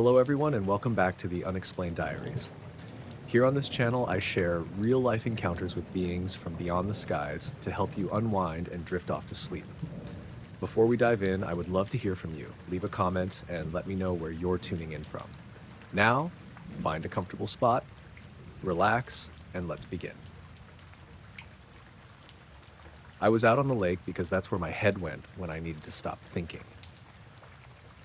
Hello everyone and welcome back to the Unexplained Diaries. Here on this channel I share real-life encounters with beings from beyond the skies to help you unwind and drift off to sleep. Before we dive in, I would love to hear from you. Leave a comment and let me know where you're tuning in from. Now, find a comfortable spot, relax, and let's begin. I was out on the lake because that's where my head went when I needed to stop thinking.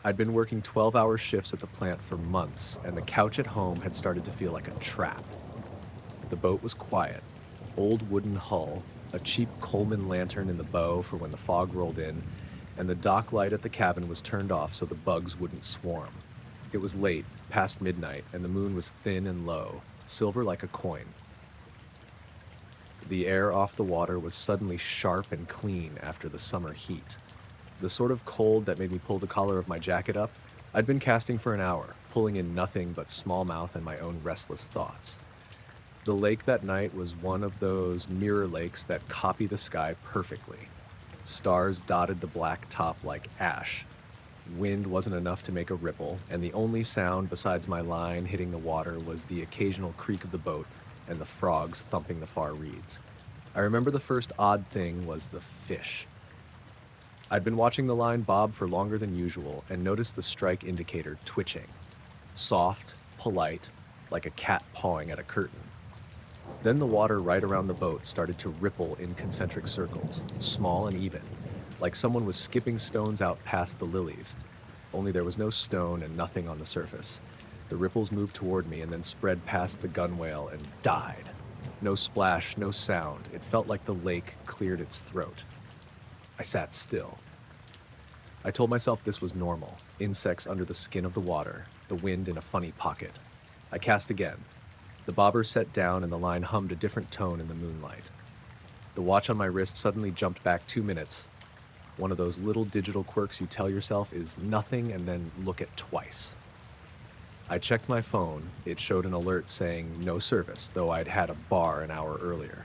I'd been working 12-hour shifts at the plant for months, and the couch at home had started to feel like a trap. The boat was quiet, old wooden hull, a cheap Coleman lantern in the bow for when the fog rolled in, and the dock light at the cabin was turned off so the bugs wouldn't swarm. It was late, past midnight, and the moon was thin and low, silver like a coin. The air off the water was suddenly sharp and clean after the summer heat. The sort of cold that made me pull the collar of my jacket up. I'd been casting for an hour, pulling in nothing but smallmouth and my own restless thoughts. The lake that night was one of those mirror lakes that copy the sky perfectly. Stars dotted the black top like ash. Wind wasn't enough to make a ripple, and the only sound besides my line hitting the water was the occasional creak of the boat and the frogs thumping the far reeds. I remember the first odd thing was the fish. I'd been watching the line bob for longer than usual and noticed the strike indicator twitching. Soft, polite, like a cat pawing at a curtain. Then the water right around the boat started to ripple in concentric circles, small and even, like someone was skipping stones out past the lilies. Only there was no stone and nothing on the surface. The ripples moved toward me and then spread past the gunwale and died. No splash, no sound. It felt like the lake cleared its throat. I sat still. I told myself this was normal. Insects under the skin of the water, the wind in a funny pocket. I cast again. The bobber set down and the line hummed a different tone in the moonlight. The watch on my wrist suddenly jumped back 2 minutes. One of those little digital quirks you tell yourself is nothing and then look at twice. I checked my phone. It showed an alert saying no service, though I'd had a bar an hour earlier.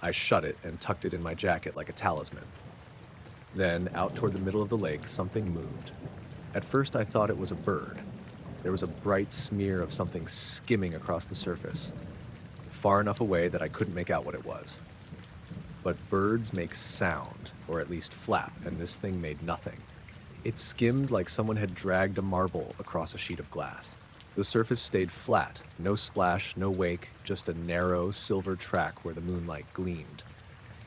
I shut it and tucked it in my jacket like a talisman. Then, out toward the middle of the lake, something moved. At first I thought it was a bird. There was a bright smear of something skimming across the surface, far enough away that I couldn't make out what it was. But birds make sound, or at least flap, and this thing made nothing. It skimmed like someone had dragged a marble across a sheet of glass. The surface stayed flat, no splash, no wake, just a narrow, silver track where the moonlight gleamed.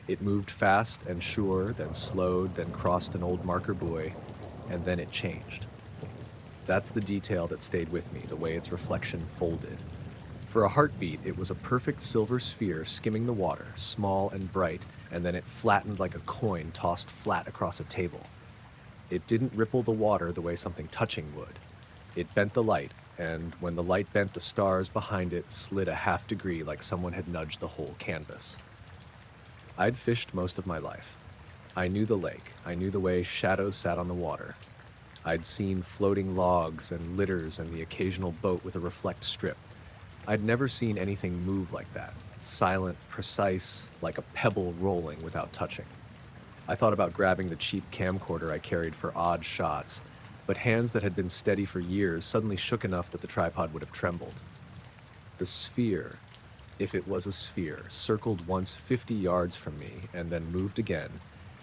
It moved fast and sure, then slowed, then crossed an old marker buoy, and then it changed. That's the detail that stayed with me, the way its reflection folded. For a heartbeat, it was a perfect silver sphere skimming the water, small and bright, and then it flattened like a coin tossed flat across a table. It didn't ripple the water the way something touching would. It bent the light, and when the light bent, the stars behind it slid a half degree like someone had nudged the whole canvas. I'd fished most of my life. I knew the lake. I knew the way shadows sat on the water. I'd seen floating logs and litters and the occasional boat with a reflect strip. I'd never seen anything move like that, silent, precise, like a pebble rolling without touching. I thought about grabbing the cheap camcorder I carried for odd shots, but hands that had been steady for years suddenly shook enough that the tripod would have trembled. The sphere, if it was a sphere, circled once 50 yards from me and then moved again,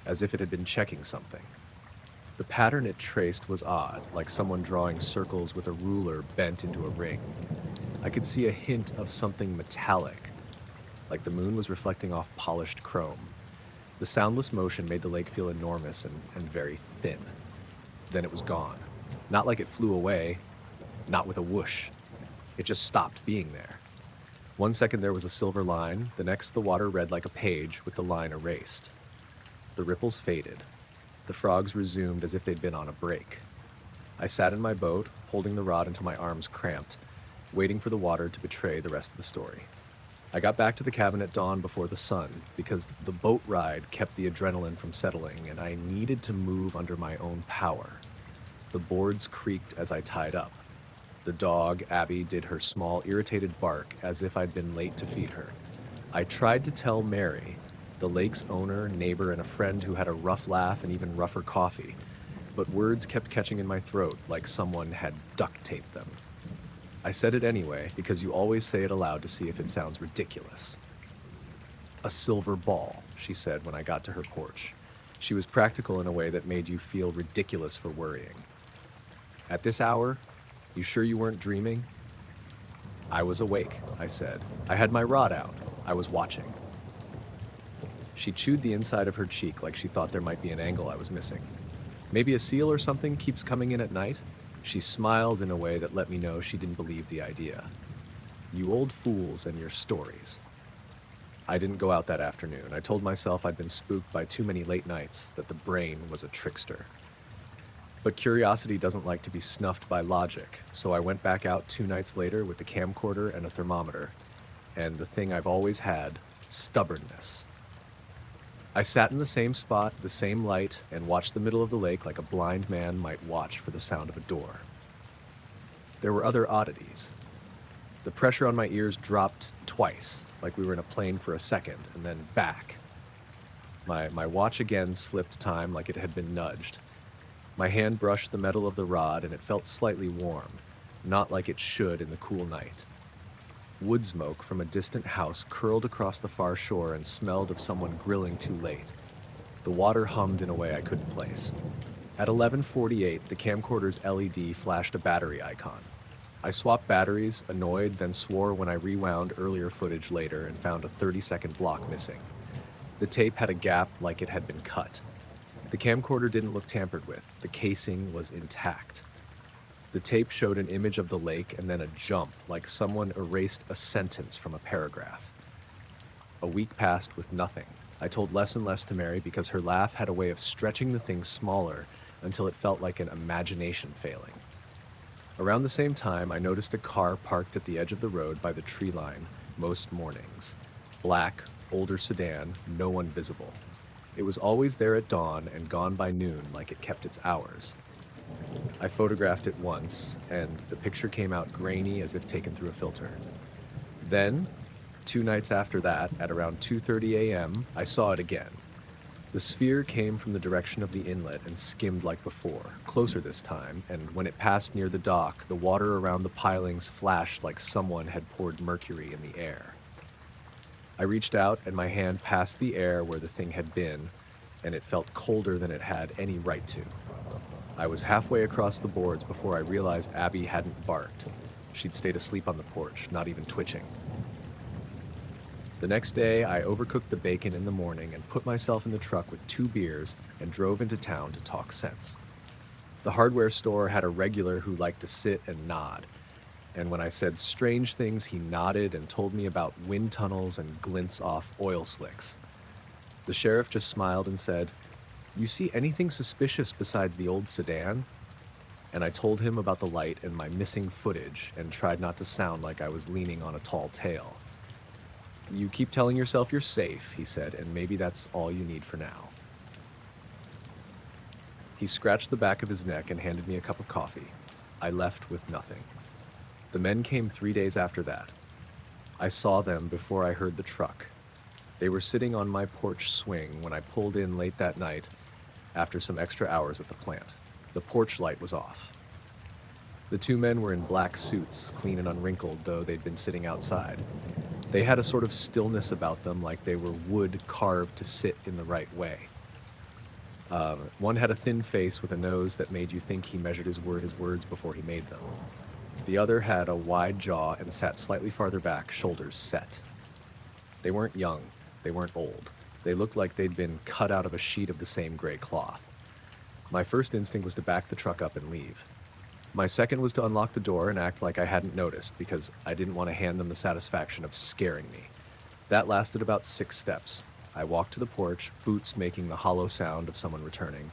as if it had been checking something. The pattern it traced was odd, like someone drawing circles with a ruler bent into a ring. I could see a hint of something metallic, like the moon was reflecting off polished chrome. The soundless motion made the lake feel enormous and very thin. Then it was gone. Not like it flew away, not with a whoosh. It just stopped being there. 1 second there was a silver line, the next the water read like a page with the line erased. The ripples faded. The frogs resumed as if they'd been on a break. I sat in my boat, holding the rod until my arms cramped, waiting for the water to betray the rest of the story. I got back to the cabin at dawn before the sun, because the boat ride kept the adrenaline from settling, and I needed to move under my own power. The boards creaked as I tied up. The dog, Abby, did her small, irritated bark as if I'd been late to feed her. I tried to tell Mary, the lake's owner, neighbor, and a friend who had a rough laugh and even rougher coffee, but words kept catching in my throat like someone had duct taped them. I said it anyway because you always say it aloud to see if it sounds ridiculous. A silver ball, she said when I got to her porch. She was practical in a way that made you feel ridiculous for worrying. At this hour? You sure you weren't dreaming? I was awake, I said. I had my rod out. I was watching. She chewed the inside of her cheek like she thought there might be an angle I was missing. Maybe a seal or something keeps coming in at night? She smiled in a way that let me know she didn't believe the idea. You old fools and your stories. I didn't go out that afternoon. I told myself I'd been spooked by too many late nights, that the brain was a trickster. But curiosity doesn't like to be snuffed by logic, so I went back out 2 nights later with the camcorder and a thermometer, and the thing I've always had, stubbornness. I sat in the same spot, the same light, and watched the middle of the lake like a blind man might watch for the sound of a door. There were other oddities. The pressure on my ears dropped twice, like we were in a plane for a second, and then back. My watch again slipped time like it had been nudged. My hand brushed the metal of the rod, and it felt slightly warm, not like it should in the cool night. Wood smoke from a distant house curled across the far shore and smelled of someone grilling too late. The water hummed in a way I couldn't place. At 11:48, the camcorder's LED flashed a battery icon. I swapped batteries, annoyed, then swore when I rewound earlier footage later and found a 30-second block missing. The tape had a gap like it had been cut. The camcorder didn't look tampered with. The casing was intact. The tape showed an image of the lake and then a jump, like someone erased a sentence from a paragraph. A week passed with nothing. I told less and less to Mary because her laugh had a way of stretching the thing smaller until it felt like an imagination failing. Around the same time, I noticed a car parked at the edge of the road by the tree line most mornings. Black, older sedan, no one visible. It was always there at dawn and gone by noon like it kept its hours. I photographed it once, and the picture came out grainy as if taken through a filter. Then, 2 nights after that, at around 2:30 a.m., I saw it again. The sphere came from the direction of the inlet and skimmed like before, closer this time, and when it passed near the dock, the water around the pilings flashed like someone had poured mercury in the air. I reached out, and my hand passed the air where the thing had been, and it felt colder than it had any right to. I was halfway across the boards before I realized Abby hadn't barked. She'd stayed asleep on the porch, not even twitching. The next day, I overcooked the bacon in the morning and put myself in the truck with 2 beers and drove into town to talk sense. The hardware store had a regular who liked to sit and nod, and when I said strange things, he nodded and told me about wind tunnels and glints off oil slicks. The sheriff just smiled and said, "You see anything suspicious besides the old sedan?" And I told him about the light and my missing footage and tried not to sound like I was leaning on a tall tale. "You keep telling yourself you're safe," he said, "and maybe that's all you need for now." He scratched the back of his neck and handed me a cup of coffee. I left with nothing. The men came 3 days after that. I saw them before I heard the truck. They were sitting on my porch swing when I pulled in late that night after some extra hours at the plant. The porch light was off. The 2 men were in black suits, clean and unwrinkled, though they'd been sitting outside. They had a sort of stillness about them, like they were wood carved to sit in the right way. One had a thin face with a nose that made you think he measured his words before he made them. The other had a wide jaw and sat slightly farther back, shoulders set. They weren't young. They weren't old. They looked like they'd been cut out of a sheet of the same gray cloth. My first instinct was to back the truck up and leave. My second was to unlock the door and act like I hadn't noticed, because I didn't want to hand them the satisfaction of scaring me. That lasted about 6 steps. I walked to the porch, boots making the hollow sound of someone returning.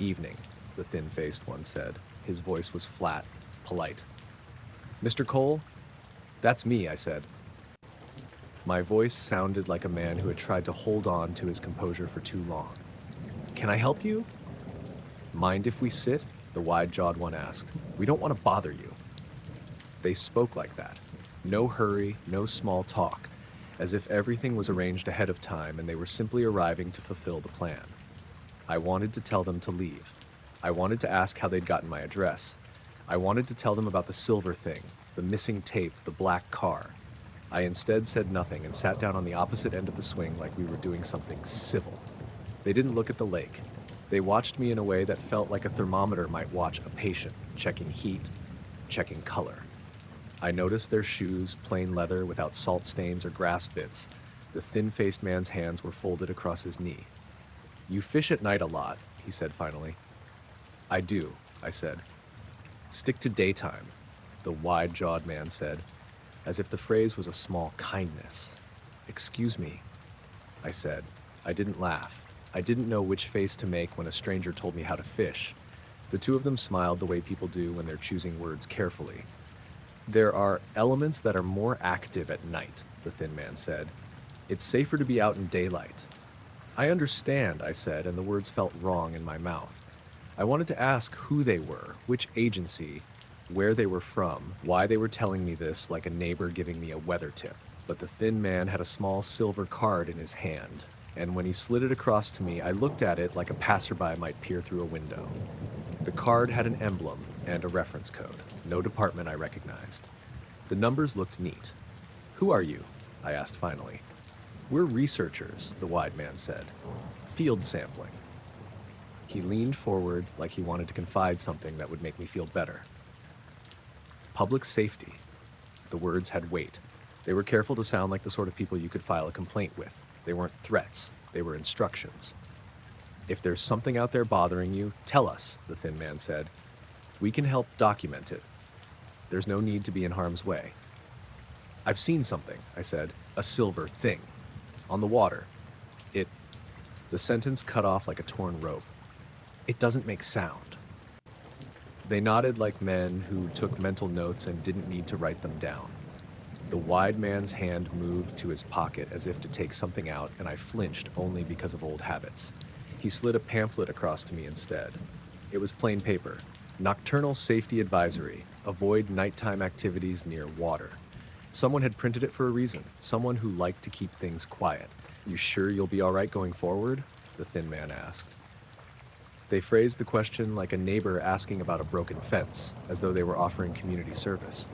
"Evening," the thin-faced one said. His voice was flat, polite. "Mr. Cole?" "That's me," I said. My voice sounded like a man who had tried to hold on to his composure for too long. "Can I help you?" "Mind if we sit?" the wide-jawed one asked. "We don't want to bother you." They spoke like that. No hurry, no small talk, as if everything was arranged ahead of time and they were simply arriving to fulfill the plan. I wanted to tell them to leave. I wanted to ask how they'd gotten my address. I wanted to tell them about the silver thing, the missing tape, the black car. I instead said nothing and sat down on the opposite end of the swing like we were doing something civil. They didn't look at the lake. They watched me in a way that felt like a thermometer might watch a patient, checking heat, checking color. I noticed their shoes, plain leather without salt stains or grass bits. The thin-faced man's hands were folded across his knee. "You fish at night a lot," he said finally. "I do," I said. "Stick to daytime," the wide-jawed man said, as if the phrase was a small kindness. "Excuse me," I said. I didn't laugh. I didn't know which face to make when a stranger told me how to fish. The two of them smiled the way people do when they're choosing words carefully. "There are elements that are more active at night," the thin man said. "It's safer to be out in daylight." "I understand," I said, and the words felt wrong in my mouth. I wanted to ask who they were, which agency, where they were from, why they were telling me this like a neighbor giving me a weather tip. But the thin man had a small silver card in his hand, and when he slid it across to me, I looked at it like a passerby might peer through a window. The card had an emblem and a reference code. No department I recognized. The numbers looked neat. "Who are you?" I asked finally. "We're researchers," the wide man said. "Field sampling." He leaned forward like he wanted to confide something that would make me feel better. "Public safety." The words had weight. They were careful to sound like the sort of people you could file a complaint with. They weren't threats. They were instructions. "If there's something out there bothering you, tell us," the thin man said. "We can help document it. There's no need to be in harm's way." "I've seen something," I said. "A silver thing. On the water. It..." The sentence cut off like a torn rope. "It doesn't make sound." They nodded like men who took mental notes and didn't need to write them down. The wide man's hand moved to his pocket as if to take something out, and I flinched only because of old habits. He slid a pamphlet across to me instead. It was plain paper. "Nocturnal Safety Advisory. Avoid nighttime activities near water." Someone had printed it for a reason. Someone who liked to keep things quiet. "You sure you'll be all right going forward?" the thin man asked. They phrased the question like a neighbor asking about a broken fence, as though they were offering community service.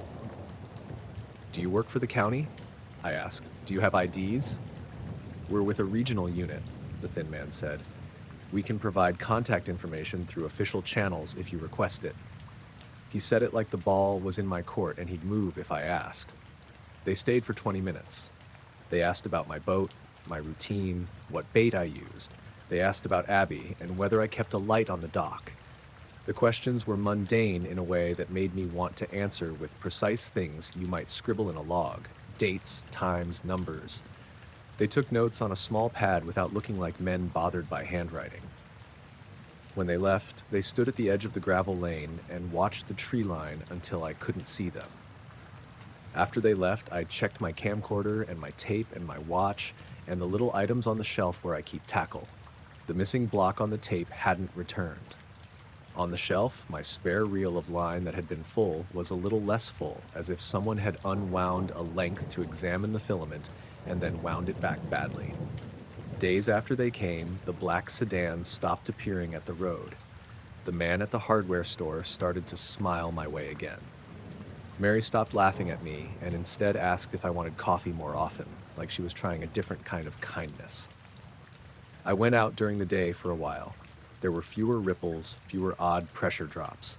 "Do you work for the county?" I asked. "Do you have IDs?" "We're with a regional unit," the thin man said. "We can provide contact information through official channels if you request it." He said it like the ball was in my court and he'd move if I asked. They stayed for 20 minutes. They asked about my boat, my routine, what bait I used. They asked about Abby and whether I kept a light on the dock. The questions were mundane in a way that made me want to answer with precise things you might scribble in a log. Dates, times, numbers. They took notes on a small pad without looking like men bothered by handwriting. When they left, they stood at the edge of the gravel lane and watched the tree line until I couldn't see them. After they left, I checked my camcorder and my tape and my watch and the little items on the shelf where I keep tackle. The missing block on the tape hadn't returned. On the shelf, my spare reel of line that had been full was a little less full, as if someone had unwound a length to examine the filament and then wound it back badly. Days after they came, the black sedan stopped appearing at the road. The man at the hardware store started to smile my way again. Mary stopped laughing at me and instead asked if I wanted coffee more often, like she was trying a different kind of kindness. I went out during the day for a while. There were fewer ripples, fewer odd pressure drops.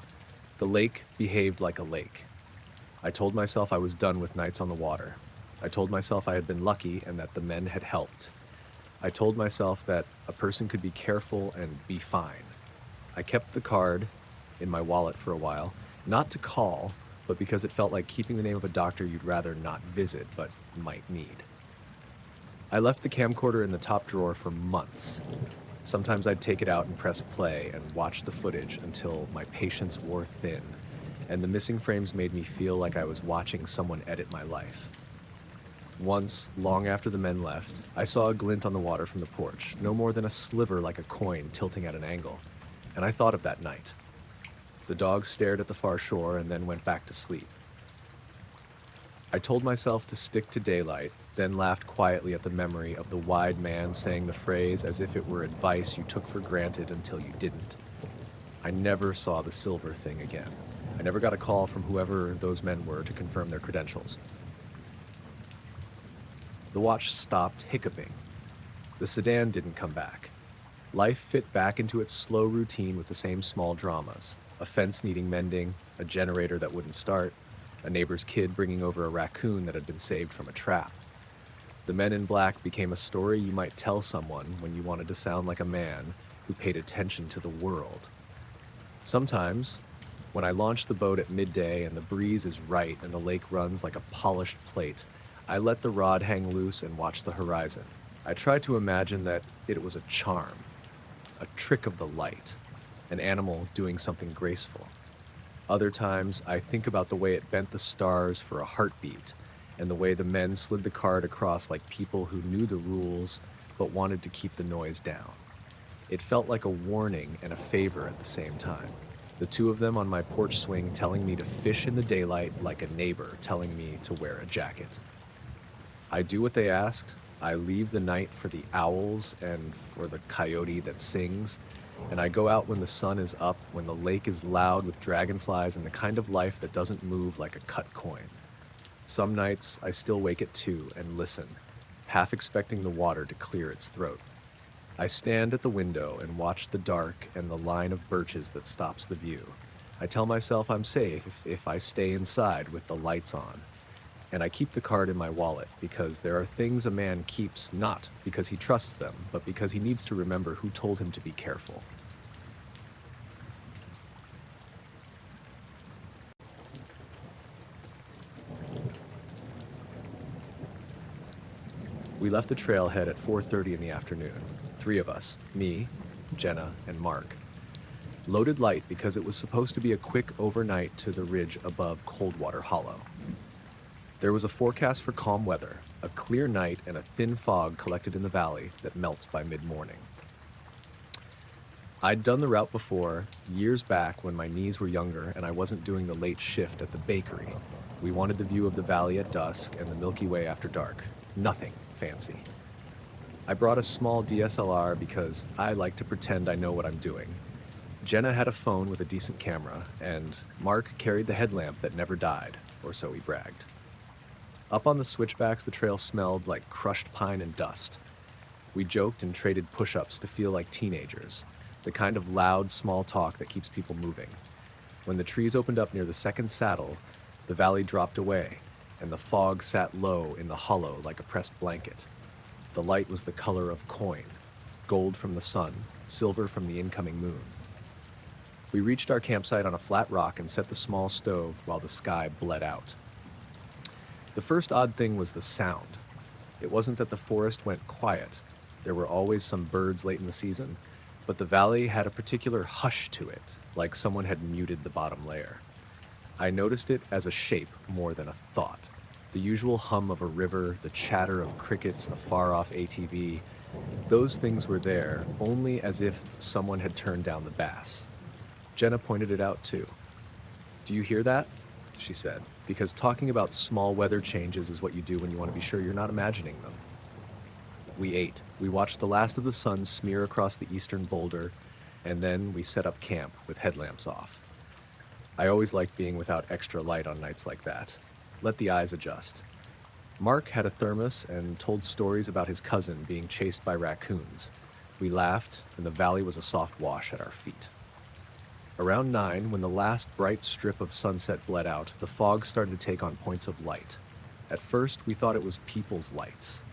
The lake behaved like a lake. I told myself I was done with nights on the water. I told myself I had been lucky and that the men had helped. I told myself that a person could be careful and be fine. I kept the card in my wallet for a while, not to call, but because it felt like keeping the name of a doctor you'd rather not visit, but might need. I left the camcorder in the top drawer for months. Sometimes I'd take it out and press play and watch the footage until my patience wore thin, and the missing frames made me feel like I was watching someone edit my life. Once, long after the men left, I saw a glint on the water from the porch, no more than a sliver like a coin tilting at an angle, and I thought of that night. The dogs stared at the far shore and then went back to sleep. I told myself to stick to daylight, then laughed quietly at the memory of the wide man saying the phrase as if it were advice you took for granted until you didn't. I never saw the silver thing again. I never got a call from whoever those men were to confirm their credentials. The watch stopped hiccuping. The sedan didn't come back. Life fit back into its slow routine with the same small dramas. A fence needing mending, a generator that wouldn't start, a neighbor's kid bringing over a raccoon that had been saved from a trap. The Men in Black became a story you might tell someone when you wanted to sound like a man who paid attention to the world. Sometimes, when I launch the boat at midday and the breeze is right and the lake runs like a polished plate, I let the rod hang loose and watch the horizon. I try to imagine that it was a charm, a trick of the light, an animal doing something graceful. Other times, I think about the way it bent the stars for a heartbeat, and the way the men slid the card across like people who knew the rules but wanted to keep the noise down. It felt like a warning and a favor at the same time. The two of them on my porch swing telling me to fish in the daylight like a neighbor telling me to wear a jacket. I do what they asked. I leave the night for the owls and for the coyote that sings, and I go out when the sun is up, when the lake is loud with dragonflies and the kind of life that doesn't move like a cut coin. Some nights I still wake at 2 and listen, half expecting the water to clear its throat. I stand at the window and watch the dark and the line of birches that stops the view. I tell myself I'm safe if I stay inside with the lights on. And I keep the card in my wallet because there are things a man keeps not because he trusts them, but because he needs to remember who told him to be careful. We left the trailhead at 4:30 in the afternoon. 3 of us, me, Jenna, and Mark. Loaded light because it was supposed to be a quick overnight to the ridge above Coldwater Hollow. There was a forecast for calm weather, a clear night, and a thin fog collected in the valley that melts by mid-morning. I'd done the route before, years back when my knees were younger and I wasn't doing the late shift at the bakery. We wanted the view of the valley at dusk and the Milky Way after dark. Nothing fancy. I brought a small DSLR because I like to pretend I know what I'm doing. Jenna had a phone with a decent camera, and Mark carried the headlamp that never died, or so he bragged. Up on the switchbacks, the trail smelled like crushed pine and dust. We joked and traded push-ups to feel like teenagers, the kind of loud, small talk that keeps people moving. When the trees opened up near the second saddle, the valley dropped away, and the fog sat low in the hollow like a pressed blanket. The light was the color of coin, gold from the sun, silver from the incoming moon. We reached our campsite on a flat rock and set the small stove while the sky bled out. The first odd thing was the sound. It wasn't that the forest went quiet. There were always some birds late in the season, but the valley had a particular hush to it, like someone had muted the bottom layer. I noticed it as a shape more than a thought. The usual hum of a river, the chatter of crickets, a far-off ATV, those things were there only as if someone had turned down the bass. Jenna pointed it out too. "Do you hear that?" she said, because talking about small weather changes is what you do when you want to be sure you're not imagining them. We ate. We watched the last of the sun smear across the eastern boulder, and then we set up camp with headlamps off. I always liked being without extra light on nights like that. Let the eyes adjust. Mark had a thermos and told stories about his cousin being chased by raccoons. We laughed, and the valley was a soft wash at our feet. Around 9, when the last bright strip of sunset bled out, the fog started to take on points of light. At first, we thought it was people's lights.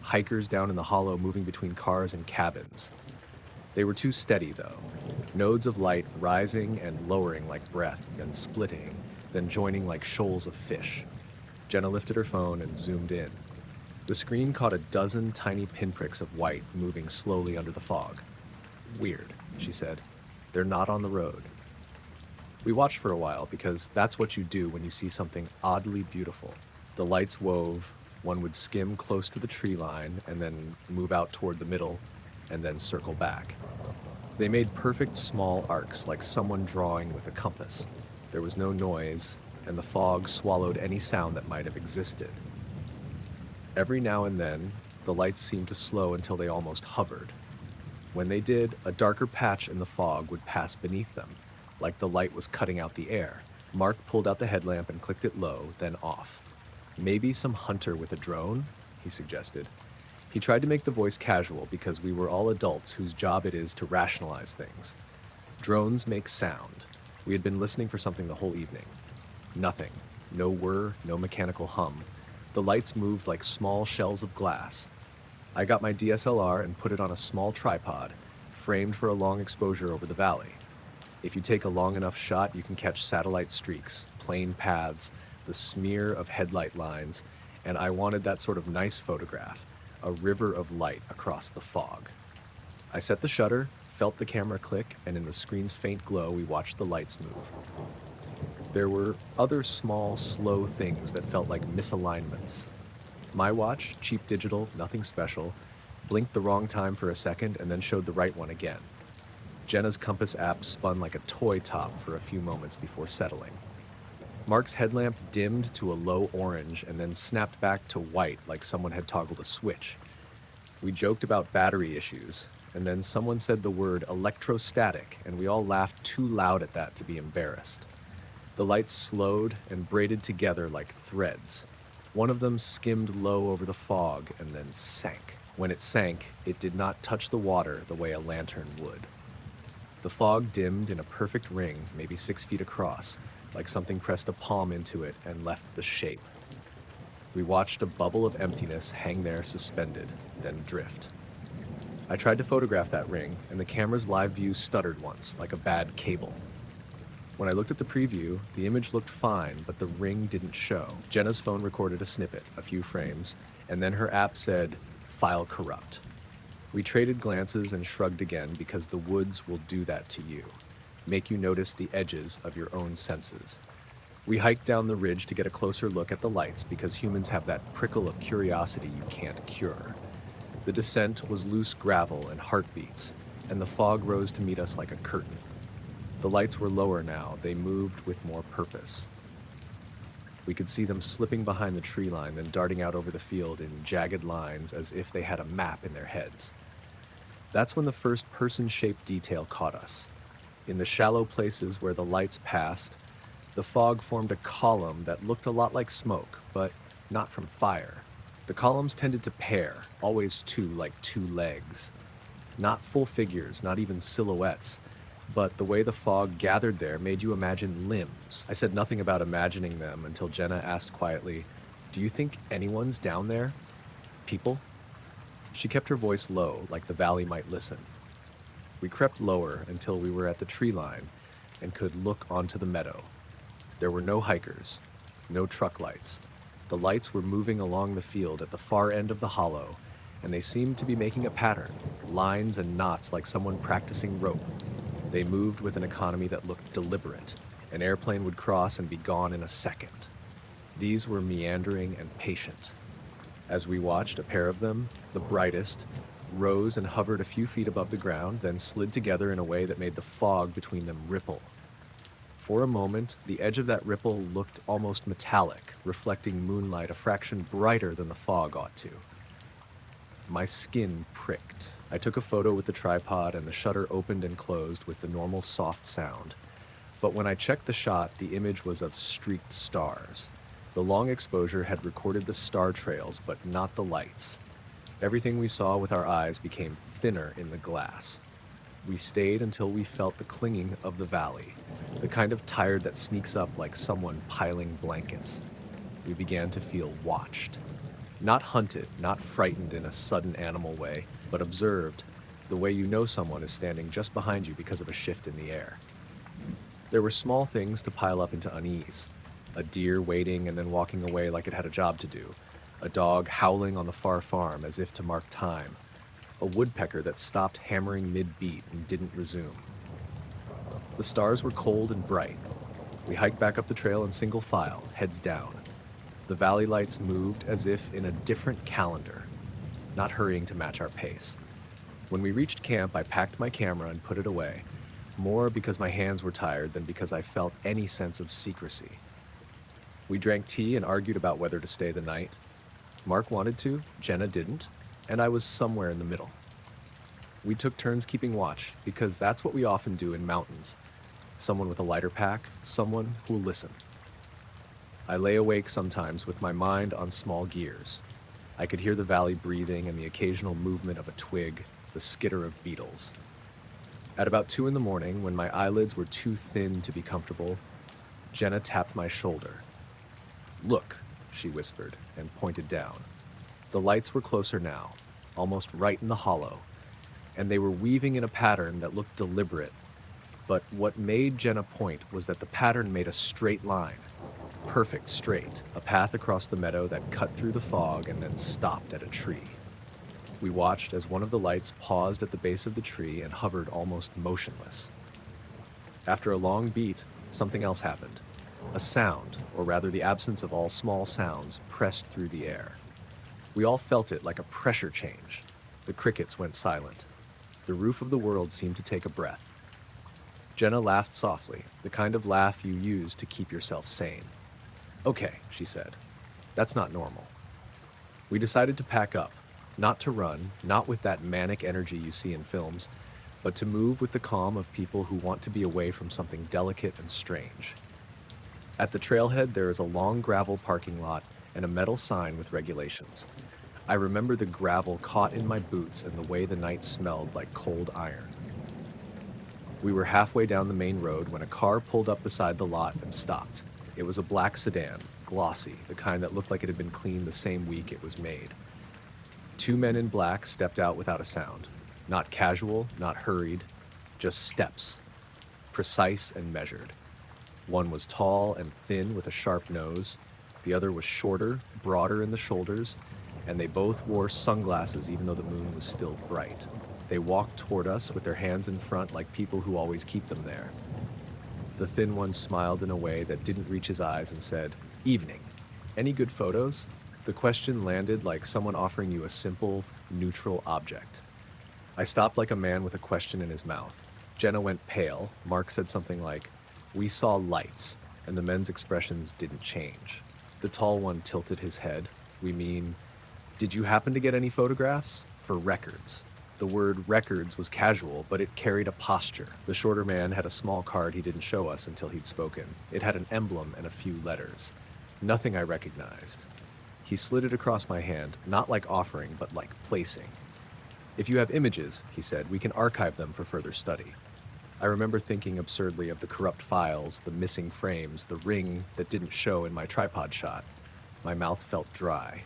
Hikers down in the hollow moving between cars and cabins. They were too steady, though. Nodes of light rising and lowering like breath, then splitting, then joining like shoals of fish. Jenna lifted her phone and zoomed in. The screen caught a dozen tiny pinpricks of white moving slowly under the fog. "Weird," she said. "They're not on the road." We watched for a while because that's what you do when you see something oddly beautiful. The lights wove, one would skim close to the tree line and then move out toward the middle and then circle back. They made perfect small arcs like someone drawing with a compass. There was no noise, and the fog swallowed any sound that might have existed. Every now and then, the lights seemed to slow until they almost hovered. When they did, a darker patch in the fog would pass beneath them, like the light was cutting out the air. Mark pulled out the headlamp and clicked it low, then off. Maybe some hunter with a drone, he suggested. He tried to make the voice casual because we were all adults whose job it is to rationalize things. Drones make sound. We had been listening for something the whole evening. Nothing. No whir, no mechanical hum. The lights moved like small shells of glass. I got my DSLR and put it on a small tripod, framed for a long exposure over the valley. If you take a long enough shot, you can catch satellite streaks, plain paths, the smear of headlight lines, and I wanted that sort of nice photograph, a river of light across the fog. I set the shutter, felt the camera click, and in the screen's faint glow, we watched the lights move. There were other small, slow things that felt like misalignments. My watch, cheap digital, nothing special, blinked the wrong time for a second and then showed the right one again. Jenna's compass app spun like a toy top for a few moments before settling. Mark's headlamp dimmed to a low orange and then snapped back to white like someone had toggled a switch. We joked about battery issues, and then someone said the word electrostatic, and we all laughed too loud at that to be embarrassed. The lights slowed and braided together like threads. One of them skimmed low over the fog and then sank. When it sank, it did not touch the water the way a lantern would. The fog dimmed in a perfect ring, maybe 6 feet across, like something pressed a palm into it and left the shape. We watched a bubble of emptiness hang there suspended, then drift. I tried to photograph that ring, and the camera's live view stuttered once, like a bad cable. When I looked at the preview, the image looked fine, but the ring didn't show. Jenna's phone recorded a snippet, a few frames, and then her app said, "File corrupt." We traded glances and shrugged again because the woods will do that to you, make you notice the edges of your own senses. We hiked down the ridge to get a closer look at the lights because humans have that prickle of curiosity you can't cure. The descent was loose gravel and heartbeats, and the fog rose to meet us like a curtain. The lights were lower now, they moved with more purpose. We could see them slipping behind the tree line, then darting out over the field in jagged lines as if they had a map in their heads. That's when the first person-shaped detail caught us. In the shallow places where the lights passed, the fog formed a column that looked a lot like smoke, but not from fire. The columns tended to pair, always two, like two legs. Not full figures, not even silhouettes, but the way the fog gathered there made you imagine limbs. I said nothing about imagining them until Jenna asked quietly, "Do you think anyone's down there? People?" She kept her voice low, like the valley might listen. We crept lower until we were at the tree line and could look onto the meadow. There were no hikers, no truck lights. The lights were moving along the field at the far end of the hollow, and they seemed to be making a pattern, lines and knots like someone practicing rope. They moved with an economy that looked deliberate. An airplane would cross and be gone in a second. These were meandering and patient. As we watched, a pair of them, the brightest, rose and hovered a few feet above the ground, then slid together in a way that made the fog between them ripple. For a moment, the edge of that ripple looked almost metallic, reflecting moonlight a fraction brighter than the fog ought to. My skin pricked. I took a photo with the tripod and the shutter opened and closed with the normal soft sound. But when I checked the shot, the image was of streaked stars. The long exposure had recorded the star trails, but not the lights. Everything we saw with our eyes became thinner in the glass. We stayed until we felt the clinging of the valley, the kind of tired that sneaks up like someone piling blankets. We began to feel watched. Not hunted, not frightened in a sudden animal way, but observed, the way you know someone is standing just behind you because of a shift in the air. There were small things to pile up into unease. A deer waiting and then walking away like it had a job to do. A dog howling on the far farm as if to mark time. A woodpecker that stopped hammering mid-beat and didn't resume. The stars were cold and bright. We hiked back up the trail in single file, heads down. The valley lights moved as if in a different calendar, not hurrying to match our pace. When we reached camp, I packed my camera and put it away, more because my hands were tired than because I felt any sense of secrecy. We drank tea and argued about whether to stay the night. Mark wanted to, Jenna didn't, and I was somewhere in the middle. We took turns keeping watch, because that's what we often do in mountains. someone with a lighter pack, someone who'll listen. I lay awake sometimes with my mind on small gears. I could hear the valley breathing and the occasional movement of a twig, the skitter of beetles. At about 2 in the morning, when my eyelids were too thin to be comfortable, Jenna tapped my shoulder. "Look," she whispered and pointed down. The lights were closer now, almost right in the hollow, and they were weaving in a pattern that looked deliberate. But what made Jenna point was that the pattern made a straight line, perfect straight, a path across the meadow that cut through the fog and then stopped at a tree. We watched as one of the lights paused at the base of the tree and hovered almost motionless. After a long beat, something else happened. A sound, or rather the absence of all small sounds, pressed through the air. We all felt it like a pressure change. The crickets went silent. The roof of the world seemed to take a breath. Jenna laughed softly, the kind of laugh you use to keep yourself sane. "Okay," she said. "That's not normal." We decided to pack up, not to run, not with that manic energy you see in films, but to move with the calm of people who want to be away from something delicate and strange. At the trailhead, there is a long gravel parking lot and a metal sign with regulations. I remember the gravel caught in my boots and the way the night smelled like cold iron. We were halfway down the main road when a car pulled up beside the lot and stopped. It was a black sedan, glossy, the kind that looked like it had been cleaned the same week it was made. 2 men in black stepped out without a sound. Not casual, not hurried, just steps, precise and measured. One was tall and thin with a sharp nose. The other was shorter, broader in the shoulders, and they both wore sunglasses even though the moon was still bright. They walked toward us with their hands in front like people who always keep them there. The thin one smiled in a way that didn't reach his eyes and said, "Evening. Any good photos?" The question landed like someone offering you a simple, neutral object. I stopped like a man with a question in his mouth. Jenna went pale. Mark said something like, "We saw lights," and the men's expressions didn't change. The tall one tilted his head. "We mean, did you happen to get any photographs? For records." The word records was casual, but it carried a posture. The shorter man had a small card he didn't show us until he'd spoken. It had an emblem and a few letters. Nothing I recognized. He slid it across my hand, not like offering, but like placing. "If you have images," he said, "we can archive them for further study." I remember thinking absurdly of the corrupt files, the missing frames, the ring that didn't show in my tripod shot. My mouth felt dry.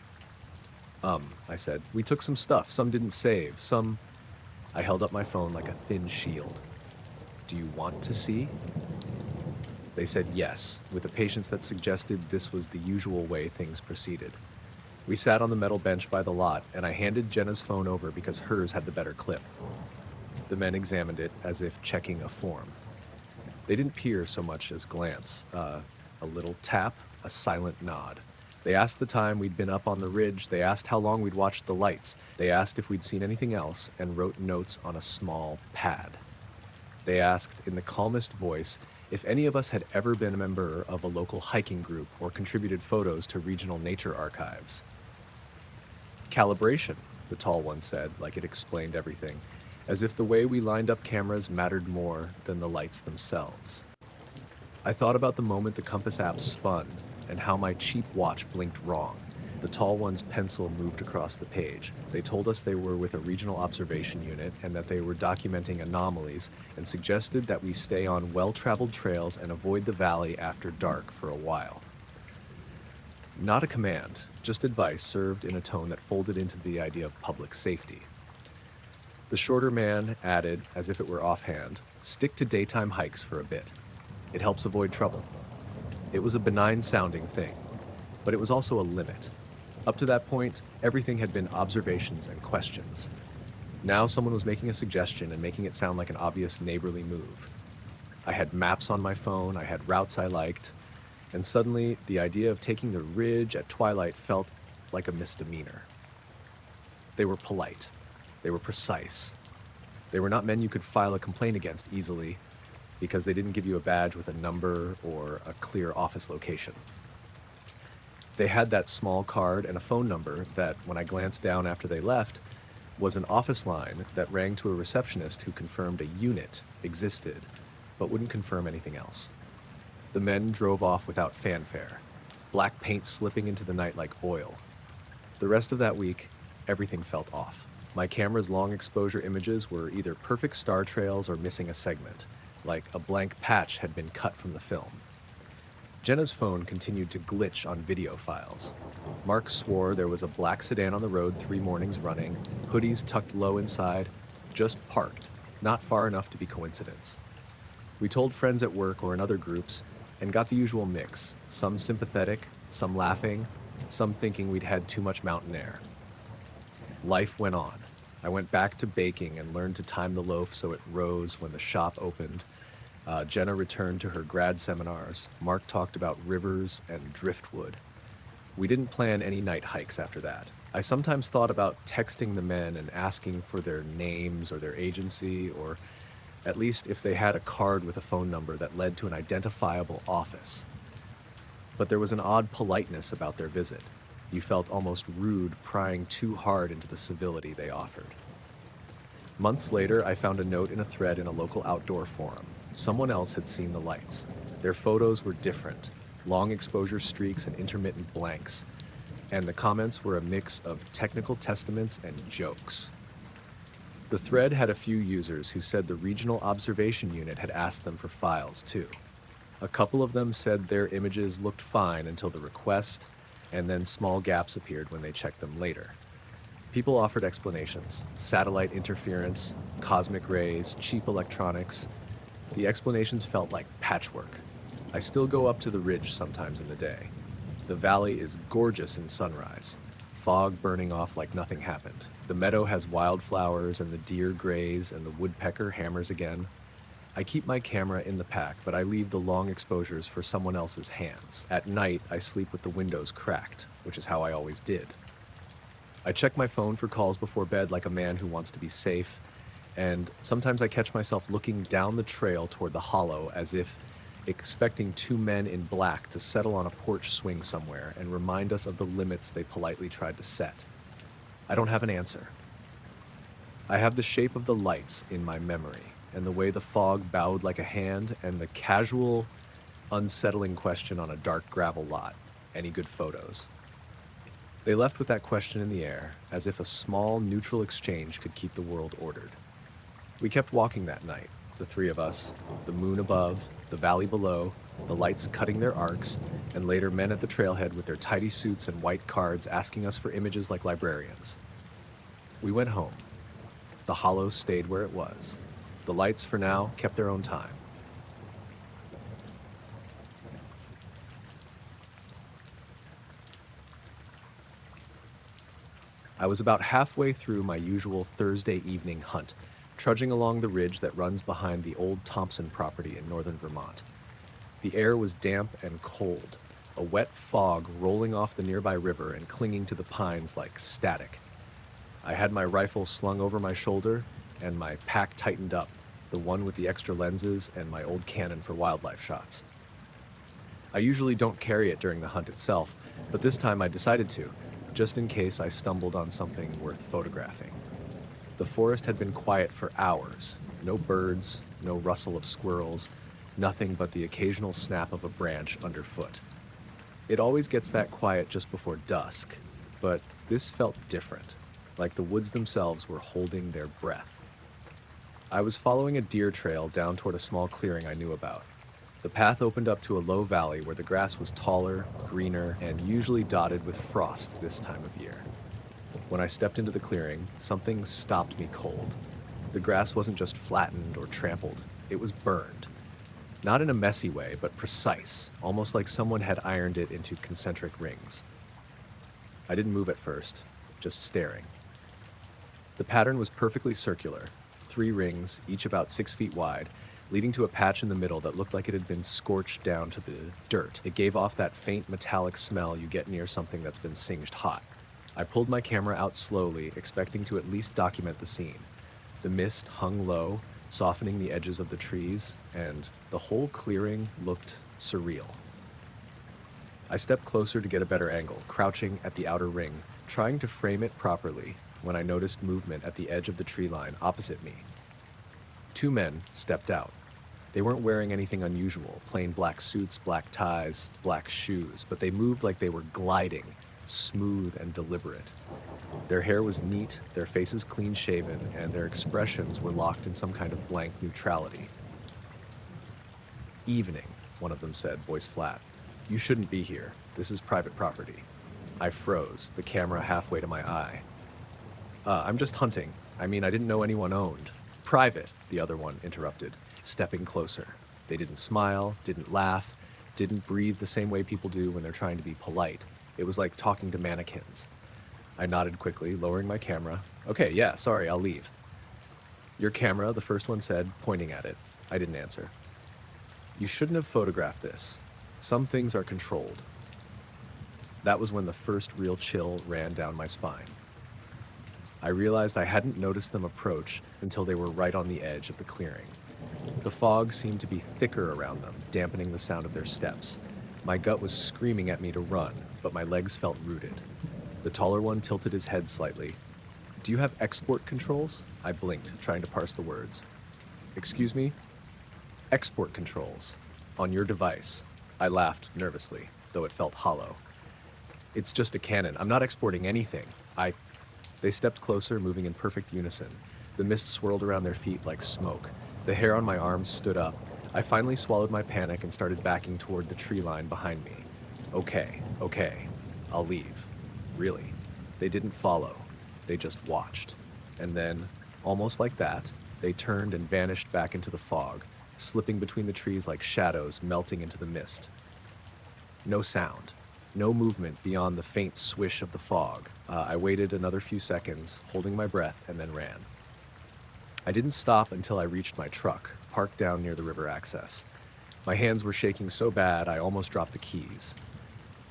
I said, "We took some stuff, some didn't save, some..." I held up my phone like a thin shield. "Do you want to see?" They said yes, with a patience that suggested this was the usual way things proceeded. We sat on the metal bench by the lot, and I handed Jenna's phone over because hers had the better clip. The men examined it as if checking a form. They didn't peer so much as glance. A little tap, a silent nod. They asked the time we'd been up on the ridge, they asked how long we'd watched the lights, they asked if we'd seen anything else, and wrote notes on a small pad. They asked, in the calmest voice, if any of us had ever been a member of a local hiking group or contributed photos to regional nature archives. "Calibration," the tall one said, like it explained everything, as if the way we lined up cameras mattered more than the lights themselves. I thought about the moment the compass app spun and how my cheap watch blinked wrong. The tall one's pencil moved across the page. They told us they were with a regional observation unit and that they were documenting anomalies and suggested that we stay on well-traveled trails and avoid the valley after dark for a while. Not a command, just advice served in a tone that folded into the idea of public safety. The shorter man added, as if it were offhand, "Stick to daytime hikes for a bit. It helps avoid trouble." It was a benign-sounding thing, but it was also a limit. Up to that point, everything had been observations and questions. Now someone was making a suggestion and making it sound like an obvious neighborly move. I had maps on my phone, I had routes I liked, and suddenly the idea of taking the ridge at twilight felt like a misdemeanor. They were polite. They were precise. They were not men you could file a complaint against easily because they didn't give you a badge with a number or a clear office location. They had that small card and a phone number that, when I glanced down after they left, was an office line that rang to a receptionist who confirmed a unit existed, but wouldn't confirm anything else. The men drove off without fanfare, black paint slipping into the night like oil. The rest of that week, everything felt off. My camera's long exposure images were either perfect star trails or missing a segment, like a blank patch had been cut from the film. Jenna's phone continued to glitch on video files. Mark swore there was a black sedan on the road 3 mornings running, hoodies tucked low inside, just parked, not far enough to be coincidence. We told friends at work or in other groups and got the usual mix, some sympathetic, some laughing, some thinking we'd had too much mountain air. Life went on. I went back to baking and learned to time the loaf so it rose when the shop opened. Jenna returned to her grad seminars. Mark talked about rivers and driftwood. We didn't plan any night hikes after that. I sometimes thought about texting the men and asking for their names or their agency, or at least if they had a card with a phone number that led to an identifiable office. But there was an odd politeness about their visit. You felt almost rude prying too hard into the civility they offered. Months later, I found a note in a thread in a local outdoor forum. Someone else had seen the lights. Their photos were different, long exposure streaks and intermittent blanks, and the comments were a mix of technical testaments and jokes. The thread had a few users who said the Regional Observation Unit had asked them for files too. A couple of them said their images looked fine until the request, and then small gaps appeared when they checked them later. People offered explanations: satellite interference, cosmic rays, cheap electronics. The explanations felt like patchwork. I still go up to the ridge sometimes in the day. The valley is gorgeous in sunrise, fog burning off like nothing happened. The meadow has wildflowers and the deer graze and the woodpecker hammers again. I keep my camera in the pack, but I leave the long exposures for someone else's hands. At night, I sleep with the windows cracked, which is how I always did. I check my phone for calls before bed like a man who wants to be safe, and sometimes I catch myself looking down the trail toward the hollow as if expecting 2 men in black to settle on a porch swing somewhere and remind us of the limits they politely tried to set. I don't have an answer. I have the shape of the lights in my memory, and the way the fog bowed like a hand, and the casual, unsettling question on a dark gravel lot: any good photos? They left with that question in the air, as if a small, neutral exchange could keep the world ordered. We kept walking that night, the 3 of us, the moon above, the valley below, the lights cutting their arcs, and later men at the trailhead with their tidy suits and white cards asking us for images like librarians. We went home. The hollow stayed where it was. The lights, for now, kept their own time. I was about halfway through my usual Thursday evening hunt, trudging along the ridge that runs behind the old Thompson property in northern Vermont. The air was damp and cold, a wet fog rolling off the nearby river and clinging to the pines like static. I had my rifle slung over my shoulder and my pack tightened up, the one with the extra lenses and my old Canon for wildlife shots. I usually don't carry it during the hunt itself, but this time I decided to, just in case I stumbled on something worth photographing. The forest had been quiet for hours. No birds, no rustle of squirrels, nothing but the occasional snap of a branch underfoot. It always gets that quiet just before dusk, but this felt different, like the woods themselves were holding their breath. I was following a deer trail down toward a small clearing I knew about. The path opened up to a low valley where the grass was taller, greener, and usually dotted with frost this time of year. When I stepped into the clearing, something stopped me cold. The grass wasn't just flattened or trampled, it was burned. Not in a messy way, but precise, almost like someone had ironed it into concentric rings. I didn't move at first, just staring. The pattern was perfectly circular, 3 rings, each about 6 feet wide, leading to a patch in the middle that looked like it had been scorched down to the dirt. It gave off that faint metallic smell you get near something that's been singed hot. I pulled my camera out slowly, expecting to at least document the scene. The mist hung low, softening the edges of the trees, and the whole clearing looked surreal. I stepped closer to get a better angle, crouching at the outer ring, trying to frame it properly, when I noticed movement at the edge of the tree line opposite me. 2 men stepped out. They weren't wearing anything unusual, plain black suits, black ties, black shoes, but they moved like they were gliding, smooth and deliberate. Their hair was neat, their faces clean shaven, and their expressions were locked in some kind of blank neutrality. "Evening," one of them said, voice flat. "You shouldn't be here. This is private property." I froze, the camera halfway to my eye. I'm just hunting. I mean, I didn't know anyone owned." "Private," the other one interrupted, stepping closer. They didn't smile, didn't laugh, didn't breathe the same way people do when they're trying to be polite. It was like talking to mannequins. I nodded quickly, lowering my camera. "Okay, yeah, sorry, I'll leave." "Your camera," the first one said, pointing at it. I didn't answer. "You shouldn't have photographed this. Some things are controlled." That was when the first real chill ran down my spine. I realized I hadn't noticed them approach until they were right on the edge of the clearing. The fog seemed to be thicker around them, dampening the sound of their steps. My gut was screaming at me to run, but my legs felt rooted. The taller one tilted his head slightly. "Do you have export controls?" I blinked, trying to parse the words. "Excuse me?" "Export controls. On your device." I laughed nervously, though it felt hollow. "It's just a cannon. I'm not exporting anything. They stepped closer, moving in perfect unison. The mist swirled around their feet like smoke. The hair on my arms stood up. I finally swallowed my panic and started backing toward the tree line behind me. Okay, I'll leave. Really. They didn't follow. They just watched. And then, almost like that, they turned and vanished back into the fog, slipping between the trees like shadows melting into the mist. No sound. No movement beyond the faint swish of the fog. I waited another few seconds, holding my breath, and then ran. I didn't stop until I reached my truck, parked down near the river access. My hands were shaking so bad I almost dropped the keys.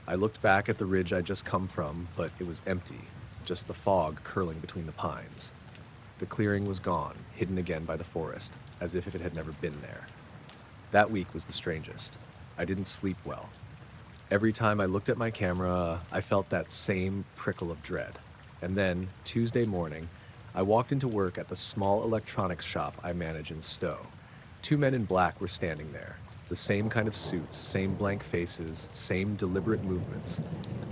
I looked back at the ridge I'd just come from, but it was empty, just the fog curling between the pines. The clearing was gone, hidden again by the forest, as if it had never been there. That week was the strangest. I didn't sleep well. Every time I looked at my camera, I felt that same prickle of dread. And then, Tuesday morning, I walked into work at the small electronics shop I manage in Stowe. Two men in black were standing there. The same kind of suits, same blank faces, same deliberate movements.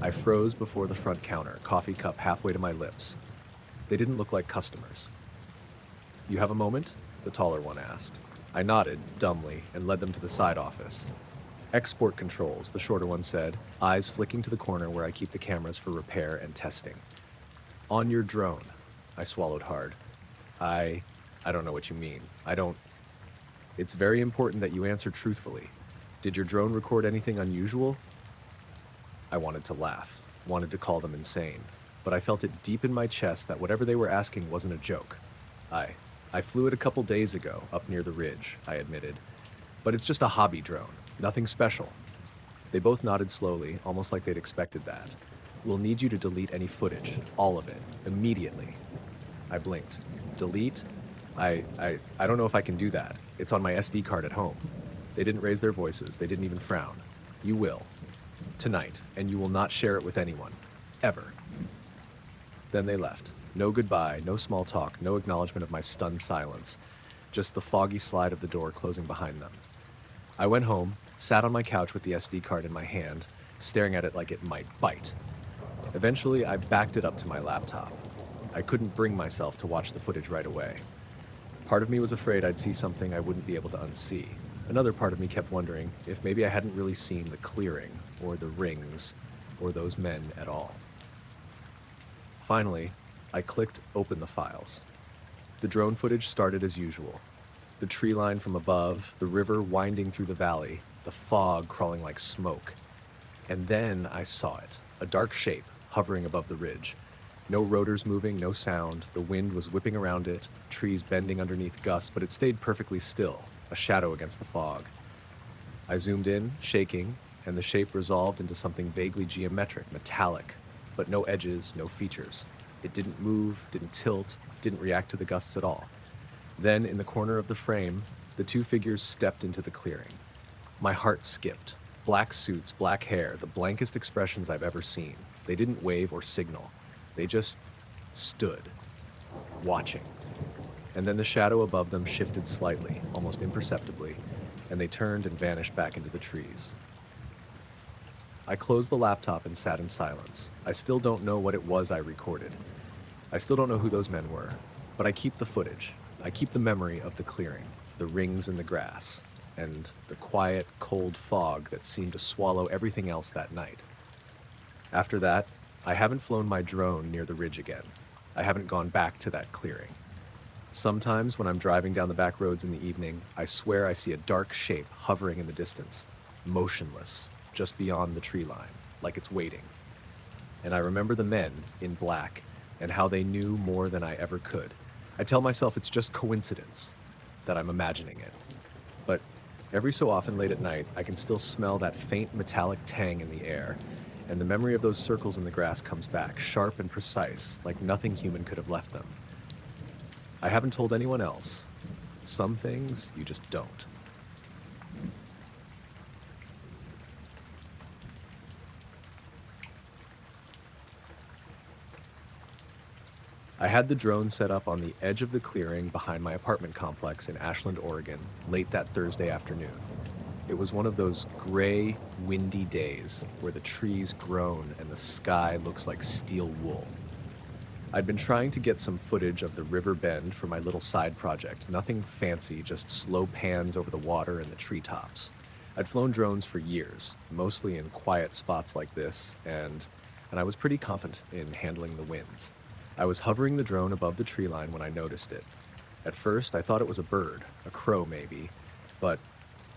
I froze before the front counter, coffee cup halfway to my lips. They didn't look like customers. "You have a moment?" the taller one asked. I nodded, dumbly, and led them to the side office. "Export controls," the shorter one said, eyes flicking to the corner where I keep the cameras for repair and testing. "On your drone." I swallowed hard. I don't know what you mean. It's very important that you answer truthfully. Did your drone record anything unusual? I wanted to laugh, wanted to call them insane, but I felt it deep in my chest that whatever they were asking wasn't a joke. I flew it a couple days ago, up near the ridge, I admitted. But it's just a hobby drone, nothing special. They both nodded slowly, almost like they'd expected that. "We'll need you to delete any footage, all of it, immediately." I blinked. "Delete? I don't know if I can do that. It's on my SD card at home." They didn't raise their voices, they didn't even frown. "You will. Tonight, and you will not share it with anyone. Ever." Then they left. No goodbye, no small talk, no acknowledgement of my stunned silence. Just the foggy slide of the door closing behind them. I went home, sat on my couch with the SD card in my hand, staring at it like it might bite. Eventually, I backed it up to my laptop. I couldn't bring myself to watch the footage right away. Part of me was afraid I'd see something I wouldn't be able to unsee. Another part of me kept wondering if maybe I hadn't really seen the clearing, or the rings, or those men at all. Finally, I clicked open the files. The drone footage started as usual. The tree line from above, the river winding through the valley, the fog crawling like smoke. And then I saw it, a dark shape hovering above the ridge. No rotors moving, no sound. The wind was whipping around it, trees bending underneath gusts, but it stayed perfectly still, a shadow against the fog. I zoomed in, shaking, and the shape resolved into something vaguely geometric, metallic, but no edges, no features. It didn't move, didn't tilt, didn't react to the gusts at all. Then, in the corner of the frame, the two figures stepped into the clearing. My heart skipped. Black suits, black hair, the blankest expressions I've ever seen. They didn't wave or signal. They just stood, watching. And then the shadow above them shifted slightly, almost imperceptibly, and they turned and vanished back into the trees. I closed the laptop and sat in silence. I still don't know what it was I recorded. I still don't know who those men were, but I keep the footage. I keep the memory of the clearing, the rings in the grass, and the quiet, cold fog that seemed to swallow everything else that night. After that, I haven't flown my drone near the ridge again. I haven't gone back to that clearing. Sometimes when I'm driving down the back roads in the evening, I swear I see a dark shape hovering in the distance, motionless, just beyond the tree line, like it's waiting. And I remember the men in black and how they knew more than I ever could. I tell myself it's just coincidence, that I'm imagining it. But every so often late at night, I can still smell that faint metallic tang in the air, and the memory of those circles in the grass comes back, sharp and precise, like nothing human could have left them. I haven't told anyone else. Some things you just don't. I had the drone set up on the edge of the clearing behind my apartment complex in Ashland, Oregon, late that Thursday afternoon. It was one of those gray, windy days where the trees groan and the sky looks like steel wool. I'd been trying to get some footage of the river bend for my little side project. Nothing fancy, just slow pans over the water and the treetops. I'd flown drones for years, mostly in quiet spots like this, and I was pretty confident in handling the winds. I was hovering the drone above the tree line when I noticed it. At first, I thought it was a bird, a crow maybe, but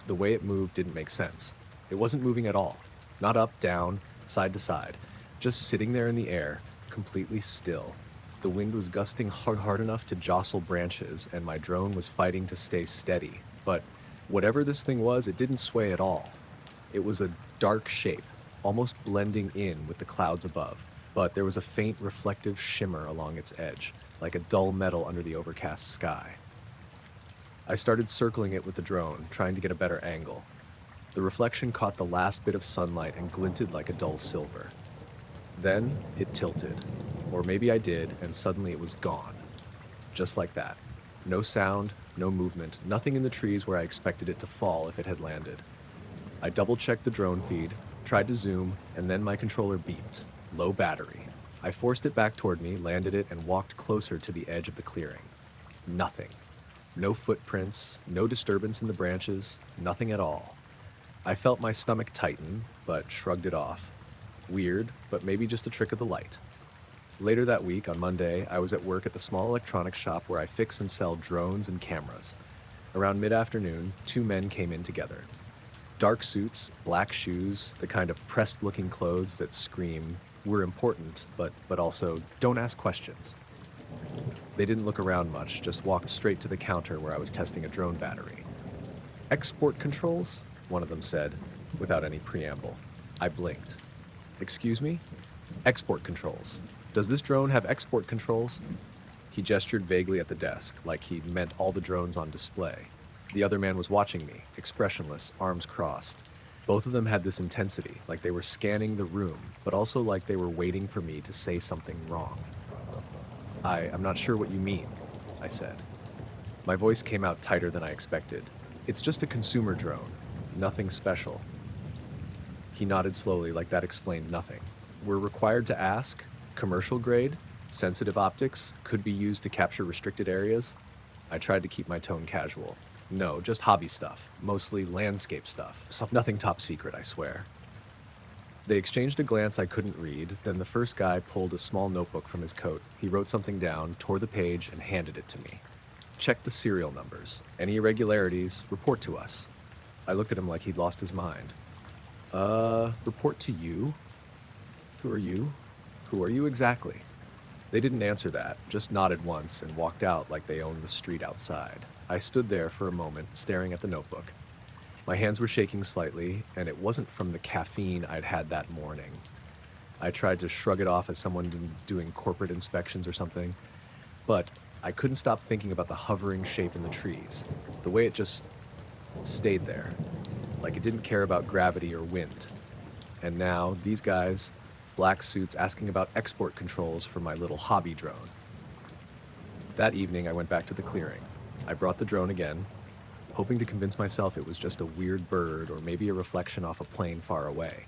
the way it moved didn't make sense. It wasn't moving at all. Not up, down, side to side, just sitting there in the air, completely still. The wind was gusting hard enough to jostle branches, and my drone was fighting to stay steady. But whatever this thing was, it didn't sway at all. It was a dark shape, almost blending in with the clouds above, but there was a faint reflective shimmer along its edge, like a dull metal under the overcast sky. I started circling it with the drone, trying to get a better angle. The reflection caught the last bit of sunlight and glinted like a dull silver. Then it tilted. Or maybe I did, and suddenly it was gone. Just like that. No sound, no movement, nothing in the trees where I expected it to fall if it had landed. I double-checked the drone feed, tried to zoom, and then my controller beeped. Low battery. I forced it back toward me, landed it, and walked closer to the edge of the clearing. Nothing. No footprints, no disturbance in the branches, nothing at all. I felt my stomach tighten, but shrugged it off. Weird, but maybe just a trick of the light. Later that week, on Monday, I was at work at the small electronics shop where I fix and sell drones and cameras. Around mid-afternoon, two men came in together. Dark suits, black shoes, the kind of pressed-looking clothes that scream, "We're important, but also, don't ask questions." They didn't look around much, just walked straight to the counter where I was testing a drone battery. "Export controls?" one of them said, without any preamble. I blinked. "Excuse me?" "Export controls. Does this drone have export controls?" He gestured vaguely at the desk, like he meant all the drones on display. The other man was watching me, expressionless, arms crossed. Both of them had this intensity, like they were scanning the room, but also like they were waiting for me to say something wrong. I'm not sure what you mean," I said. My voice came out tighter than I expected. "It's just a consumer drone. Nothing special." He nodded slowly, like that explained nothing. "We're required to ask? Commercial grade? Sensitive optics? Could be used to capture restricted areas?" I tried to keep my tone casual. "No, just hobby stuff. Mostly landscape stuff. Nothing top secret, I swear." They exchanged a glance I couldn't read, then the first guy pulled a small notebook from his coat. He wrote something down, tore the page, and handed it to me. "Check the serial numbers. Any irregularities, report to us." I looked at him like he'd lost his mind. Report to you? Who are you? Who are you exactly?" They didn't answer that, just nodded once and walked out like they owned the street outside. I stood there for a moment, staring at the notebook. My hands were shaking slightly, and it wasn't from the caffeine I'd had that morning. I tried to shrug it off as someone doing corporate inspections or something, but I couldn't stop thinking about the hovering shape in the trees, the way it just stayed there, like it didn't care about gravity or wind. And now, these guys, black suits, asking about export controls for my little hobby drone. That evening, I went back to the clearing. I brought the drone again. hoping to convince myself it was just a weird bird or maybe a reflection off a plane far away.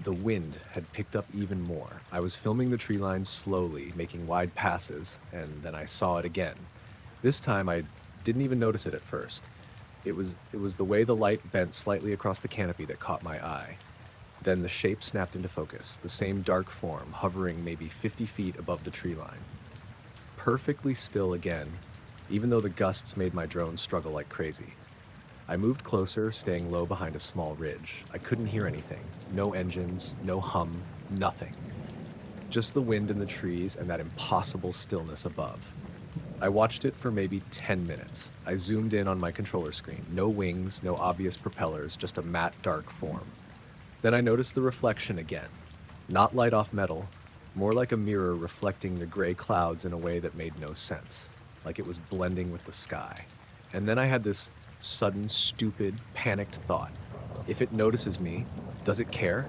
The wind had picked up even more. I was filming the tree line slowly, making wide passes, and then I saw it again. This time I didn't even notice it at first. It was the way the light bent slightly across the canopy that caught my eye. Then the shape snapped into focus, the same dark form hovering maybe 50 feet above the tree line. Perfectly still again, even though the gusts made my drone struggle like crazy. I moved closer, staying low behind a small ridge. I couldn't hear anything. No engines, no hum, nothing. Just the wind in the trees and that impossible stillness above. I watched it for maybe 10 minutes. I zoomed in on my controller screen. No wings, no obvious propellers, just a matte dark form. Then I noticed the reflection again. Not light off metal, more like a mirror reflecting the gray clouds in a way that made no sense, like it was blending with the sky. And then I had this sudden, stupid, panicked thought. If it notices me, does it care?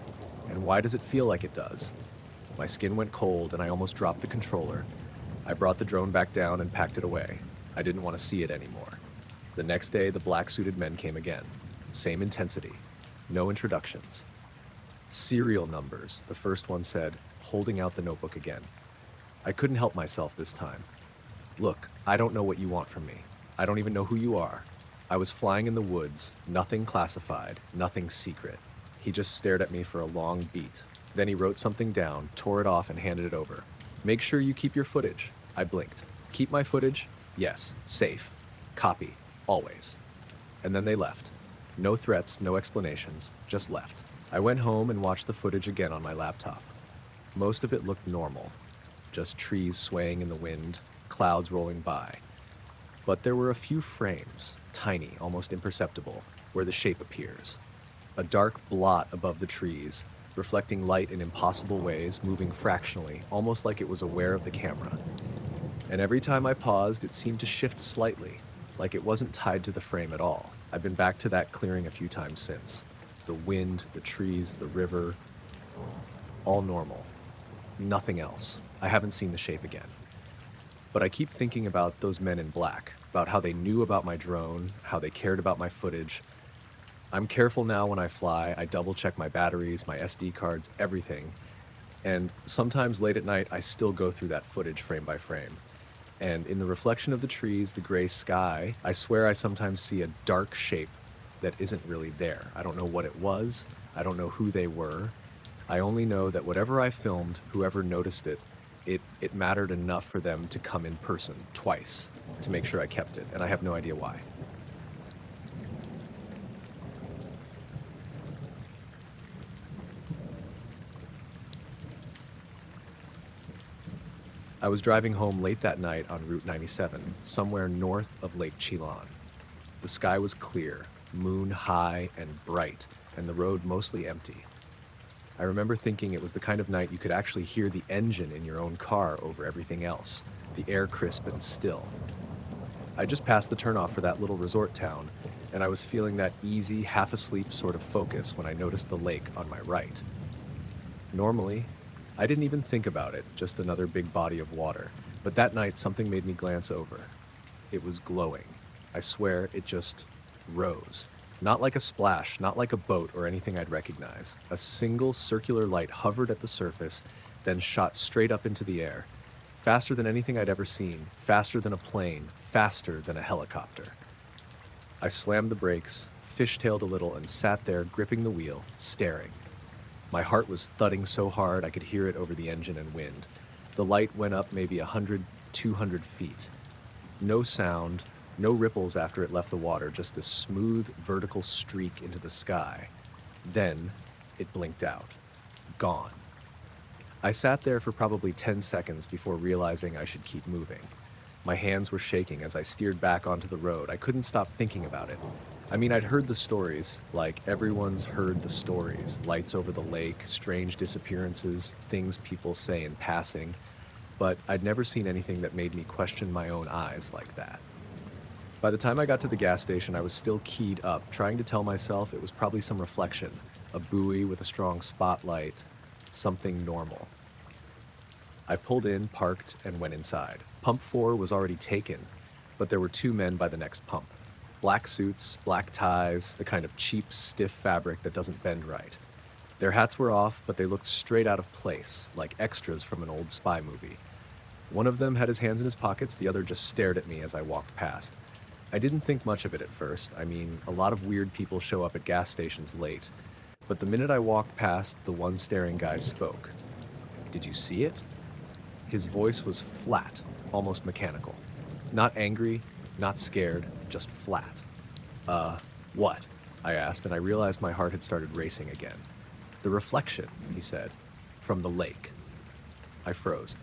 And why does it feel like it does? My skin went cold and I almost dropped the controller. I brought the drone back down and packed it away. I didn't want to see it anymore. The next day, the black-suited men came again. Same intensity. No introductions. Serial numbers, the first one said, holding out the notebook again. I couldn't help myself this time. Look, I don't know what you want from me. I don't even know who you are. I was flying in the woods, nothing classified, nothing secret. He just stared at me for a long beat. Then he wrote something down, tore it off, and handed it over. Make sure you keep your footage. I blinked. Keep my footage? Yes. Safe. Copy. Always. And then they left. No threats, no explanations, just left. I went home and watched the footage again on my laptop. Most of it looked normal. Just trees swaying in the wind, clouds rolling by. But there were a few frames, tiny, almost imperceptible, where the shape appears. A dark blot above the trees, reflecting light in impossible ways, moving fractionally, almost like it was aware of the camera. And every time I paused, it seemed to shift slightly, like it wasn't tied to the frame at all. I've been back to that clearing a few times since. The wind, the trees, the river, all normal. Nothing else. I haven't seen the shape again. But I keep thinking about those men in black, about how they knew about my drone, how they cared about my footage. I'm careful now when I fly. I double check my batteries, my SD cards, everything. And sometimes late at night, I still go through that footage frame by frame. And in the reflection of the trees, the gray sky, I swear I sometimes see a dark shape that isn't really there. I don't know what it was. I don't know who they were. I only know that whatever I filmed, whoever noticed it, it mattered enough for them to come in person twice to make sure I kept it, and I have no idea why. I was driving home late that night on Route 97, somewhere north of Lake Chelan. The sky was clear, moon high and bright, and the road mostly empty. I remember thinking it was the kind of night you could actually hear the engine in your own car over everything else, the air crisp and still. I just passed the turnoff for that little resort town, and I was feeling that easy, half-asleep sort of focus when I noticed the lake on my right. Normally, I didn't even think about it, just another big body of water, but that night something made me glance over. It was glowing. I swear it just rose. Not like a splash, not like a boat or anything I'd recognize. A single circular light hovered at the surface, then shot straight up into the air. Faster than anything I'd ever seen, faster than a plane, faster than a helicopter. I slammed the brakes, fishtailed a little, and sat there gripping the wheel, staring. My heart was thudding so hard I could hear it over the engine and wind. The light went up maybe 100, 200 feet. No sound, no ripples after it left the water, just this smooth, vertical streak into the sky. Then, it blinked out. Gone. I sat there for probably 10 seconds before realizing I should keep moving. My hands were shaking as I steered back onto the road. I couldn't stop thinking about it. I mean, I'd heard the stories, like everyone's heard the stories. Lights over the lake, strange disappearances, things people say in passing. But I'd never seen anything that made me question my own eyes like that. By the time I got to the gas station, I was still keyed up, trying to tell myself it was probably some reflection, a buoy with a strong spotlight, something normal. I pulled in, parked, and went inside. Pump 4 was already taken, but there were 2 men by the next pump. Black suits, black ties, the kind of cheap, stiff fabric that doesn't bend right. Their hats were off, but they looked straight out of place, like extras from an old spy movie. One of them had his hands in his pockets, the other just stared at me as I walked past. I didn't think much of it at first. I mean, a lot of weird people show up at gas stations late. But the minute I walked past, the one staring guy spoke. "Did you see it?" His voice was flat, almost mechanical. Not angry, not scared, just flat. What?" I asked, and I realized my heart had started racing again. "The reflection," he said, "from the lake." I froze.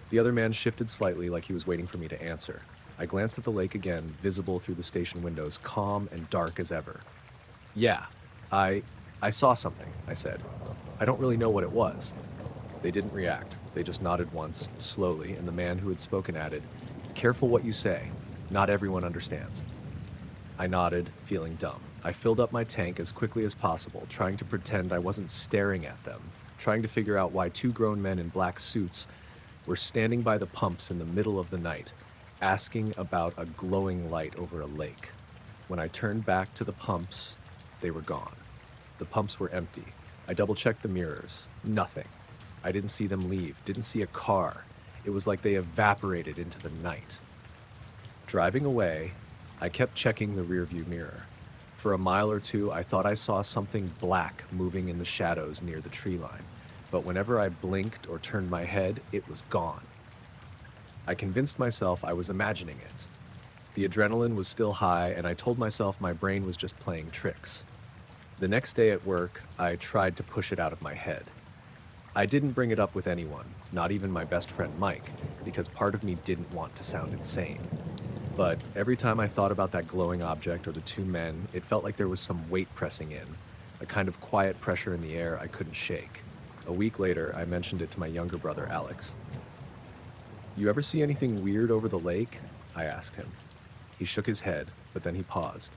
The other man shifted slightly like he was waiting for me to answer. I glanced at the lake again, visible through the station windows, calm and dark as ever. "Yeah, I saw something," I said. "I don't really know what it was." They didn't react. They just nodded once, slowly, and the man who had spoken added, "Careful what you say. Not everyone understands." I nodded, feeling dumb. I filled up my tank as quickly as possible, trying to pretend I wasn't staring at them, trying to figure out why two grown men in black suits were standing by the pumps in the middle of the night, asking about a glowing light over a lake. When I turned back to the pumps, they were gone. The pumps were empty. I double-checked the mirrors. Nothing. I didn't see them leave, didn't see a car. It was like they evaporated into the night. Driving away, I kept checking the rearview mirror. For a mile or two, I thought I saw something black moving in the shadows near the tree line, but whenever I blinked or turned my head, it was gone. I convinced myself I was imagining it. The adrenaline was still high, and I told myself my brain was just playing tricks. The next day at work, I tried to push it out of my head. I didn't bring it up with anyone, not even my best friend Mike, because part of me didn't want to sound insane. But every time I thought about that glowing object or the two men, it felt like there was some weight pressing in, a kind of quiet pressure in the air I couldn't shake. A week later, I mentioned it to my younger brother Alex. "You ever see anything weird over the lake?" I asked him. He shook his head, but then he paused.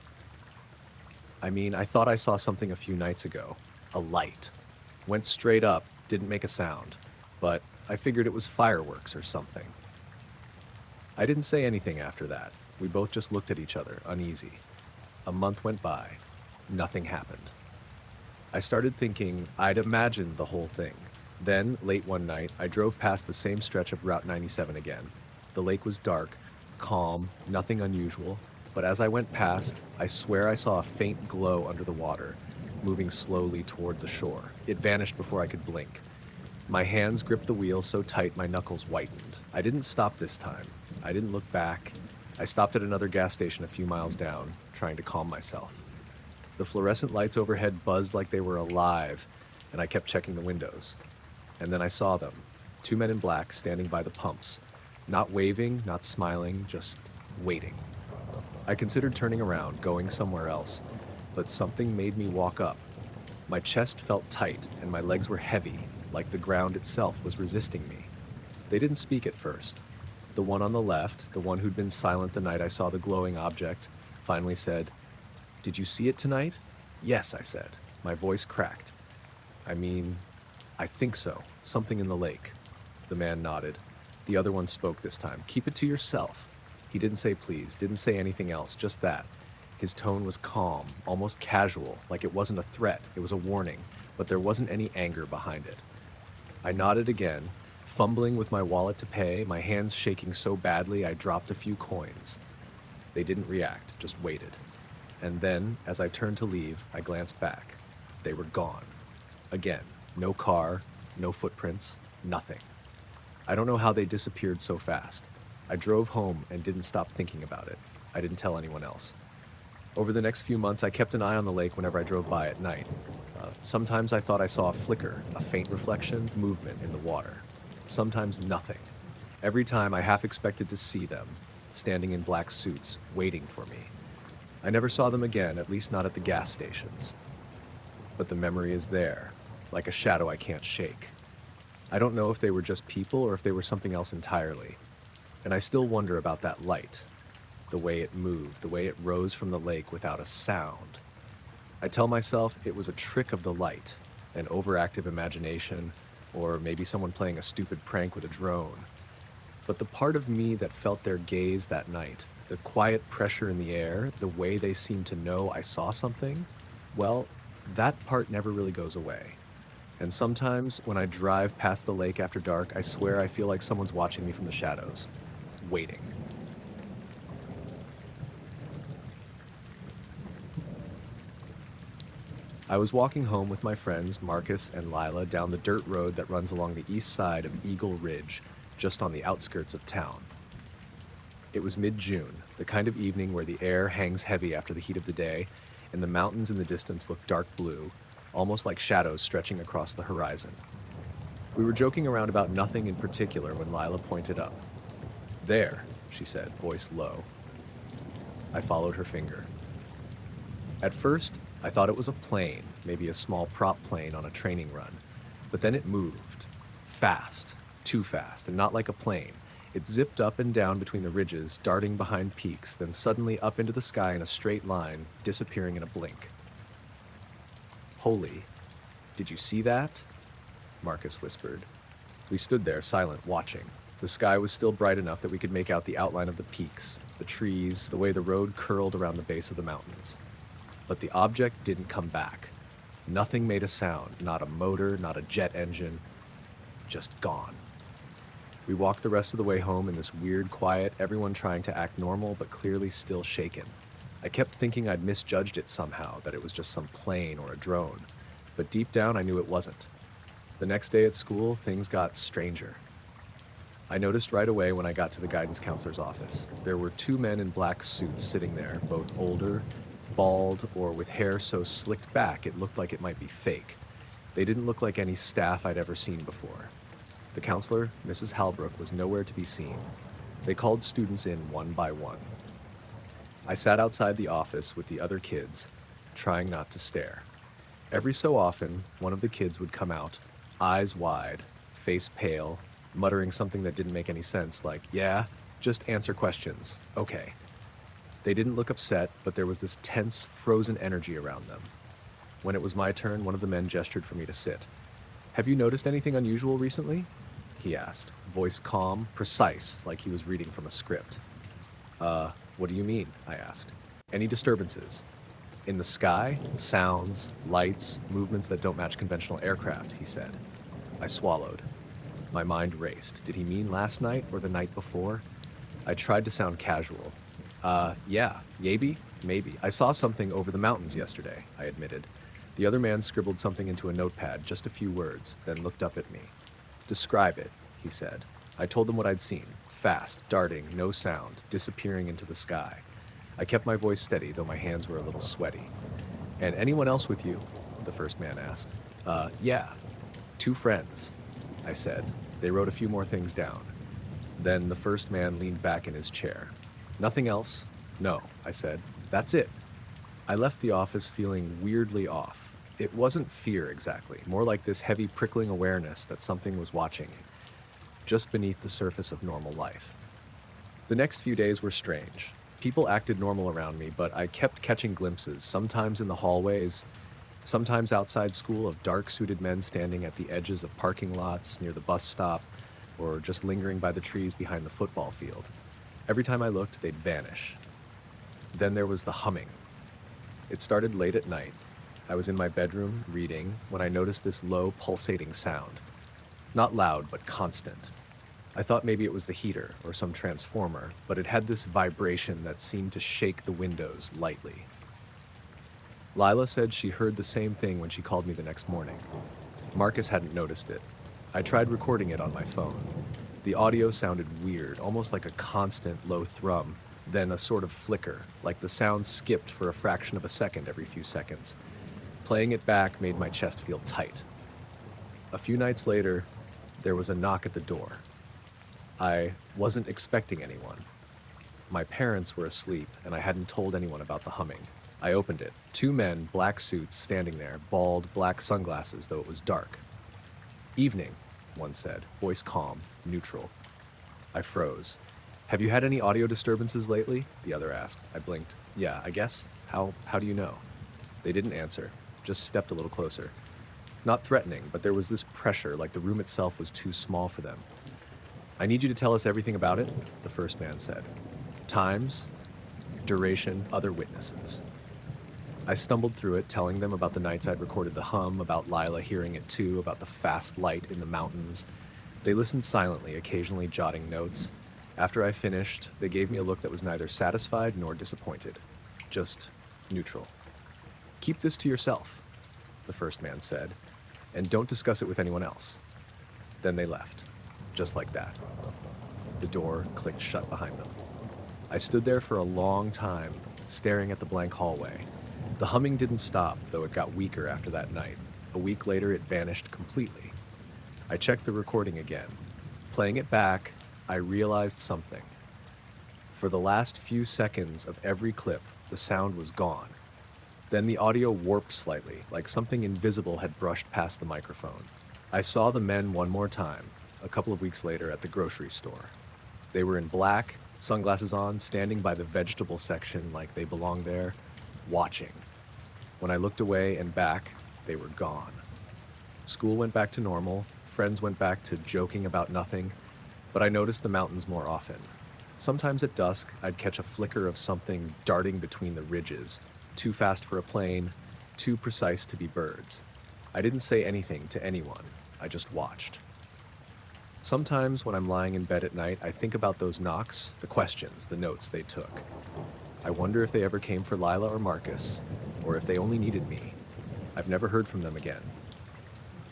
"I mean, I thought I saw something a few nights ago. A light. Went straight up, didn't make a sound, but I figured it was fireworks or something." I didn't say anything after that. We both just looked at each other, uneasy. A month went by. Nothing happened. I started thinking I'd imagined the whole thing. Then, late one night, I drove past the same stretch of Route 97 again. The lake was dark, calm, nothing unusual, but as I went past, I swear I saw a faint glow under the water, moving slowly toward the shore. It vanished before I could blink. My hands gripped the wheel so tight my knuckles whitened. I didn't stop this time. I didn't look back. I stopped at another gas station a few miles down, trying to calm myself. The fluorescent lights overhead buzzed like they were alive, and I kept checking the windows. And then I saw them, two men in black standing by the pumps, not waving, not smiling, just waiting. I considered turning around, going somewhere else, but something made me walk up. My chest felt tight, and my legs were heavy, like the ground itself was resisting me. They didn't speak at first. The one on the left, the one who'd been silent the night I saw the glowing object, finally said, "Did you see it tonight?" "Yes," I said. My voice cracked. "I mean, I think so. Something in the lake." The man nodded. The other one spoke this time. "Keep it to yourself." He didn't say please, didn't say anything else, just that. His tone was calm, almost casual, like it wasn't a threat, it was a warning, but there wasn't any anger behind it. I nodded again, fumbling with my wallet to pay, my hands shaking so badly I dropped a few coins. They didn't react, just waited. And then, as I turned to leave, I glanced back. They were gone. Again, no car, no footprints, nothing. I don't know how they disappeared so fast. I drove home and didn't stop thinking about it. I didn't tell anyone else. Over the next few months, I kept an eye on the lake whenever I drove by at night. Sometimes I thought I saw a flicker, a faint reflection, movement in the water. Sometimes nothing. Every time I half expected to see them, standing in black suits, waiting for me. I never saw them again, at least not at the gas stations. But the memory is there, like a shadow I can't shake. I don't know if they were just people or if they were something else entirely. And I still wonder about that light, the way it moved, the way it rose from the lake without a sound. I tell myself it was a trick of the light, an overactive imagination, or maybe someone playing a stupid prank with a drone. But the part of me that felt their gaze that night The quiet pressure in the air, the way they seem to know I saw something, well, that part never really goes away. And sometimes when I drive past the lake after dark, I swear I feel like someone's watching me from the shadows, waiting. I was walking home with my friends Marcus and Lila down the dirt road that runs along the east side of Eagle Ridge, just on the outskirts of town. It was mid-June, the kind of evening where the air hangs heavy after the heat of the day, and the mountains in the distance look dark blue, almost like shadows stretching across the horizon. We were joking around about nothing in particular when Lila pointed up. "There," she said, voice low. I followed her finger. At first, I thought it was a plane, maybe a small prop plane on a training run. But then it moved. Fast. Too fast, and not like a plane. It zipped up and down between the ridges, darting behind peaks, then suddenly up into the sky in a straight line, disappearing in a blink. "Holy, did you see that?" Marcus whispered. We stood there, silent, watching. The sky was still bright enough that we could make out the outline of the peaks, the trees, the way the road curled around the base of the mountains. But the object didn't come back. Nothing made a sound, not a motor, not a jet engine, just gone. We walked the rest of the way home in this weird quiet, everyone trying to act normal but clearly still shaken. I kept thinking I'd misjudged it somehow, that it was just some plane or a drone. But deep down I knew it wasn't. The next day at school, things got stranger. I noticed right away when I got to the guidance counselor's office. There were two men in black suits sitting there, both older, bald, or with hair so slicked back it looked like it might be fake. They didn't look like any staff I'd ever seen before. The counselor, Mrs. Halbrook, was nowhere to be seen. They called students in one by one. I sat outside the office with the other kids, trying not to stare. Every so often, one of the kids would come out, eyes wide, face pale, muttering something that didn't make any sense, like, "Yeah, just answer questions. Okay." They didn't look upset, but there was this tense, frozen energy around them. When it was my turn, one of the men gestured for me to sit. "Have you noticed anything unusual recently?" he asked, voice calm, precise, like he was reading from a script. What do you mean?" I asked. "Any disturbances?" "In the sky? Sounds, lights, movements that don't match conventional aircraft," he said. I swallowed. My mind raced. Did he mean last night or the night before? I tried to sound casual. Yeah, maybe. I saw something over the mountains yesterday," I admitted. The other man scribbled something into a notepad, just a few words, then looked up at me. "Describe it," he said. I told him what I'd seen. Fast, darting, no sound, disappearing into the sky. I kept my voice steady, though my hands were a little sweaty. "And anyone else with you?" the first man asked. Yeah, 2 friends," I said. They wrote a few more things down. Then the first man leaned back in his chair. "Nothing else?" "No," I said. "That's it." I left the office feeling weirdly off. It wasn't fear exactly, more like this heavy prickling awareness that something was watching, just beneath the surface of normal life. The next few days were strange. People acted normal around me, but I kept catching glimpses, sometimes in the hallways, sometimes outside school, of dark-suited men standing at the edges of parking lots, near the bus stop, or just lingering by the trees behind the football field. Every time I looked, they'd vanish. Then there was the humming. It started late at night. I was in my bedroom, reading, when I noticed this low, pulsating sound. Not loud, but constant. I thought maybe it was the heater or some transformer, but it had this vibration that seemed to shake the windows lightly. Lila said she heard the same thing when she called me the next morning. Marcus hadn't noticed it. I tried recording it on my phone. The audio sounded weird, almost like a constant low thrum, then a sort of flicker, like the sound skipped for a fraction of a second every few seconds. Playing it back made my chest feel tight. A few nights later, there was a knock at the door. I wasn't expecting anyone. My parents were asleep, and I hadn't told anyone about the humming. I opened it. 2 men, black suits, standing there, bald, black sunglasses, though it was dark. "Evening," one said, voice calm, neutral. I froze. "Have you had any audio disturbances lately?" the other asked. I blinked. "Yeah, I guess. How do you know?" They didn't answer, just stepped a little closer. Not threatening, but there was this pressure, like the room itself was too small for them. "I need you to tell us everything about it," the first man said. "Times, Duration, other witnesses. I stumbled through it, telling them about the nights I'd recorded the hum, about Lila hearing it too, about the fast light in the mountains. They listened silently, occasionally jotting notes. After I finished, they gave me a look that was neither satisfied nor disappointed, just neutral. "Keep this to yourself," the first man said, "and don't discuss it with anyone else." Then they left, just like that. The door clicked shut behind them. I stood there for a long time, staring at the blank hallway. The humming didn't stop, though it got weaker after that night. A week later, it vanished completely. I checked the recording again. Playing it back, I realized something. For the last few seconds of every clip, the sound was gone. Then the audio warped slightly, like something invisible had brushed past the microphone. I saw the men one more time, a couple of weeks later at the grocery store. They were in black, sunglasses on, standing by the vegetable section like they belonged there, watching. When I looked away and back, they were gone. School went back to normal, friends went back to joking about nothing, but I noticed the mountains more often. Sometimes at dusk, I'd catch a flicker of something darting between the ridges, too fast for a plane, too precise to be birds. I didn't say anything to anyone, I just watched. Sometimes when I'm lying in bed at night, I think about those knocks, the questions, the notes they took. I wonder if they ever came for Lila or Marcus, or if they only needed me. I've never heard from them again.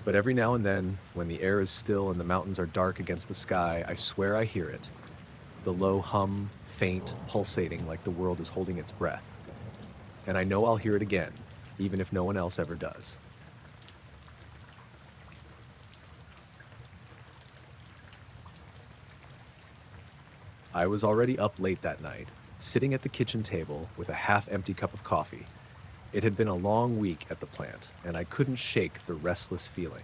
But every now and then, when the air is still and the mountains are dark against the sky, I swear I hear it. The low hum, faint, pulsating like the world is holding its breath. And I know I'll hear it again, even if no one else ever does. I was already up late that night, sitting at the kitchen table with a half-empty cup of coffee. It had been a long week at the plant, and I couldn't shake the restless feeling.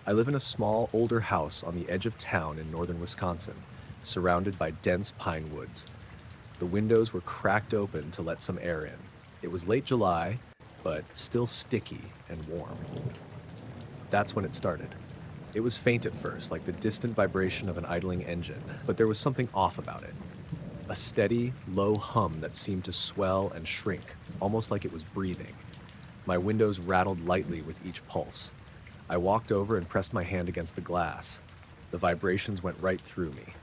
I live in a small, older house on the edge of town in northern Wisconsin, surrounded by dense pine woods. The windows were cracked open to let some air in. It was late July, but still sticky and warm. That's when it started. It was faint at first, like the distant vibration of an idling engine, but there was something off about it. A steady, low hum that seemed to swell and shrink, almost like it was breathing. My windows rattled lightly with each pulse. I walked over and pressed my hand against the glass. The vibrations went right through me.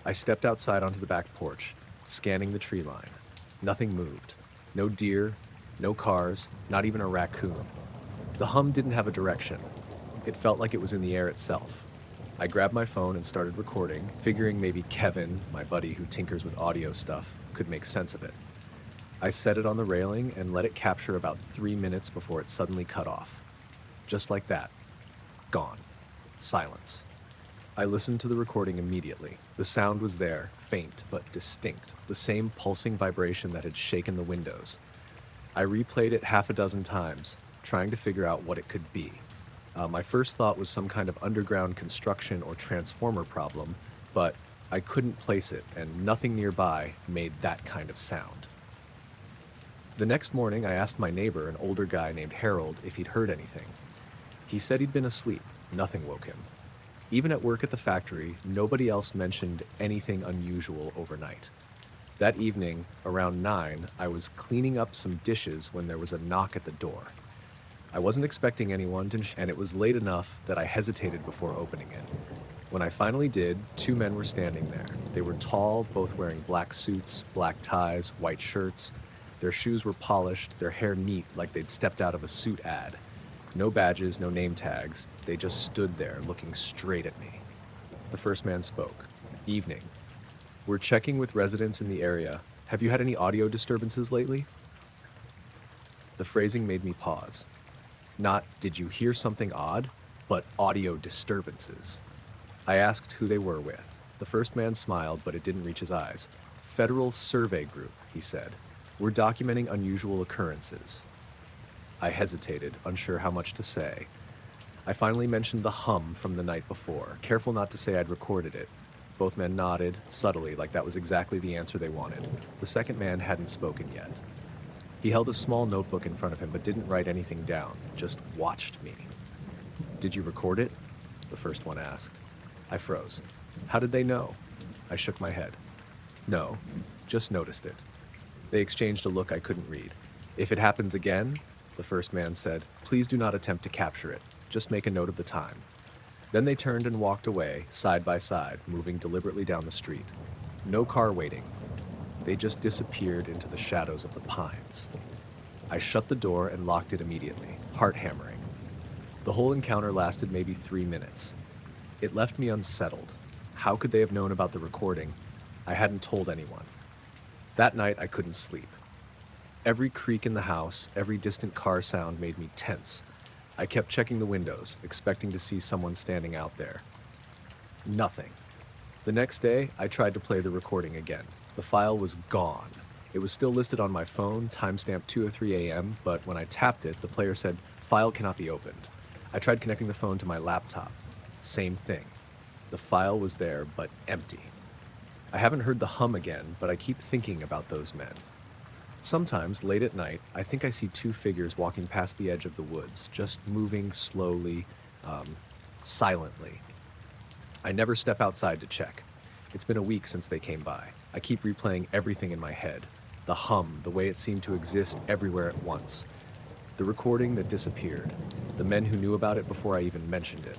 I stepped outside onto the back porch, scanning the tree line. Nothing moved. No deer, no cars, not even a raccoon. The hum didn't have a direction. It felt like it was in the air itself. I grabbed my phone and started recording, figuring maybe Kevin, my buddy who tinkers with audio stuff, could make sense of it. I set it on the railing and let it capture about 3 minutes before it suddenly cut off. Just like that. Gone. Silence. I listened to the recording immediately. The sound was there, faint but distinct, the same pulsing vibration that had shaken the windows. I replayed it half a dozen times, trying to figure out what it could be. My first thought was some kind of underground construction or transformer problem, but I couldn't place it, and nothing nearby made that kind of sound. The next morning, I asked my neighbor, an older guy named Harold, if he'd heard anything. He said he'd been asleep. Nothing woke him. Even at work at the factory, nobody else mentioned anything unusual overnight. That evening, around 9, I was cleaning up some dishes when there was a knock at the door. I wasn't expecting anyone and it was late enough that I hesitated before opening it. When I finally did, 2 men were standing there. They were tall, both wearing black suits, black ties, white shirts. Their shoes were polished, their hair neat like they'd stepped out of a suit ad. No badges, no name tags. They just stood there looking straight at me. The first man spoke. "Evening. We're checking with residents in the area. Have you had any audio disturbances lately?" The phrasing made me pause. Not, "Did you hear something odd?" but audio disturbances. I asked who they were with. The first man smiled, but it didn't reach his eyes. "Federal Survey Group," he said. "We're documenting unusual occurrences." I hesitated, unsure how much to say. I finally mentioned the hum from the night before, careful not to say I'd recorded it. Both men nodded, subtly, like that was exactly the answer they wanted. The second man hadn't spoken yet. He held a small notebook in front of him but didn't write anything down, just watched me. "Did you record it?" the first one asked. I froze. "How did they know?" I shook my head. "No, just noticed it." They exchanged a look I couldn't read. "If it happens again," the first man said, "please do not attempt to capture it. Just make a note of the time." Then they turned and walked away, side by side, moving deliberately down the street. No car waiting. They just disappeared into the shadows of the pines. I shut the door and locked it immediately, heart hammering. The whole encounter lasted maybe 3 minutes. It left me unsettled. How could they have known about the recording? I hadn't told anyone. That night, I couldn't sleep. Every creak in the house, every distant car sound made me tense. I kept checking the windows, expecting to see someone standing out there. Nothing. The next day, I tried to play the recording again. The file was gone. It was still listed on my phone, timestamped 2 or 3 a.m., but when I tapped it, the player said, "File cannot be opened." I tried connecting the phone to my laptop. Same thing. The file was there, but empty. I haven't heard the hum again, but I keep thinking about those men. Sometimes, late at night, I think I see two figures walking past the edge of the woods, just moving slowly, silently. I never step outside to check. It's been a week since they came by. I keep replaying everything in my head. The hum, the way it seemed to exist everywhere at once. The recording that disappeared. The men who knew about it before I even mentioned it.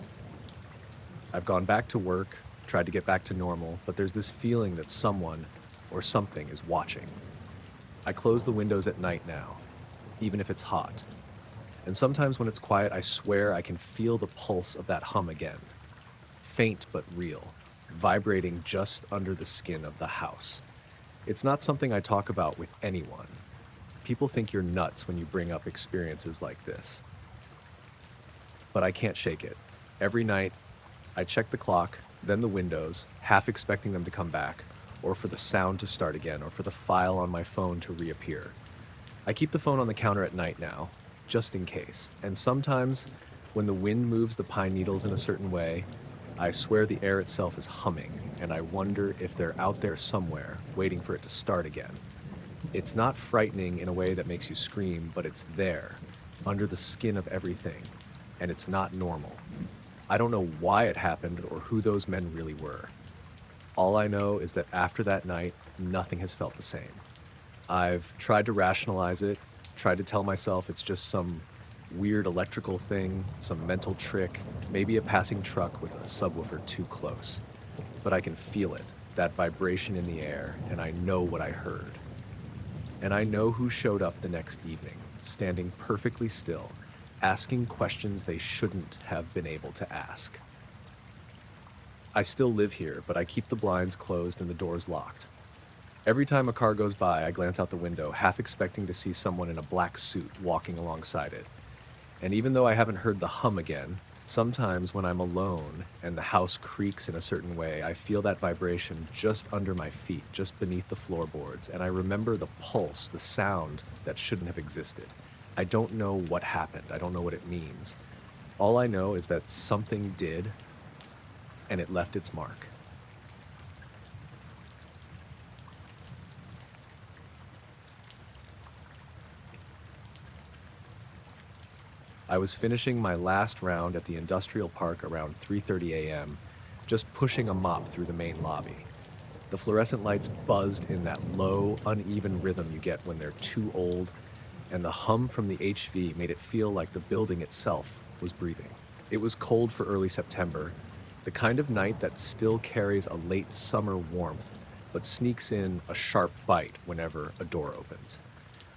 I've gone back to work, tried to get back to normal, but there's this feeling that someone or something is watching. I close the windows at night now, even if it's hot. And sometimes when it's quiet, I swear I can feel the pulse of that hum again. Faint but real, vibrating just under the skin of the house. It's not something I talk about with anyone. People think you're nuts when you bring up experiences like this. But I can't shake it. Every night, I check the clock, then the windows, half expecting them to come back, or for the sound to start again, or for the file on my phone to reappear. I keep the phone on the counter at night now, just in case. And sometimes, when the wind moves the pine needles in a certain way, I swear the air itself is humming, and I wonder if they're out there somewhere, waiting for it to start again. It's not frightening in a way that makes you scream, but it's there, under the skin of everything, and it's not normal. I don't know why it happened or who those men really were. All I know is that after that night, nothing has felt the same. I've tried to rationalize it, tried to tell myself it's just some weird electrical thing, some mental trick, maybe a passing truck with a subwoofer too close. But I can feel it, that vibration in the air, and I know what I heard. And I know who showed up the next evening, standing perfectly still, asking questions they shouldn't have been able to ask. I still live here, but I keep the blinds closed and the doors locked. Every time a car goes by, I glance out the window, half expecting to see someone in a black suit walking alongside it. And even though I haven't heard the hum again, sometimes when I'm alone and the house creaks in a certain way, I feel that vibration just under my feet, just beneath the floorboards, and I remember the pulse, the sound that shouldn't have existed. I don't know what happened. I don't know what it means. All I know is that something did, and it left its mark. I was finishing my last round at the industrial park around 3:30 a.m., just pushing a mop through the main lobby. The fluorescent lights buzzed in that low, uneven rhythm you get when they're too old, and the hum from the HV made it feel like the building itself was breathing. It was cold for early September, the kind of night that still carries a late summer warmth, but sneaks in a sharp bite whenever a door opens.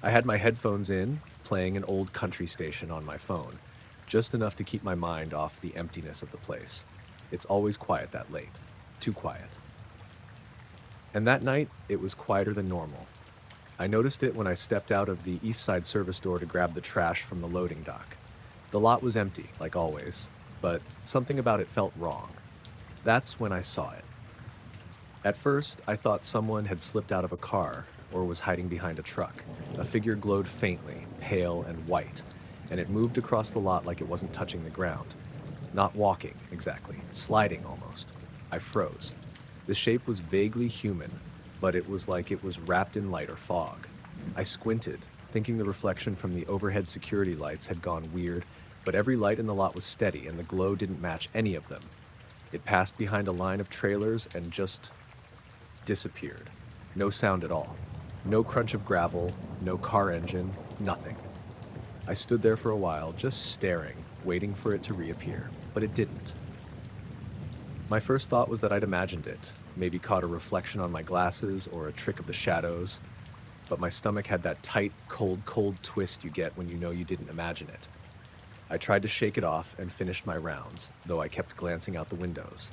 I had my headphones in, playing an old country station on my phone, just enough to keep my mind off the emptiness of the place. It's always quiet that late, too quiet. And that night, it was quieter than normal. I noticed it when I stepped out of the east side service door to grab the trash from the loading dock. The lot was empty, like always, but something about it felt wrong. That's when I saw it. At first, I thought someone had slipped out of a car or was hiding behind a truck. A figure glowed faintly, pale and white, and it moved across the lot like it wasn't touching the ground. Not walking, exactly, sliding almost. I froze. The shape was vaguely human, but it was like it was wrapped in light or fog. I squinted, thinking the reflection from the overhead security lights had gone weird, but every light in the lot was steady and the glow didn't match any of them. It passed behind a line of trailers and just disappeared. No sound at all. No crunch of gravel, no car engine, nothing. I stood there for a while, just staring, waiting for it to reappear, but it didn't. My first thought was that I'd imagined it, maybe caught a reflection on my glasses or a trick of the shadows, but my stomach had that tight, cold twist you get when you know you didn't imagine it. I tried to shake it off and finished my rounds, though I kept glancing out the windows.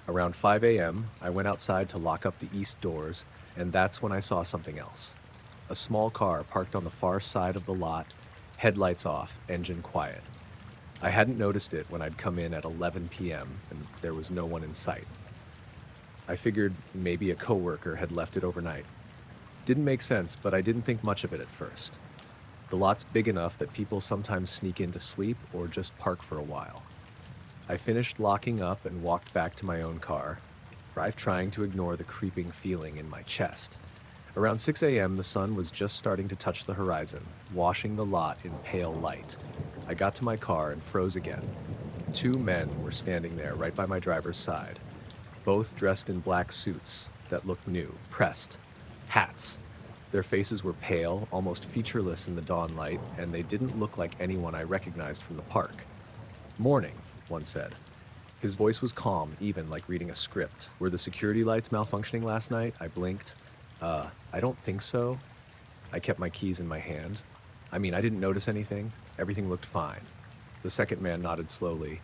Around 5 a.m., I went outside to lock up the east doors, and that's when I saw something else. A small car parked on the far side of the lot, headlights off, engine quiet. I hadn't noticed it when I'd come in at 11 p.m., and there was no one in sight. I figured maybe a coworker had left it overnight. Didn't make sense, but I didn't think much of it at first. The lot's big enough that people sometimes sneak in to sleep or just park for a while. I finished locking up and walked back to my own car, trying to ignore the creeping feeling in my chest. Around 6 a.m., the sun was just starting to touch the horizon, washing the lot in pale light. I got to my car and froze again. Two men were standing there right by my driver's side, both dressed in black suits that looked new, pressed, hats. Their faces were pale, almost featureless in the dawn light, and they didn't look like anyone I recognized from the park. "Morning," one said. His voice was calm, even like reading a script. "Were the security lights malfunctioning last night?" I blinked. I don't think so." I kept my keys in my hand. "I mean, I didn't notice anything. Everything looked fine." The second man nodded slowly.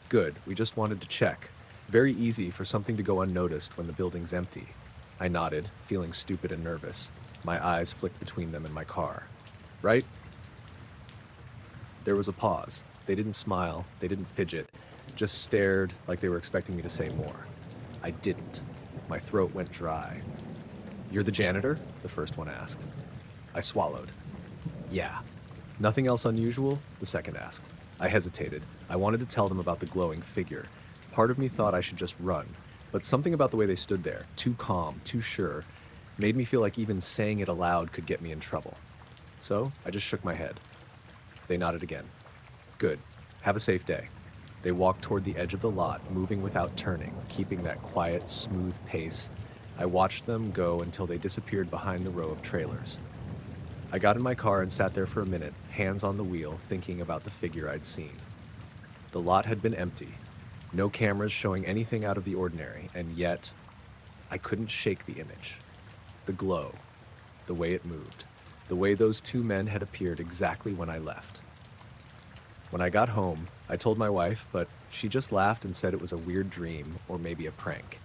"Good, we just wanted to check. Very easy for something to go unnoticed when the building's empty." I nodded, feeling stupid and nervous. My eyes flicked between them and my car. "Right?" There was a pause. They didn't smile, they didn't fidget, just stared like they were expecting me to say more. I didn't. My throat went dry. "You're the janitor?" the first one asked. I swallowed. "Yeah." "Nothing else unusual?" the second asked. I hesitated. I wanted to tell them about the glowing figure. Part of me thought I should just run, but something about the way they stood there, too calm, too sure, made me feel like even saying it aloud could get me in trouble. So I just shook my head. They nodded again. "Good. Have a safe day." They walked toward the edge of the lot, moving without turning, keeping that quiet, smooth pace. I watched them go until they disappeared behind the row of trailers. I got in my car and sat there for a minute, hands on the wheel, thinking about the figure I'd seen. The lot had been empty. No cameras showing anything out of the ordinary, and yet I couldn't shake the image. The glow, the way it moved, the way those two men had appeared exactly when I left. When I got home, I told my wife, but she just laughed and said it was a weird dream or maybe a prank.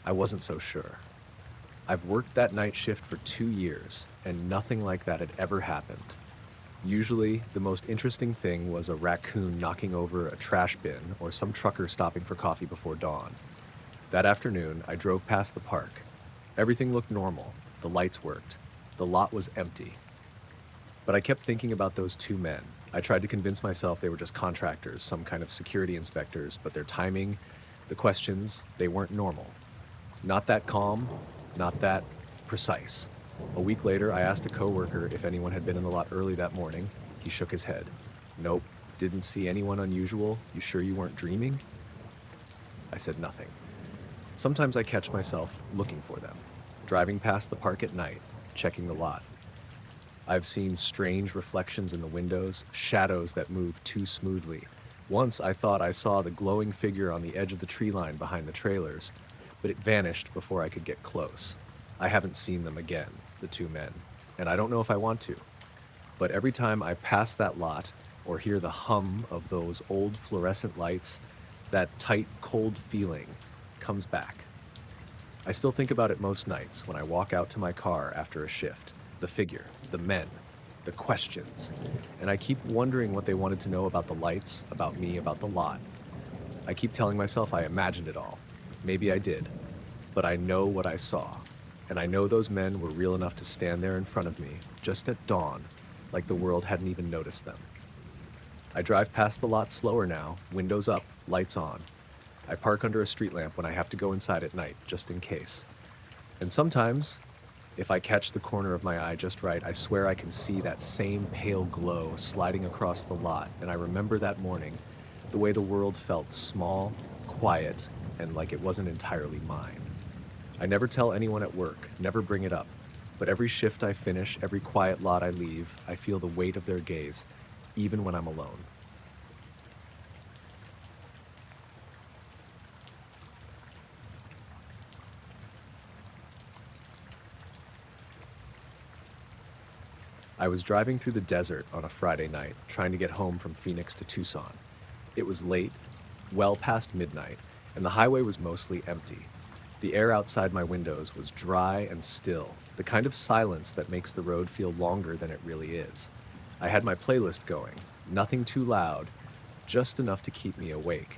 I wasn't so sure. I've worked that night shift for 2 years, and nothing like that had ever happened. Usually, the most interesting thing was a raccoon knocking over a trash bin or some trucker stopping for coffee before dawn. That afternoon, I drove past the park. Everything looked normal. The lights worked. The lot was empty. But I kept thinking about those two men. I tried to convince myself they were just contractors, some kind of security inspectors, but their timing, the questions, they weren't normal. Not that calm, not that precise. A week later, I asked a coworker if anyone had been in the lot early that morning. He shook his head. "Nope, didn't see anyone unusual. You sure you weren't dreaming?" I said nothing. Sometimes I catch myself looking for them, driving past the park at night, checking the lot. I've seen strange reflections in the windows, shadows that move too smoothly. Once I thought I saw the glowing figure on the edge of the tree line behind the trailers, but it vanished before I could get close. I haven't seen them again, the two men, and I don't know if I want to. But every time I pass that lot or hear the hum of those old fluorescent lights, that tight, cold feeling comes back. I still think about it most nights when I walk out to my car after a shift. The figure, the men, the questions. And I keep wondering what they wanted to know about the lights, about me, about the lot. I keep telling myself I imagined it all. Maybe I did. But I know what I saw. And I know those men were real enough to stand there in front of me, just at dawn, like the world hadn't even noticed them. I drive past the lot slower now, windows up, lights on. I park under a street lamp when I have to go inside at night, just in case. And sometimes, if I catch the corner of my eye just right, I swear I can see that same pale glow sliding across the lot, and I remember that morning, the way the world felt small, quiet, and like it wasn't entirely mine. I never tell anyone at work, never bring it up. But every shift I finish, every quiet lot I leave, I feel the weight of their gaze, even when I'm alone. I was driving through the desert on a Friday night, trying to get home from Phoenix to Tucson. It was late, well past midnight, and the highway was mostly empty. The air outside my windows was dry and still, the kind of silence that makes the road feel longer than it really is. I had my playlist going, nothing too loud, just enough to keep me awake.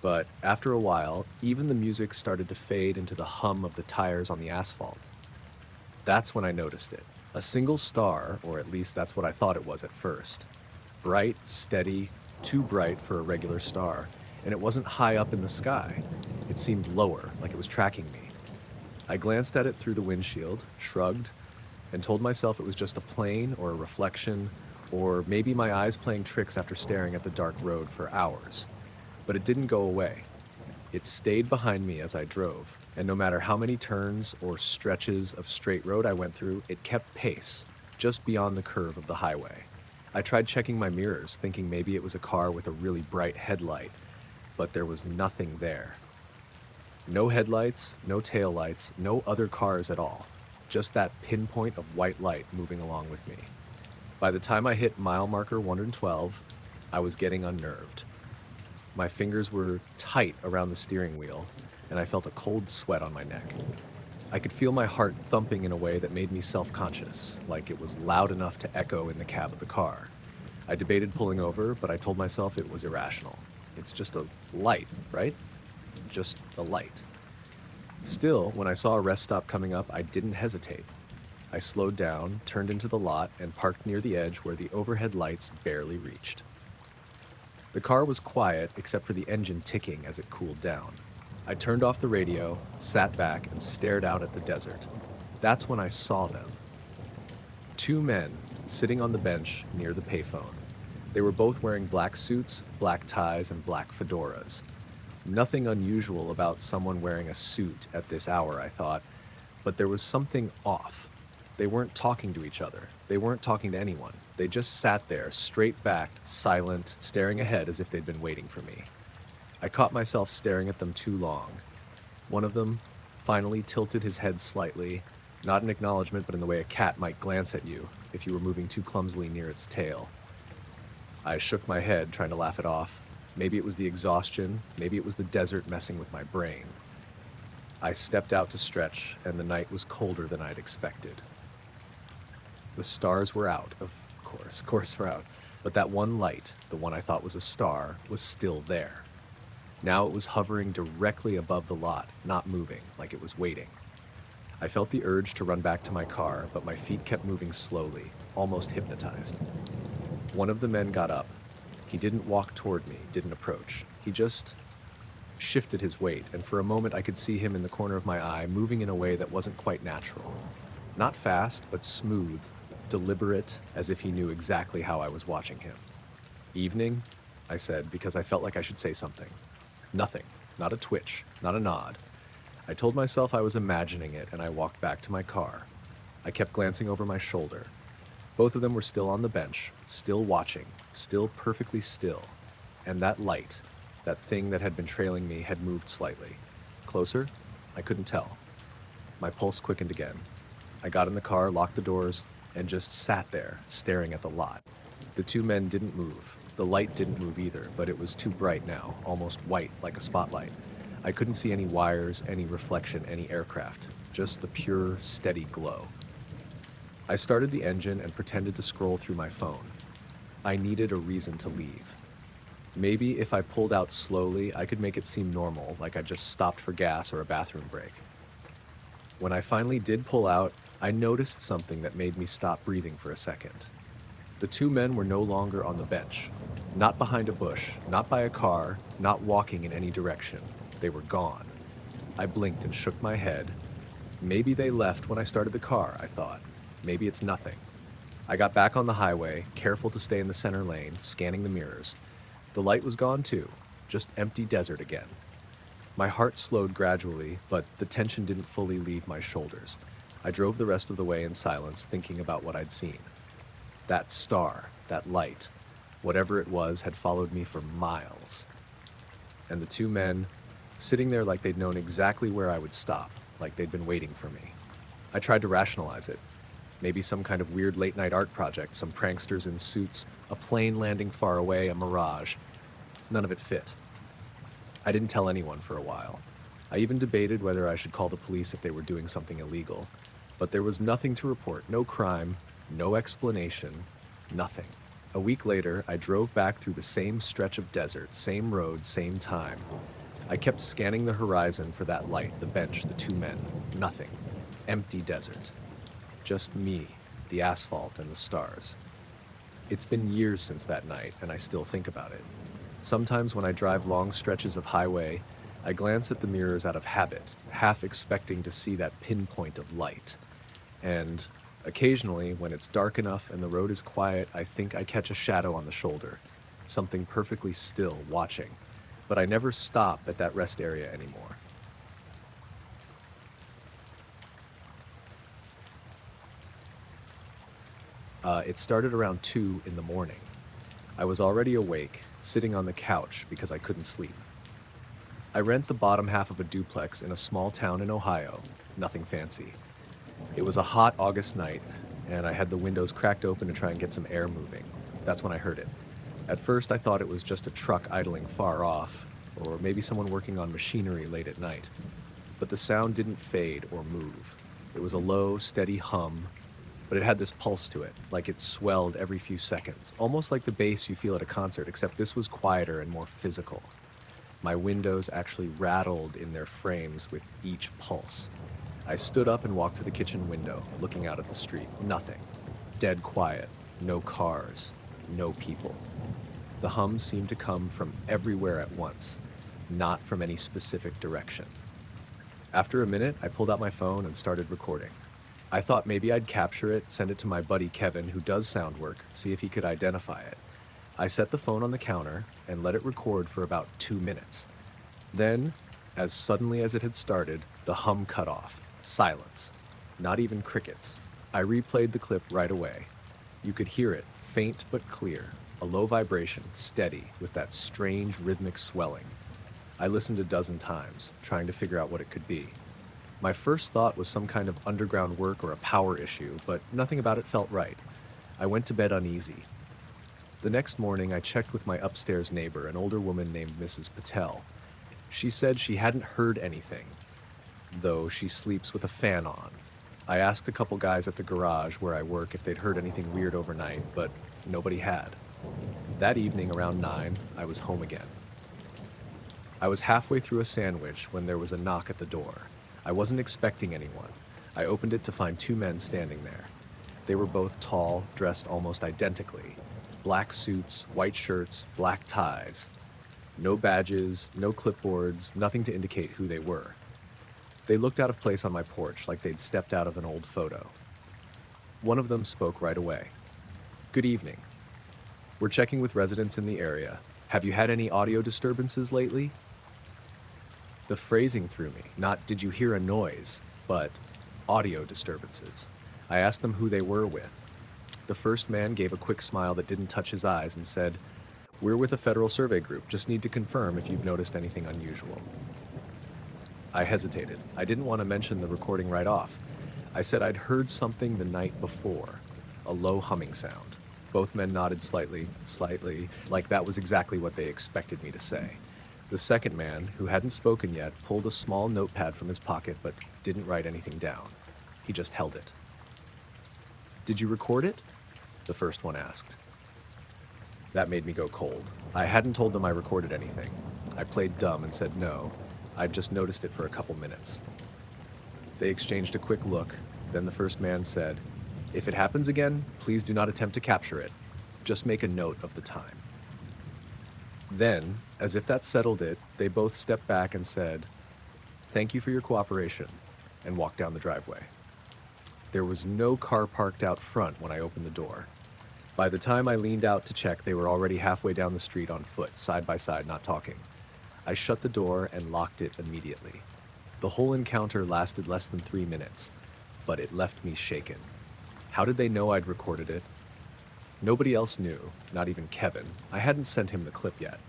But after a while, even the music started to fade into the hum of the tires on the asphalt. That's when I noticed it. A single star, or at least that's what I thought it was at first. Bright, steady, too bright for a regular star, and it wasn't high up in the sky. It seemed lower, like it was tracking me. I glanced at it through the windshield, shrugged, and told myself it was just a plane or a reflection, or maybe my eyes playing tricks after staring at the dark road for hours. But it didn't go away. It stayed behind me as I drove, and no matter how many turns or stretches of straight road I went through, it kept pace, just beyond the curve of the highway. I tried checking my mirrors, thinking maybe it was a car with a really bright headlight, but there was nothing there. No headlights, no taillights, no other cars at all. Just that pinpoint of white light moving along with me. By the time I hit mile marker 112, I was getting unnerved. My fingers were tight around the steering wheel, and I felt a cold sweat on my neck. I could feel my heart thumping in a way that made me self-conscious, like it was loud enough to echo in the cab of the car. I debated pulling over, but I told myself it was irrational. It's just a light, right? Just a light. Still, when I saw a rest stop coming up, I didn't hesitate. I slowed down, turned into the lot, and parked near the edge where the overhead lights barely reached. The car was quiet except for the engine ticking as it cooled down. I turned off the radio, sat back, and stared out at the desert. That's when I saw them. Two men sitting on the bench near the payphone. They were both wearing black suits, black ties, and black fedoras. Nothing unusual about someone wearing a suit at this hour, I thought, but there was something off. They weren't talking to each other. They weren't talking to anyone. They just sat there, straight-backed, silent, staring ahead as if they'd been waiting for me. I caught myself staring at them too long. One of them finally tilted his head slightly, not in acknowledgement, but in the way a cat might glance at you if you were moving too clumsily near its tail. I shook my head, trying to laugh it off. Maybe it was the exhaustion, maybe it was the desert messing with my brain. I stepped out to stretch, and the night was colder than I'd expected. The stars were out, of course were out, but that one light, the one I thought was a star, was still there. Now it was hovering directly above the lot, not moving, like it was waiting. I felt the urge to run back to my car, but my feet kept moving slowly, almost hypnotized. One of the men got up. He didn't walk toward me, didn't approach. He just shifted his weight, and for a moment I could see him in the corner of my eye, moving in a way that wasn't quite natural. Not fast, but smooth, deliberate, as if he knew exactly how I was watching him. "Evening," I said, because I felt like I should say something. Nothing, not a twitch, not a nod. I told myself I was imagining it, and I walked back to my car. I kept glancing over my shoulder. Both of them were still on the bench, still watching, still perfectly still. And that light, that thing that had been trailing me, had moved slightly. Closer? I couldn't tell. My pulse quickened again. I got in the car, locked the doors, and just sat there, staring at the lot. The two men didn't move. The light didn't move either, but it was too bright now, almost white, like a spotlight. I couldn't see any wires, any reflection, any aircraft, just the pure, steady glow. I started the engine and pretended to scroll through my phone. I needed a reason to leave. Maybe if I pulled out slowly, I could make it seem normal, like I just stopped for gas or a bathroom break. When I finally did pull out, I noticed something that made me stop breathing for a second. The two men were no longer on the bench. Not behind a bush, not by a car, not walking in any direction. They were gone. I blinked and shook my head. Maybe they left when I started the car, I thought. Maybe it's nothing. I got back on the highway, careful to stay in the center lane, scanning the mirrors. The light was gone too, just empty desert again. My heart slowed gradually, but the tension didn't fully leave my shoulders. I drove the rest of the way in silence, thinking about what I'd seen. That star, that light, whatever it was, had followed me for miles. And the two men, sitting there like they'd known exactly where I would stop, like they'd been waiting for me. I tried to rationalize it. Maybe some kind of weird late-night art project, some pranksters in suits, a plane landing far away, a mirage. None of it fit. I didn't tell anyone for a while. I even debated whether I should call the police if they were doing something illegal. But there was nothing to report, no crime, no explanation, nothing. A week later, I drove back through the same stretch of desert, same road, same time. I kept scanning the horizon for that light, the bench, the two men. Nothing. Empty desert. Just me, the asphalt, and the stars. It's been years since that night, and I still think about it. Sometimes when I drive long stretches of highway, I glance at the mirrors out of habit, half expecting to see that pinpoint of light. And occasionally, when it's dark enough and the road is quiet, I think I catch a shadow on the shoulder, something perfectly still, watching. But I never stop at that rest area anymore. It started around 2 in the morning. I was already awake, sitting on the couch because I couldn't sleep. I rent the bottom half of a duplex in a small town in Ohio, nothing fancy. It was a hot August night, and I had the windows cracked open to try and get some air moving. That's when I heard it. At first, I thought it was just a truck idling far off, or maybe someone working on machinery late at night. But the sound didn't fade or move. It was a low, steady hum, but it had this pulse to it, like it swelled every few seconds, almost like the bass you feel at a concert, except this was quieter and more physical. My windows actually rattled in their frames with each pulse. I stood up and walked to the kitchen window, looking out at the street. Nothing. Dead quiet. No cars. No people. The hum seemed to come from everywhere at once, not from any specific direction. After a minute, I pulled out my phone and started recording. I thought maybe I'd capture it, send it to my buddy Kevin, who does sound work, see if he could identify it. I set the phone on the counter and let it record for about 2 minutes. Then, as suddenly as it had started, the hum cut off. Silence. Not even crickets. I replayed the clip right away. You could hear it, faint but clear, a low vibration, steady, with that strange rhythmic swelling. I listened a dozen times, trying to figure out what it could be. My first thought was some kind of underground work or a power issue, but nothing about it felt right. I went to bed uneasy. The next morning, I checked with my upstairs neighbor, an older woman named Mrs. Patel. She said she hadn't heard anything, though she sleeps with a fan on. I asked a couple guys at the garage where I work if they'd heard anything weird overnight, but nobody had. That evening, around 9, I was home again. I was halfway through a sandwich when there was a knock at the door. I wasn't expecting anyone. I opened it to find 2 men standing there. They were both tall, dressed almost identically. Black suits, white shirts, black ties. No badges, no clipboards, nothing to indicate who they were. They looked out of place on my porch, like they'd stepped out of an old photo. One of them spoke right away. "Good evening. We're checking with residents in the area. Have you had any audio disturbances lately?" The phrasing threw me. Not "did you hear a noise," but audio disturbances. I asked them who they were with. The first man gave a quick smile that didn't touch his eyes and said, "We're with a federal survey group. Just need to confirm if you've noticed anything unusual." I hesitated. I didn't want to mention the recording right off. I said I'd heard something the night before, a low humming sound. Both men nodded slightly, like that was exactly what they expected me to say. The second man, who hadn't spoken yet, pulled a small notepad from his pocket but didn't write anything down. He just held it. "Did you record it?" the first one asked. That made me go cold. I hadn't told them I recorded anything. I played dumb and said no. I'd just noticed it for a couple minutes. They exchanged a quick look. Then the first man said, "If it happens again, please do not attempt to capture it. Just make a note of the time." Then, as if that settled it, they both stepped back and said, "Thank you for your cooperation," and walked down the driveway. There was no car parked out front when I opened the door. By the time I leaned out to check, they were already halfway down the street on foot, side by side, not talking. I shut the door and locked it immediately. The whole encounter lasted less than 3 minutes. but it left me shaken. How did they know I'd recorded it? Nobody else knew, not even Kevin. I hadn't sent him the clip yet.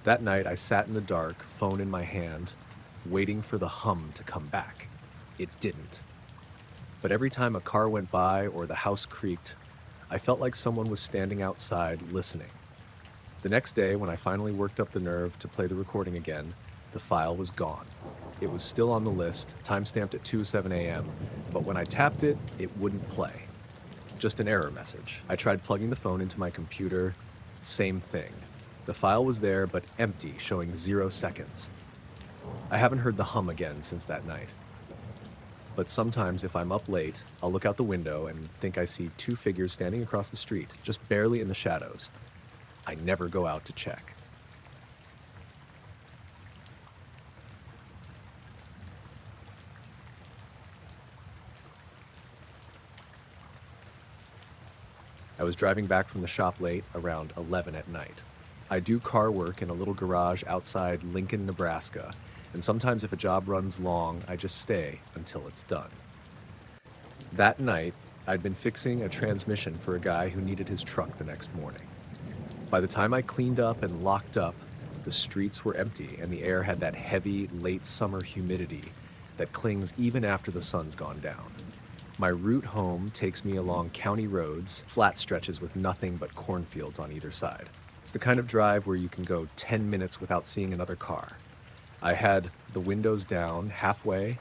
That night, I sat in the dark, phone in my hand, waiting for the hum to come back. It didn't. But every time a car went by or the house creaked, I felt like someone was standing outside listening. The next day, when I finally worked up the nerve to play the recording again, the file was gone. It was still on the list, timestamped at 2:07 a.m., but when I tapped it, it wouldn't play. Just an error message. I tried plugging the phone into my computer. Same thing. The file was there, but empty, showing 0 seconds. I haven't heard the hum again since that night. But sometimes, if I'm up late, I'll look out the window and think I see two figures standing across the street, just barely in the shadows. I never go out to check. I was driving back from the shop late, around 11 at night. I do car work in a little garage outside Lincoln, Nebraska, and sometimes if a job runs long, I just stay until it's done. That night, I'd been fixing a transmission for a guy who needed his truck the next morning. By the time I cleaned up and locked up, the streets were empty and the air had that heavy, late summer humidity that clings even after the sun's gone down. My route home takes me along county roads, flat stretches with nothing but cornfields on either side. It's the kind of drive where you can go 10 minutes without seeing another car. I had the windows down halfway,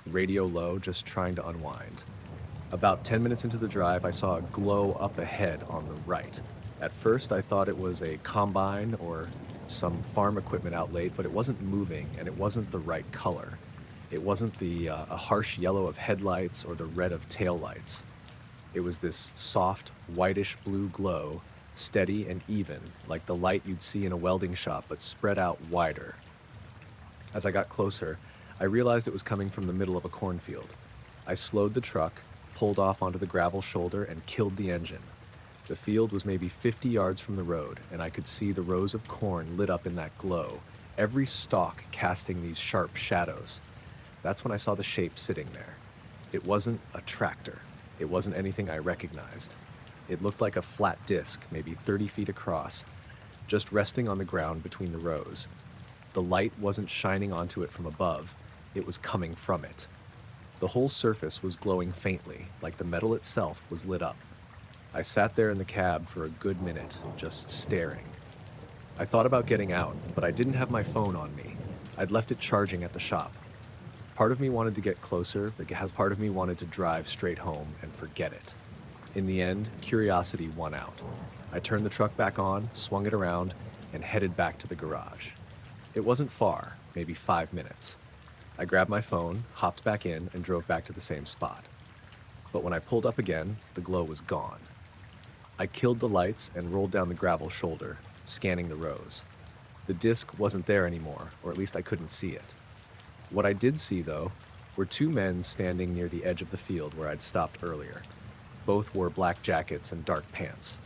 radio low, just trying to unwind. About 10 minutes into the drive, I saw a glow up ahead on the right. At first, I thought it was a combine or some farm equipment out late, but it wasn't moving and it wasn't the right color. It wasn't a harsh yellow of headlights or the red of taillights. It was this soft, whitish blue glow, steady and even, like the light you'd see in a welding shop, but spread out wider. As I got closer, I realized it was coming from the middle of a cornfield. I slowed the truck, pulled off onto the gravel shoulder, and killed the engine. The field was maybe 50 yards from the road, and I could see the rows of corn lit up in that glow, every stalk casting these sharp shadows. That's when I saw the shape sitting there. It wasn't a tractor. It wasn't anything I recognized. It looked like a flat disc, maybe 30 feet across, just resting on the ground between the rows. The light wasn't shining onto it from above. It was coming from it. The whole surface was glowing faintly, like the metal itself was lit up. I sat there in the cab for a good minute, just staring. I thought about getting out, but I didn't have my phone on me. I'd left it charging at the shop. Part of me wanted to get closer, but part of me wanted to drive straight home and forget it. In the end, curiosity won out. I turned the truck back on, swung it around, and headed back to the garage. It wasn't far, maybe 5 minutes. I grabbed my phone, hopped back in, and drove back to the same spot. But when I pulled up again, the glow was gone. I killed the lights and rolled down the gravel shoulder, scanning the rows. The disc wasn't there anymore, or at least I couldn't see it. What I did see, though, were two men standing near the edge of the field where I'd stopped earlier. Both wore black jackets and dark pants.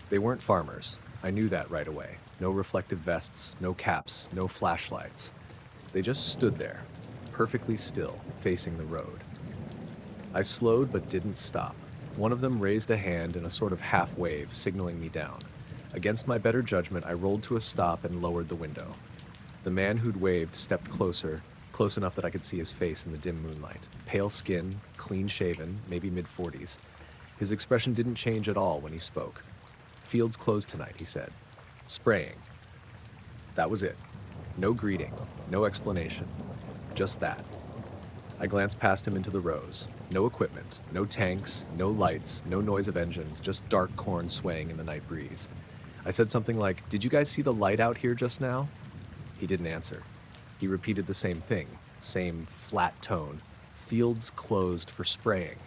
They weren't farmers. I knew that right away. No reflective vests, no caps, no flashlights. They just stood there, perfectly still, facing the road. I slowed but didn't stop. One of them raised a hand in a sort of half wave, signaling me down. Against my better judgment, I rolled to a stop and lowered the window. The man who'd waved stepped closer, close enough that I could see his face in the dim moonlight. Pale skin, clean-shaven, maybe mid-40s. His expression didn't change at all when he spoke. "Field's closed tonight," he said. "Spraying." That was it. No greeting, no explanation. Just that. I glanced past him into the rows. No equipment, no tanks, no lights, no noise of engines, just dark corn swaying in the night breeze. I said something like, "Did you guys see the light out here just now?" He didn't answer. He repeated the same thing, same flat tone. "Fields closed for spraying."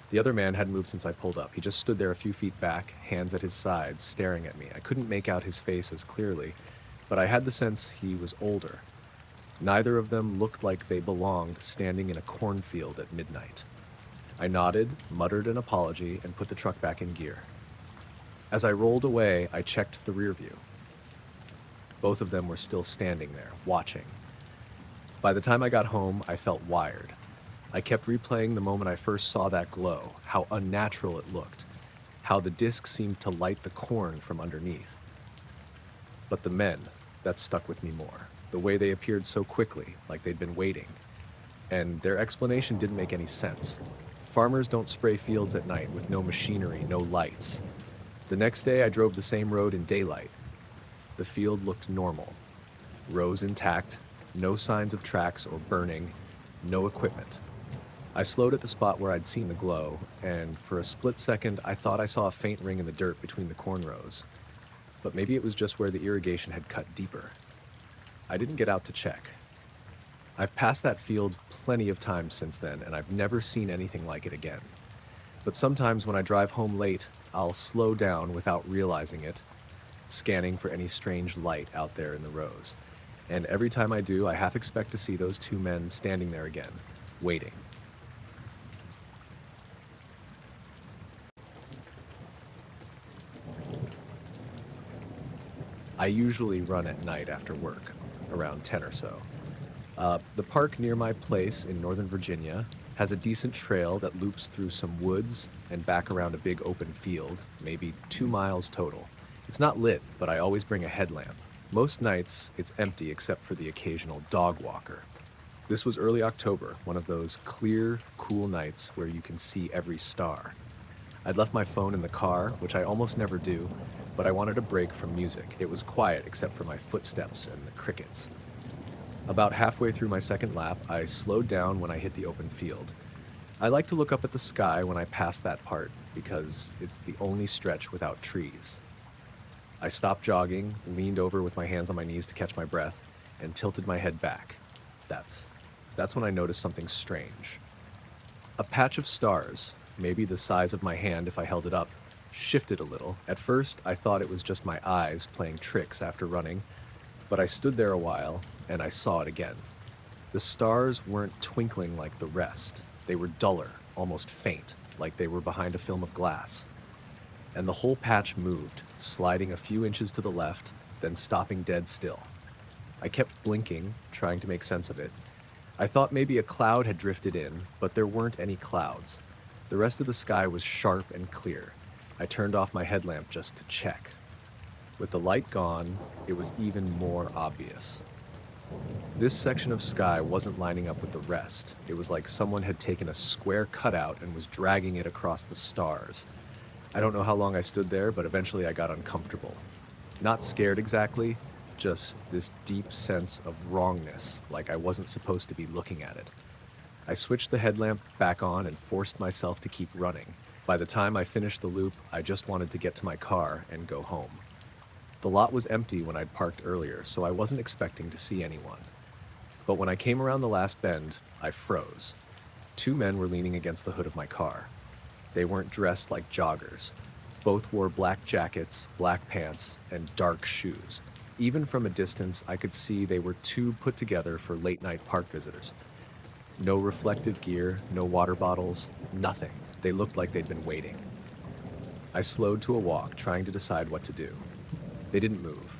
The other man hadn't moved since I pulled up. He just stood there a few feet back, hands at his sides, staring at me. I couldn't make out his face as clearly, but I had the sense he was older. Neither of them looked like they belonged standing in a cornfield at midnight. I nodded, muttered an apology, and put the truck back in gear. As I rolled away, I checked the rear view. Both of them were still standing there, watching. By the time I got home, I felt wired. I kept replaying the moment I first saw that glow, how unnatural it looked, how the disc seemed to light the corn from underneath. But the men, that stuck with me more. The way they appeared so quickly, like they'd been waiting. And their explanation didn't make any sense. Farmers don't spray fields at night with no machinery, no lights. The next day, I drove the same road in daylight. The field looked normal. Rows intact, no signs of tracks or burning, no equipment. I slowed at the spot where I'd seen the glow, and for a split second, I thought I saw a faint ring in the dirt between the corn rows. But maybe it was just where the irrigation had cut deeper. I didn't get out to check. I've passed that field plenty of times since then, and I've never seen anything like it again. But sometimes when I drive home late, I'll slow down without realizing it, scanning for any strange light out there in the rows. And every time I do, I half expect to see those two men standing there again, waiting. I usually run at night after work, around 10 or so. The park near my place in Northern Virginia has a decent trail that loops through some woods and back around a big open field, maybe 2 miles total. It's not lit, but I always bring a headlamp. Most nights, it's empty except for the occasional dog walker. This was early October, one of those clear, cool nights where you can see every star. I'd left my phone in the car, which I almost never do, but I wanted a break from music. It was quiet except for my footsteps and the crickets. About halfway through my second lap, I slowed down when I hit the open field. I like to look up at the sky when I pass that part because it's the only stretch without trees. I stopped jogging, leaned over with my hands on my knees to catch my breath, and tilted my head back. That's when I noticed something strange. A patch of stars, maybe the size of my hand if I held it up, shifted a little. At first, I thought it was just my eyes playing tricks after running, but I stood there a while, and I saw it again. The stars weren't twinkling like the rest. They were duller, almost faint, like they were behind a film of glass. And the whole patch moved, sliding a few inches to the left, then stopping dead still. I kept blinking, trying to make sense of it. I thought maybe a cloud had drifted in, but there weren't any clouds. The rest of the sky was sharp and clear. I turned off my headlamp just to check. With the light gone, it was even more obvious. This section of sky wasn't lining up with the rest. It was like someone had taken a square cutout and was dragging it across the stars. I don't know how long I stood there, but eventually I got uncomfortable. Not scared exactly, just this deep sense of wrongness, like I wasn't supposed to be looking at it. I switched the headlamp back on and forced myself to keep running. By the time I finished the loop, I just wanted to get to my car and go home. The lot was empty when I'd parked earlier, so I wasn't expecting to see anyone. But when I came around the last bend, I froze. 2 men were leaning against the hood of my car. They weren't dressed like joggers. Both wore black jackets, black pants, and dark shoes. Even from a distance, I could see they were too put together for late-night park visitors. No reflective gear, no water bottles, nothing. They looked like they'd been waiting. I slowed to a walk, trying to decide what to do. They didn't move.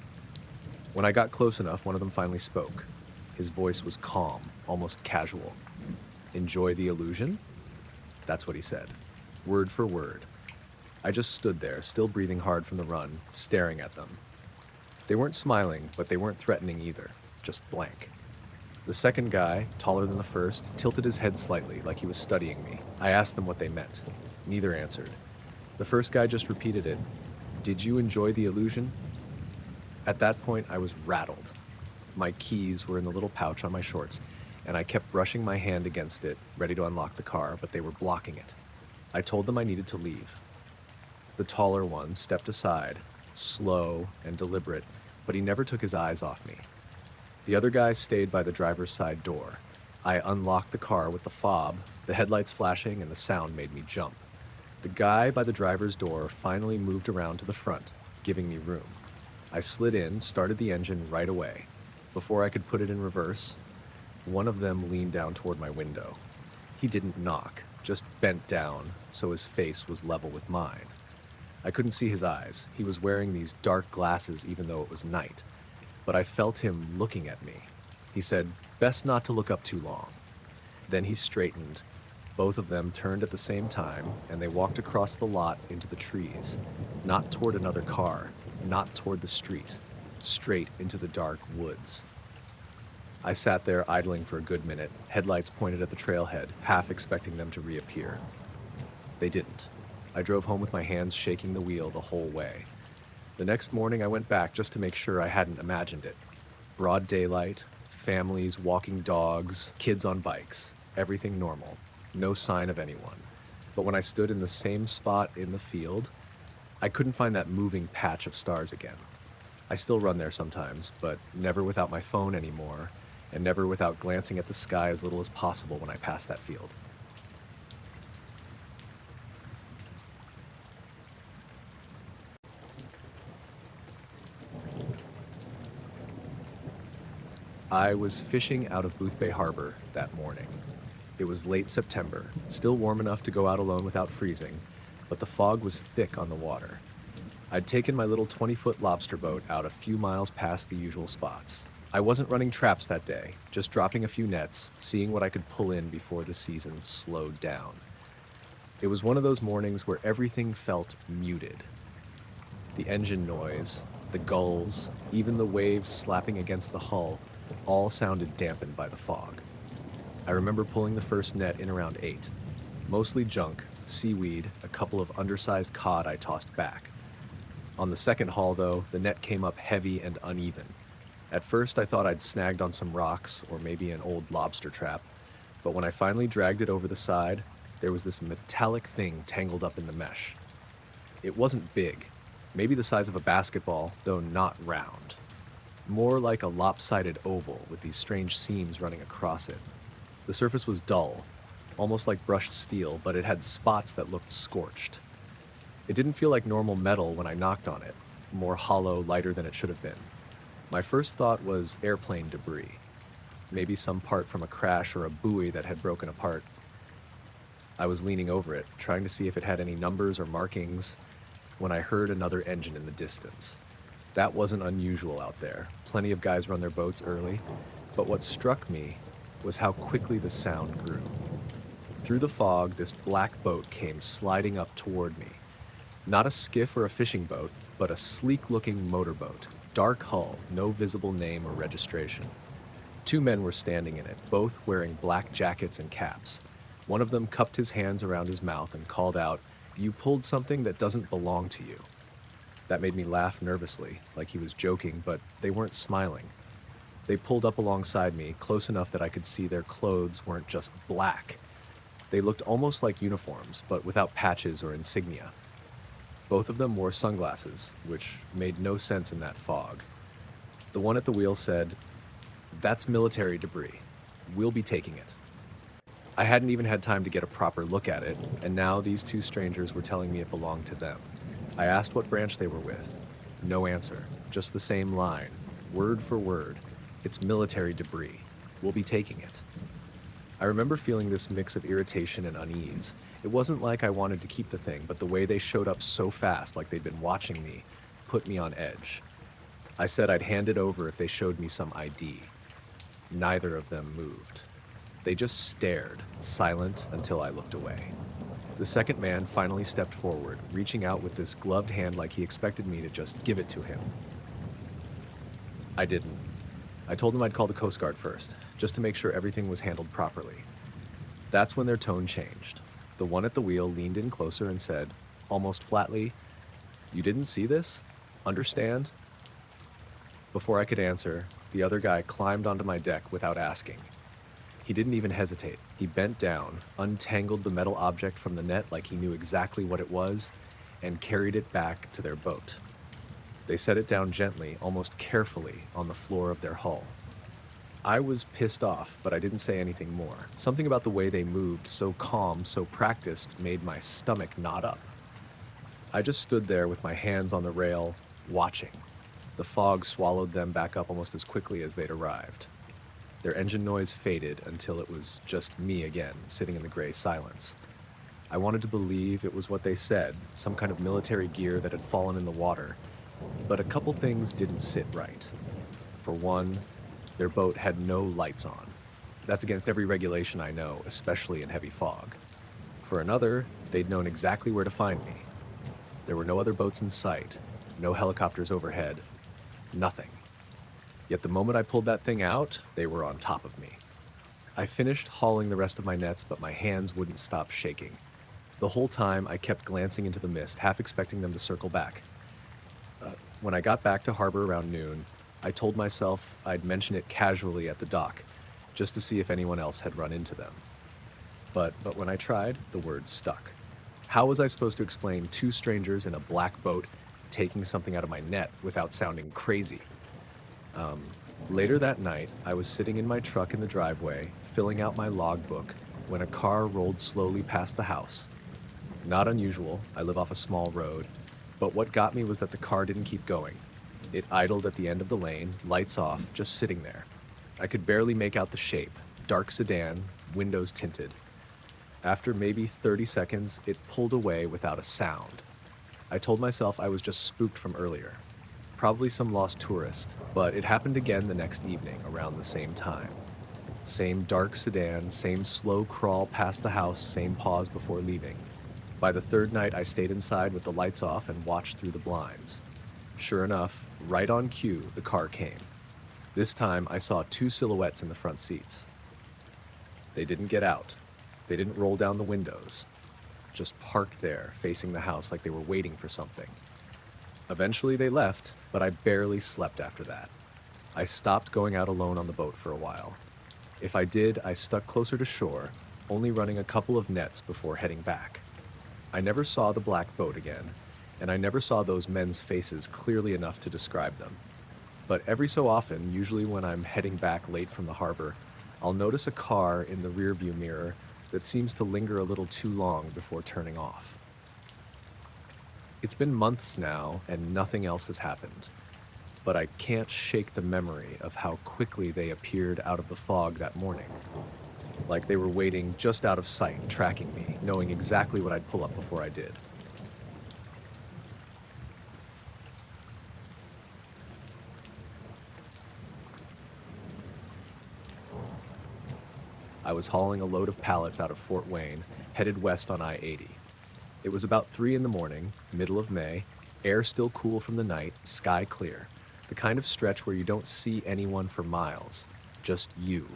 When I got close enough, one of them finally spoke. His voice was calm, almost casual. "Enjoy the illusion?" That's what he said, word for word. I just stood there, still breathing hard from the run, staring at them. They weren't smiling, but they weren't threatening either, just blank. The second guy, taller than the first, tilted his head slightly, like he was studying me. I asked them what they meant. Neither answered. The first guy just repeated it. "Did you enjoy the illusion?" At that point, I was rattled. My keys were in the little pouch on my shorts, and I kept brushing my hand against it, ready to unlock the car, but they were blocking it. I told them I needed to leave. The taller one stepped aside, slow and deliberate, but he never took his eyes off me. The other guy stayed by the driver's side door. I unlocked the car with the fob, the headlights flashing, and the sound made me jump. The guy by the driver's door finally moved around to the front, giving me room. I slid in, started the engine right away. Before I could put it in reverse, one of them leaned down toward my window. He didn't knock, just bent down, so his face was level with mine. I couldn't see his eyes. He was wearing these dark glasses even though it was night. But I felt him looking at me. He said, "Best not to look up too long." Then he straightened. Both of them turned at the same time, and they walked across the lot into the trees. Not toward another car, not toward the street, straight into the dark woods. I sat there idling for a good minute, headlights pointed at the trailhead, half expecting them to reappear. They didn't. I drove home with my hands shaking the wheel the whole way. The next morning I went back just to make sure I hadn't imagined it. Broad daylight, families, walking dogs, kids on bikes, everything normal. No sign of anyone. But when I stood in the same spot in the field, I couldn't find that moving patch of stars again. I still run there sometimes, but never without my phone anymore, and never without glancing at the sky as little as possible when I pass that field. I was fishing out of Booth Bay Harbor that morning. It was late September, still warm enough to go out alone without freezing, but the fog was thick on the water. I'd taken my little 20-foot lobster boat out a few miles past the usual spots. I wasn't running traps that day, just dropping a few nets, seeing what I could pull in before the season slowed down. It was one of those mornings where everything felt muted. The engine noise, the gulls, even the waves slapping against the hull, all sounded dampened by the fog. I remember pulling the first net in around 8. Mostly junk, seaweed, a couple of undersized cod I tossed back. On the second haul, though, the net came up heavy and uneven. At first, I thought I'd snagged on some rocks or maybe an old lobster trap, but when I finally dragged it over the side, there was this metallic thing tangled up in the mesh. It wasn't big, maybe the size of a basketball, though not round. More like a lopsided oval with these strange seams running across it. The surface was dull, almost like brushed steel, but it had spots that looked scorched. It didn't feel like normal metal when I knocked on it, more hollow, lighter than it should have been. My first thought was airplane debris, maybe some part from a crash or a buoy that had broken apart. I was leaning over it, trying to see if it had any numbers or markings, when I heard another engine in the distance. That wasn't unusual out there. Plenty of guys run their boats early, but what struck me was how quickly the sound grew. Through the fog, this black boat came sliding up toward me. Not a skiff or a fishing boat, but a sleek-looking motorboat. Dark hull, no visible name or registration. 2 men were standing in it, both wearing black jackets and caps. One of them cupped his hands around his mouth and called out, "You pulled something that doesn't belong to you." That made me laugh nervously, like he was joking, but they weren't smiling. They pulled up alongside me, close enough that I could see their clothes weren't just black. They looked almost like uniforms, but without patches or insignia. Both of them wore sunglasses, which made no sense in that fog. The one at the wheel said, "That's military debris. We'll be taking it." I hadn't even had time to get a proper look at it, and now these 2 strangers were telling me it belonged to them. I asked what branch they were with. No answer, just the same line, word for word. "It's military debris. We'll be taking it." I remember feeling this mix of irritation and unease. It wasn't like I wanted to keep the thing, but the way they showed up so fast, like they'd been watching me, put me on edge. I said I'd hand it over if they showed me some ID. Neither of them moved. They just stared, silent until I looked away. The second man finally stepped forward, reaching out with this gloved hand like he expected me to just give it to him. I didn't. I told him I'd call the Coast Guard first, just to make sure everything was handled properly. That's when their tone changed. The one at the wheel leaned in closer and said, almost flatly, "You didn't see this? Understand?" Before I could answer, the other guy climbed onto my deck without asking. He didn't even hesitate. He bent down, untangled the metal object from the net like he knew exactly what it was, and carried it back to their boat. They set it down gently, almost carefully, on the floor of their hull. I was pissed off, but I didn't say anything more. Something about the way they moved, so calm, so practiced, made my stomach knot up. I just stood there with my hands on the rail, watching. The fog swallowed them back up almost as quickly as they'd arrived. Their engine noise faded until it was just me again, sitting in the gray silence. I wanted to believe it was what they said, some kind of military gear that had fallen in the water, but a couple things didn't sit right. For one, their boat had no lights on. That's against every regulation I know, especially in heavy fog. For another, they'd known exactly where to find me. There were no other boats in sight, no helicopters overhead, nothing. Yet the moment I pulled that thing out, they were on top of me. I finished hauling the rest of my nets, but my hands wouldn't stop shaking. The whole time, I kept glancing into the mist, half expecting them to circle back. When I got back to harbor around noon, I told myself I'd mention it casually at the dock, just to see if anyone else had run into them. But when I tried, the words stuck. How was I supposed to explain two strangers in a black boat taking something out of my net without sounding crazy? Um, Later that night, I was sitting in my truck in the driveway, filling out my logbook, when a car rolled slowly past the house. Not unusual, I live off a small road, but what got me was that the car didn't keep going. It idled at the end of the lane, lights off, just sitting there. I could barely make out the shape. Dark sedan, windows tinted. After maybe 30 seconds, it pulled away without a sound. I told myself I was just spooked from earlier. Probably some lost tourist, but it happened again the next evening around the same time. Same dark sedan, same slow crawl past the house, same pause before leaving. By the third night, I stayed inside with the lights off and watched through the blinds. Sure enough, right on cue, the car came. This time, I saw two silhouettes in the front seats. They didn't get out. They didn't roll down the windows. Just parked there, facing the house like they were waiting for something. Eventually, they left, but I barely slept after that. I stopped going out alone on the boat for a while. If I did, I stuck closer to shore, only running a couple of nets before heading back. I never saw the black boat again, and I never saw those men's faces clearly enough to describe them. But every so often, usually when I'm heading back late from the harbor, I'll notice a car in the rearview mirror that seems to linger a little too long before turning off. It's been months now, and nothing else has happened. But I can't shake the memory of how quickly they appeared out of the fog that morning. Like they were waiting just out of sight, tracking me, knowing exactly what I'd pull up before I did. I was hauling a load of pallets out of Fort Wayne, headed west on I-80. It was about 3 in the morning, middle of May, air still cool from the night, sky clear. The kind of stretch where you don't see anyone for miles, just you,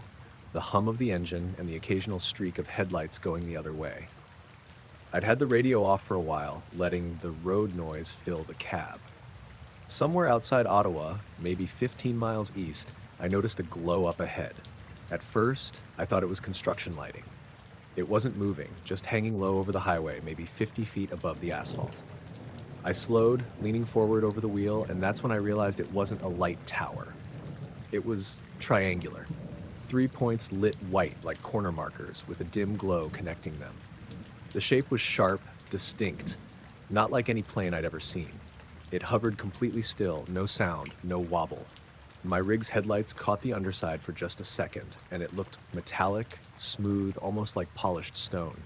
the hum of the engine, and the occasional streak of headlights going the other way. I'd had the radio off for a while, letting the road noise fill the cab. Somewhere outside Ottawa, maybe 15 miles east, I noticed a glow up ahead. At first, I thought it was construction lighting. It wasn't moving, just hanging low over the highway, maybe 50 feet above the asphalt. I slowed, leaning forward over the wheel, and that's when I realized it wasn't a light tower. It was triangular. 3 points lit white like corner markers, with a dim glow connecting them. The shape was sharp, distinct, not like any plane I'd ever seen. It hovered completely still, no sound, no wobble. My rig's headlights caught the underside for just a second, and it looked metallic, smooth, almost like polished stone.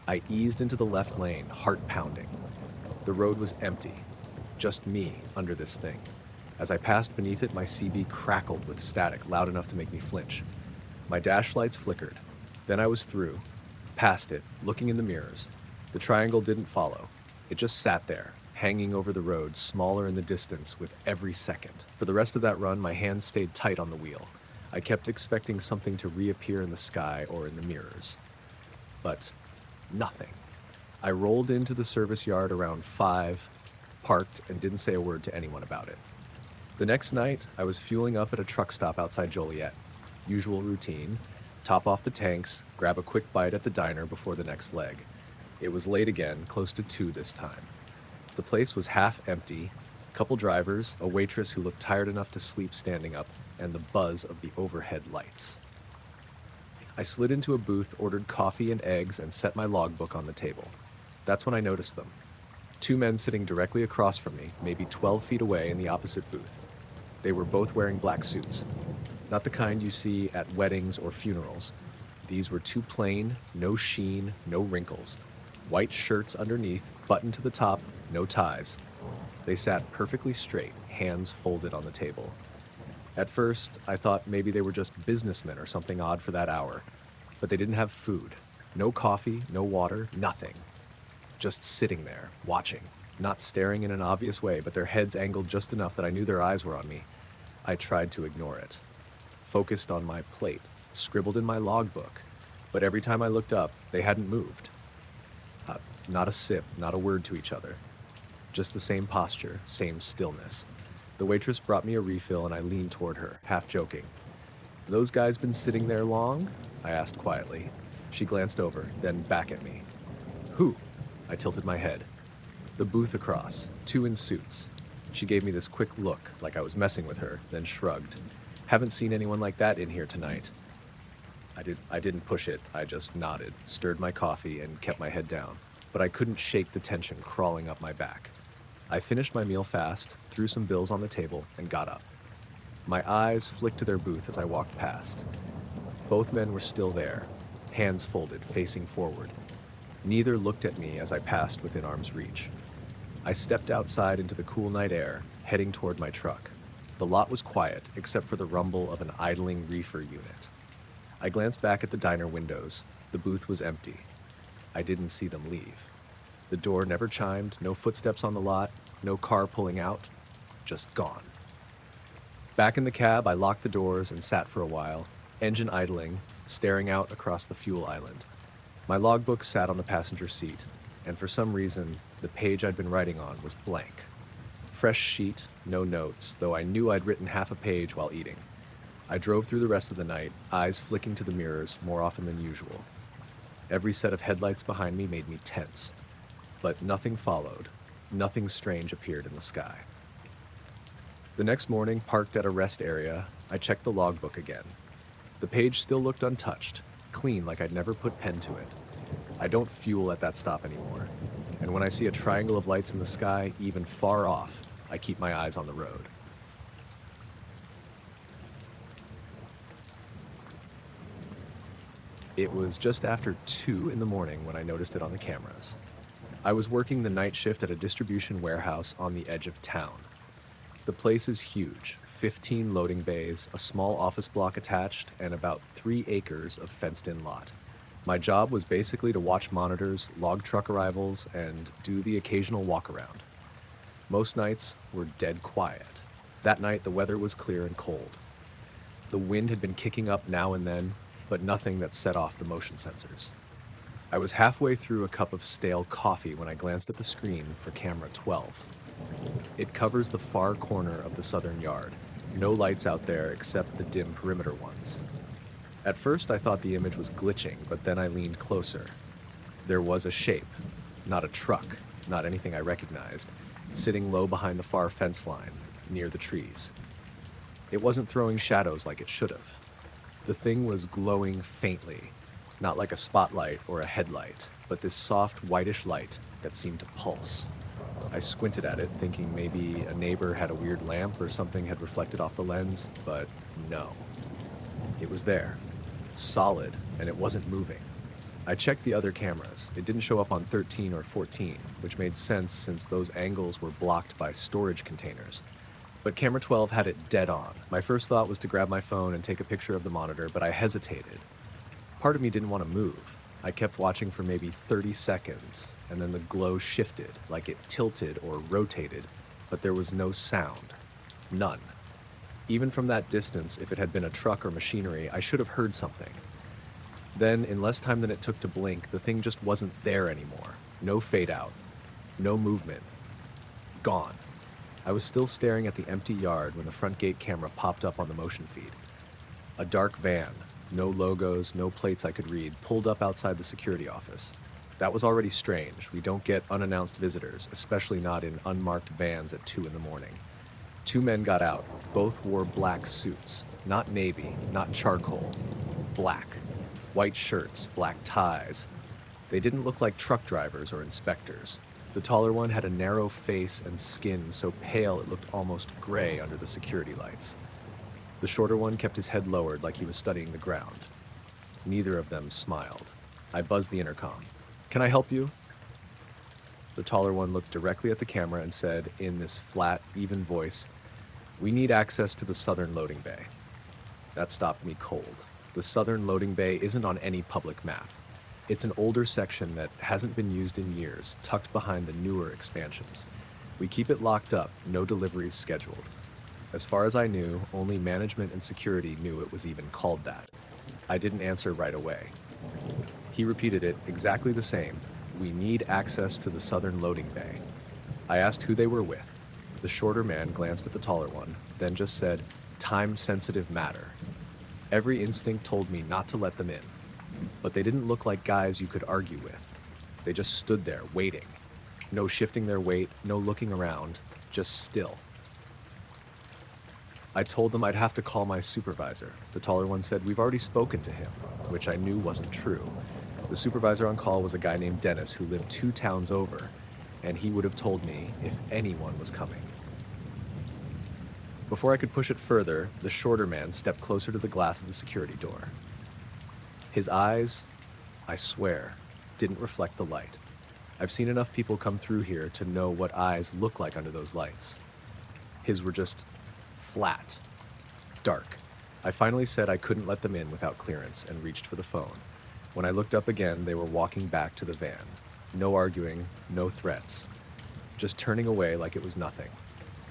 I eased into the left lane, heart pounding. The road was empty, just me under this thing. As I passed beneath it, my CB crackled with static loud enough to make me flinch. My dash lights flickered. Then I was through, past it, looking in the mirrors. The triangle didn't follow. It just sat there, hanging over the road, smaller in the distance with every second. For the rest of that run, my hands stayed tight on the wheel. I kept expecting something to reappear in the sky or in the mirrors. But nothing. I rolled into the service yard around 5, parked, and didn't say a word to anyone about it. The next night, I was fueling up at a truck stop outside Joliet. Usual routine: top off the tanks, grab a quick bite at the diner before the next leg. It was late again, close to 2 this time. The place was half empty, a couple drivers, a waitress who looked tired enough to sleep standing up, and the buzz of the overhead lights. I slid into a booth, ordered coffee and eggs, and set my logbook on the table. That's when I noticed them. 2 men sitting directly across from me, maybe 12 feet away in the opposite booth. They were both wearing black suits. Not the kind you see at weddings or funerals. These were too plain, no sheen, no wrinkles. White shirts underneath, buttoned to the top, no ties. They sat perfectly straight, hands folded on the table. At first, I thought maybe they were just businessmen or something odd for that hour, but they didn't have food. No coffee, no water, nothing. Just sitting there, watching, not staring in an obvious way, but their heads angled just enough that I knew their eyes were on me. I tried to ignore it, focused on my plate, scribbled in my logbook, but every time I looked up, they hadn't moved. Uh, Not a sip, not a word to each other. Just the same posture, same stillness. The waitress brought me a refill and I leaned toward her, half joking. "Those guys been sitting there long?" I asked quietly. She glanced over, then back at me. "Who?" I tilted my head. "The booth across, two in suits." She gave me this quick look, like I was messing with her, then shrugged. "Haven't seen anyone like that in here tonight." I didn't push it, I just nodded, stirred my coffee, and kept my head down. But I couldn't shake the tension crawling up my back. I finished my meal fast, threw some bills on the table, and got up. My eyes flicked to their booth as I walked past. Both men were still there, hands folded, facing forward. Neither looked at me as I passed within arm's reach. I stepped outside into the cool night air, heading toward my truck. The lot was quiet, except for the rumble of an idling reefer unit. I glanced back at the diner windows. The booth was empty. I didn't see them leave. The door never chimed, no footsteps on the lot, no car pulling out, just gone. Back in the cab, I locked the doors and sat for a while, engine idling, staring out across the fuel island. My logbook sat on the passenger seat, and for some reason, the page I'd been writing on was blank. Fresh sheet, no notes, though I knew I'd written half a page while eating. I drove through the rest of the night, eyes flicking to the mirrors more often than usual. Every set of headlights behind me made me tense. But nothing followed. Nothing strange appeared in the sky. The next morning, parked at a rest area, I checked the logbook again. The page still looked untouched, clean like I'd never put pen to it. I don't fuel at that stop anymore. And when I see a triangle of lights in the sky, even far off, I keep my eyes on the road. It was just after 2 in the morning when I noticed it on the cameras. I was working the night shift at a distribution warehouse on the edge of town. The place is huge, 15 loading bays, a small office block attached, and about 3 acres of fenced-in lot. My job was basically to watch monitors, log truck arrivals, and do the occasional walk-around. Most nights were dead quiet. That night, the weather was clear and cold. The wind had been kicking up now and then, but nothing that set off the motion sensors. I was halfway through a cup of stale coffee when I glanced at the screen for camera 12. It covers the far corner of the southern yard. No lights out there except the dim perimeter ones. At first I thought the image was glitching, but then I leaned closer. There was a shape, not a truck, not anything I recognized, sitting low behind the far fence line, near the trees. It wasn't throwing shadows like it should have. The thing was glowing faintly, not like a spotlight or a headlight, but this soft whitish light that seemed to pulse. I squinted at it, thinking maybe a neighbor had a weird lamp or something had reflected off the lens, but no. It was there, solid, and it wasn't moving. I checked the other cameras. It didn't show up on 13 or 14, which made sense since those angles were blocked by storage containers. But camera 12 had it dead on. My first thought was to grab my phone and take a picture of the monitor, but I hesitated. Part of me didn't want to move. I kept watching for maybe 30 seconds, and then the glow shifted, like it tilted or rotated, but there was no sound. None. Even from that distance, if it had been a truck or machinery, I should have heard something. Then, in less time than it took to blink, the thing just wasn't there anymore. No fade out. No movement. Gone. I was still staring at the empty yard when the front gate camera popped up on the motion feed. A dark van, no logos, no plates I could read, pulled up outside the security office. That was already strange. We don't get unannounced visitors, especially not in unmarked vans at 2 in the morning. 2 men got out. Both wore black suits. Not navy, not charcoal. Black. White shirts, black ties. They didn't look like truck drivers or inspectors. The taller one had a narrow face and skin so pale it looked almost gray under the security lights. The shorter one kept his head lowered like he was studying the ground. Neither of them smiled. I buzzed the intercom. "Can I help you?" The taller one looked directly at the camera and said, in this flat, even voice, We need access to the southern loading bay. That stopped me cold. The southern loading bay isn't on any public map. It's an older section that hasn't been used in years, tucked behind the newer expansions. We keep it locked up, no deliveries scheduled. As far as I knew, only management and security knew it was even called that. I didn't answer right away. He repeated it exactly the same. We need access to the southern loading bay. I asked who they were with. The shorter man glanced at the taller one, then just said, time-sensitive matter. Every instinct told me not to let them in, but they didn't look like guys you could argue with. They just stood there, waiting. No shifting their weight, no looking around, just still. I told them I'd have to call my supervisor. The taller one said we've already spoken to him, which I knew wasn't true. The supervisor on call was a guy named Dennis who lived 2 towns over, and he would have told me if anyone was coming. Before I could push it further, the shorter man stepped closer to the glass of the security door. His eyes, I swear, didn't reflect the light. I've seen enough people come through here to know what eyes look like under those lights. His were just flat, dark. I finally said I couldn't let them in without clearance and reached for the phone. When I looked up again, they were walking back to the van. No arguing, no threats. Just turning away like it was nothing.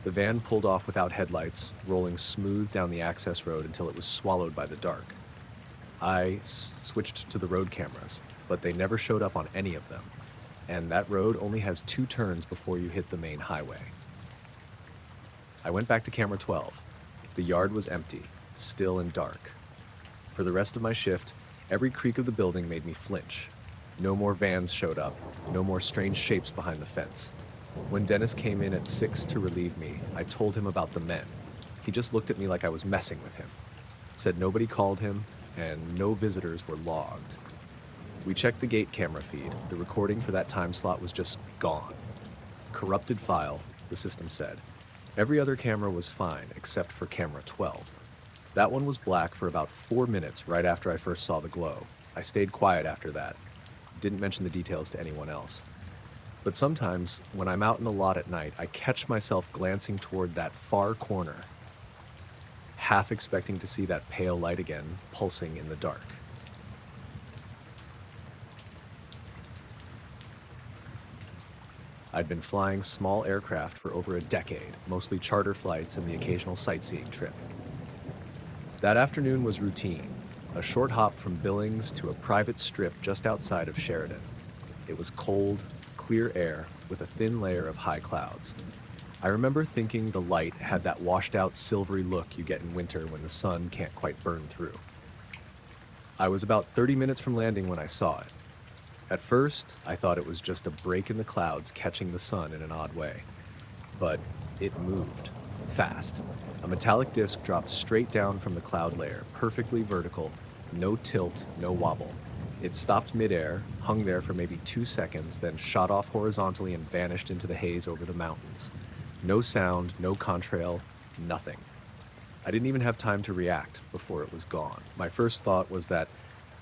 The van pulled off without headlights, rolling smooth down the access road until it was swallowed by the dark. I switched to the road cameras, but they never showed up on any of them. And that road only has 2 turns before you hit the main highway. I went back to camera 12. The yard was empty, still and dark. For the rest of my shift, every creak of the building made me flinch. No more vans showed up, no more strange shapes behind the fence. When Dennis came in at 6 to relieve me, I told him about the men. He just looked at me like I was messing with him. Said nobody called him, and no visitors were logged. We checked the gate camera feed. The recording for that time slot was just gone. Corrupted file, the system said. Every other camera was fine, except for camera 12. That one was black for about 4 minutes right after I first saw the glow. I stayed quiet after that. Didn't mention the details to anyone else. But sometimes, when I'm out in the lot at night, I catch myself glancing toward that far corner, half expecting to see that pale light again, pulsing in the dark. I'd been flying small aircraft for over a decade, mostly charter flights and the occasional sightseeing trip. That afternoon was routine, a short hop from Billings to a private strip just outside of Sheridan. It was cold, clear air with a thin layer of high clouds. I remember thinking the light had that washed-out silvery look you get in winter when the sun can't quite burn through. I was about 30 minutes from landing when I saw it. At first, I thought it was just a break in the clouds catching the sun in an odd way. But it moved, fast. A metallic disc dropped straight down from the cloud layer, perfectly vertical, no tilt, no wobble. It stopped midair, hung there for maybe 2 seconds, then shot off horizontally and vanished into the haze over the mountains. No sound, no contrail, nothing. I didn't even have time to react before it was gone. My first thought was that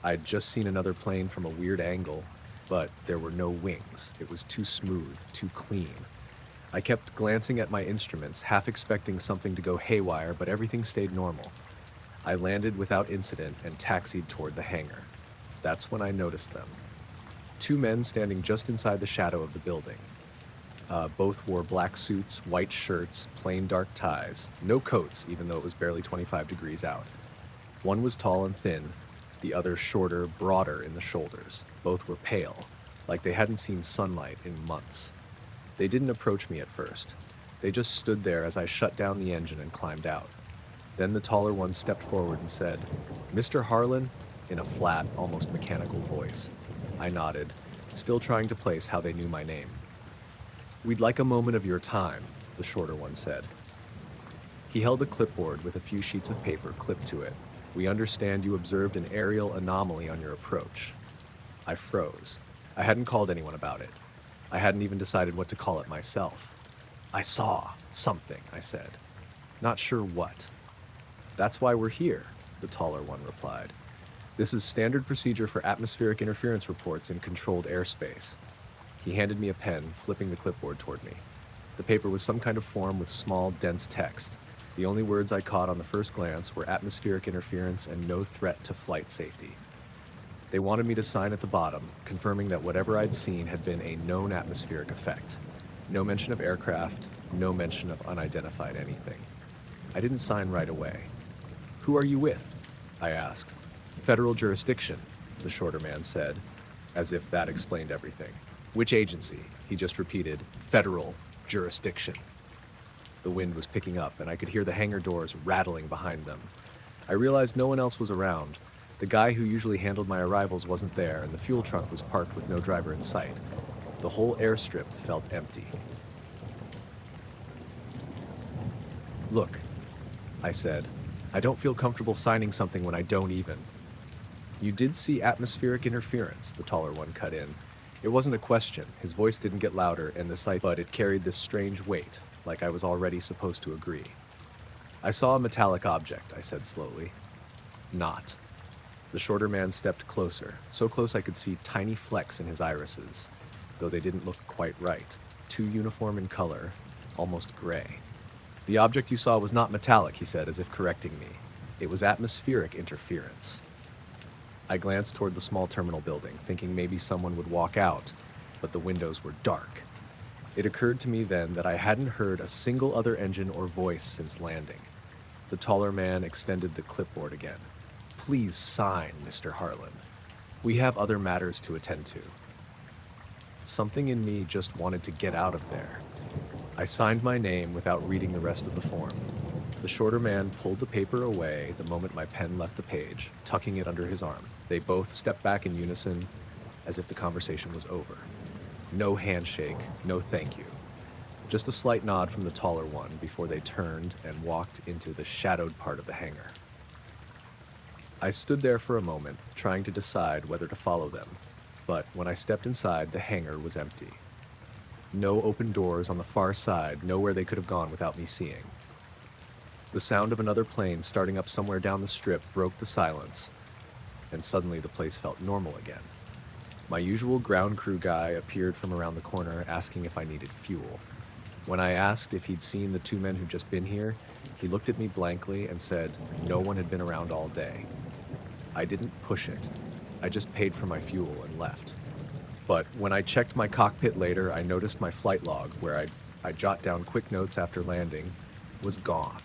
I'd just seen another plane from a weird angle, but there were no wings. It was too smooth, too clean. I kept glancing at my instruments, half expecting something to go haywire, but everything stayed normal. I landed without incident and taxied toward the hangar. That's when I noticed them. 2 men standing just inside the shadow of the building. Both wore black suits, white shirts, plain dark ties, no coats, even though it was barely 25 degrees out. One was tall and thin, the other shorter, broader in the shoulders. Both were pale, like they hadn't seen sunlight in months. They didn't approach me at first. They just stood there as I shut down the engine and climbed out. Then the taller one stepped forward and said, "Mr. Harlan?" in a flat, almost mechanical voice. I nodded, still trying to place how they knew my name. "We'd like a moment of your time," the shorter one said. He held a clipboard with a few sheets of paper clipped to it. "We understand you observed an aerial anomaly on your approach." I froze. I hadn't called anyone about it. I hadn't even decided what to call it myself. "I saw something," I said. "Not sure what." "That's why we're here," the taller one replied. "This is standard procedure for atmospheric interference reports in controlled airspace." He handed me a pen, flipping the clipboard toward me. The paper was some kind of form with small, dense text. The only words I caught on the first glance were atmospheric interference and no threat to flight safety. They wanted me to sign at the bottom, confirming that whatever I'd seen had been a known atmospheric effect. No mention of aircraft, no mention of unidentified anything. I didn't sign right away. "Who are you with?" I asked. "Federal jurisdiction," the shorter man said, as if that explained everything. "Which agency?" He just repeated, "Federal jurisdiction." The wind was picking up, and I could hear the hangar doors rattling behind them. I realized no one else was around. The guy who usually handled my arrivals wasn't there, and the fuel truck was parked with no driver in sight. The whole airstrip felt empty. "Look," I said, "I don't feel comfortable signing something when I don't even." "You did see atmospheric interference," the taller one cut in. It wasn't a question. His voice didn't get louder, and the sight, but it carried this strange weight, like I was already supposed to agree. "I saw a metallic object," I said slowly. "Not." The shorter man stepped closer, so close I could see tiny flecks in his irises, though they didn't look quite right. Too uniform in color, almost gray. "The object you saw was not metallic," he said, as if correcting me. "It was atmospheric interference." I glanced toward the small terminal building, thinking maybe someone would walk out, but the windows were dark. It occurred to me then that I hadn't heard a single other engine or voice since landing. The taller man extended the clipboard again. "Please sign, Mr. Harlan. We have other matters to attend to." Something in me just wanted to get out of there. I signed my name without reading the rest of the form. The shorter man pulled the paper away the moment my pen left the page, tucking it under his arm. They both stepped back in unison, as if the conversation was over. No handshake, no thank you. Just a slight nod from the taller one before they turned and walked into the shadowed part of the hangar. I stood there for a moment, trying to decide whether to follow them, but when I stepped inside, the hangar was empty. No open doors on the far side, nowhere they could have gone without me seeing. The sound of another plane starting up somewhere down the strip broke the silence, and suddenly the place felt normal again. My usual ground crew guy appeared from around the corner asking if I needed fuel. When I asked if he'd seen the two men who'd just been here, he looked at me blankly and said no one had been around all day. I didn't push it. I just paid for my fuel and left. But when I checked my cockpit later, I noticed my flight log, where I jot down quick notes after landing, was gone.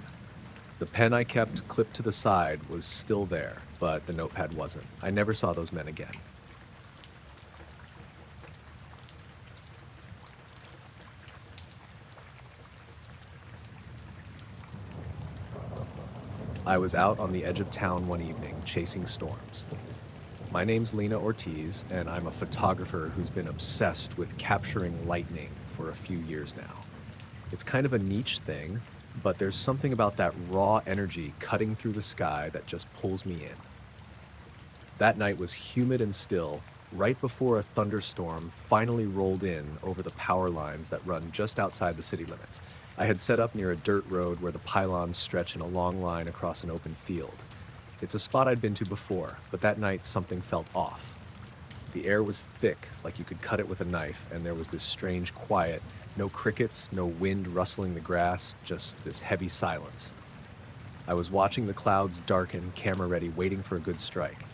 The pen I kept clipped to the side was still there, but the notepad wasn't. I never saw those men again. I was out on the edge of town one evening, chasing storms. My name's Lena Ortiz, and I'm a photographer who's been obsessed with capturing lightning for a few years now. It's kind of a niche thing, but there's something about that raw energy cutting through the sky that just pulls me in. That night was humid and still, right before a thunderstorm finally rolled in over the power lines that run just outside the city limits. I had set up near a dirt road where the pylons stretch in a long line across an open field. It's a spot I'd been to before, but that night something felt off. The air was thick, like you could cut it with a knife, and there was this strange quiet. No crickets, no wind rustling the grass, just this heavy silence. I was watching the clouds darken, camera ready, waiting for a good strike.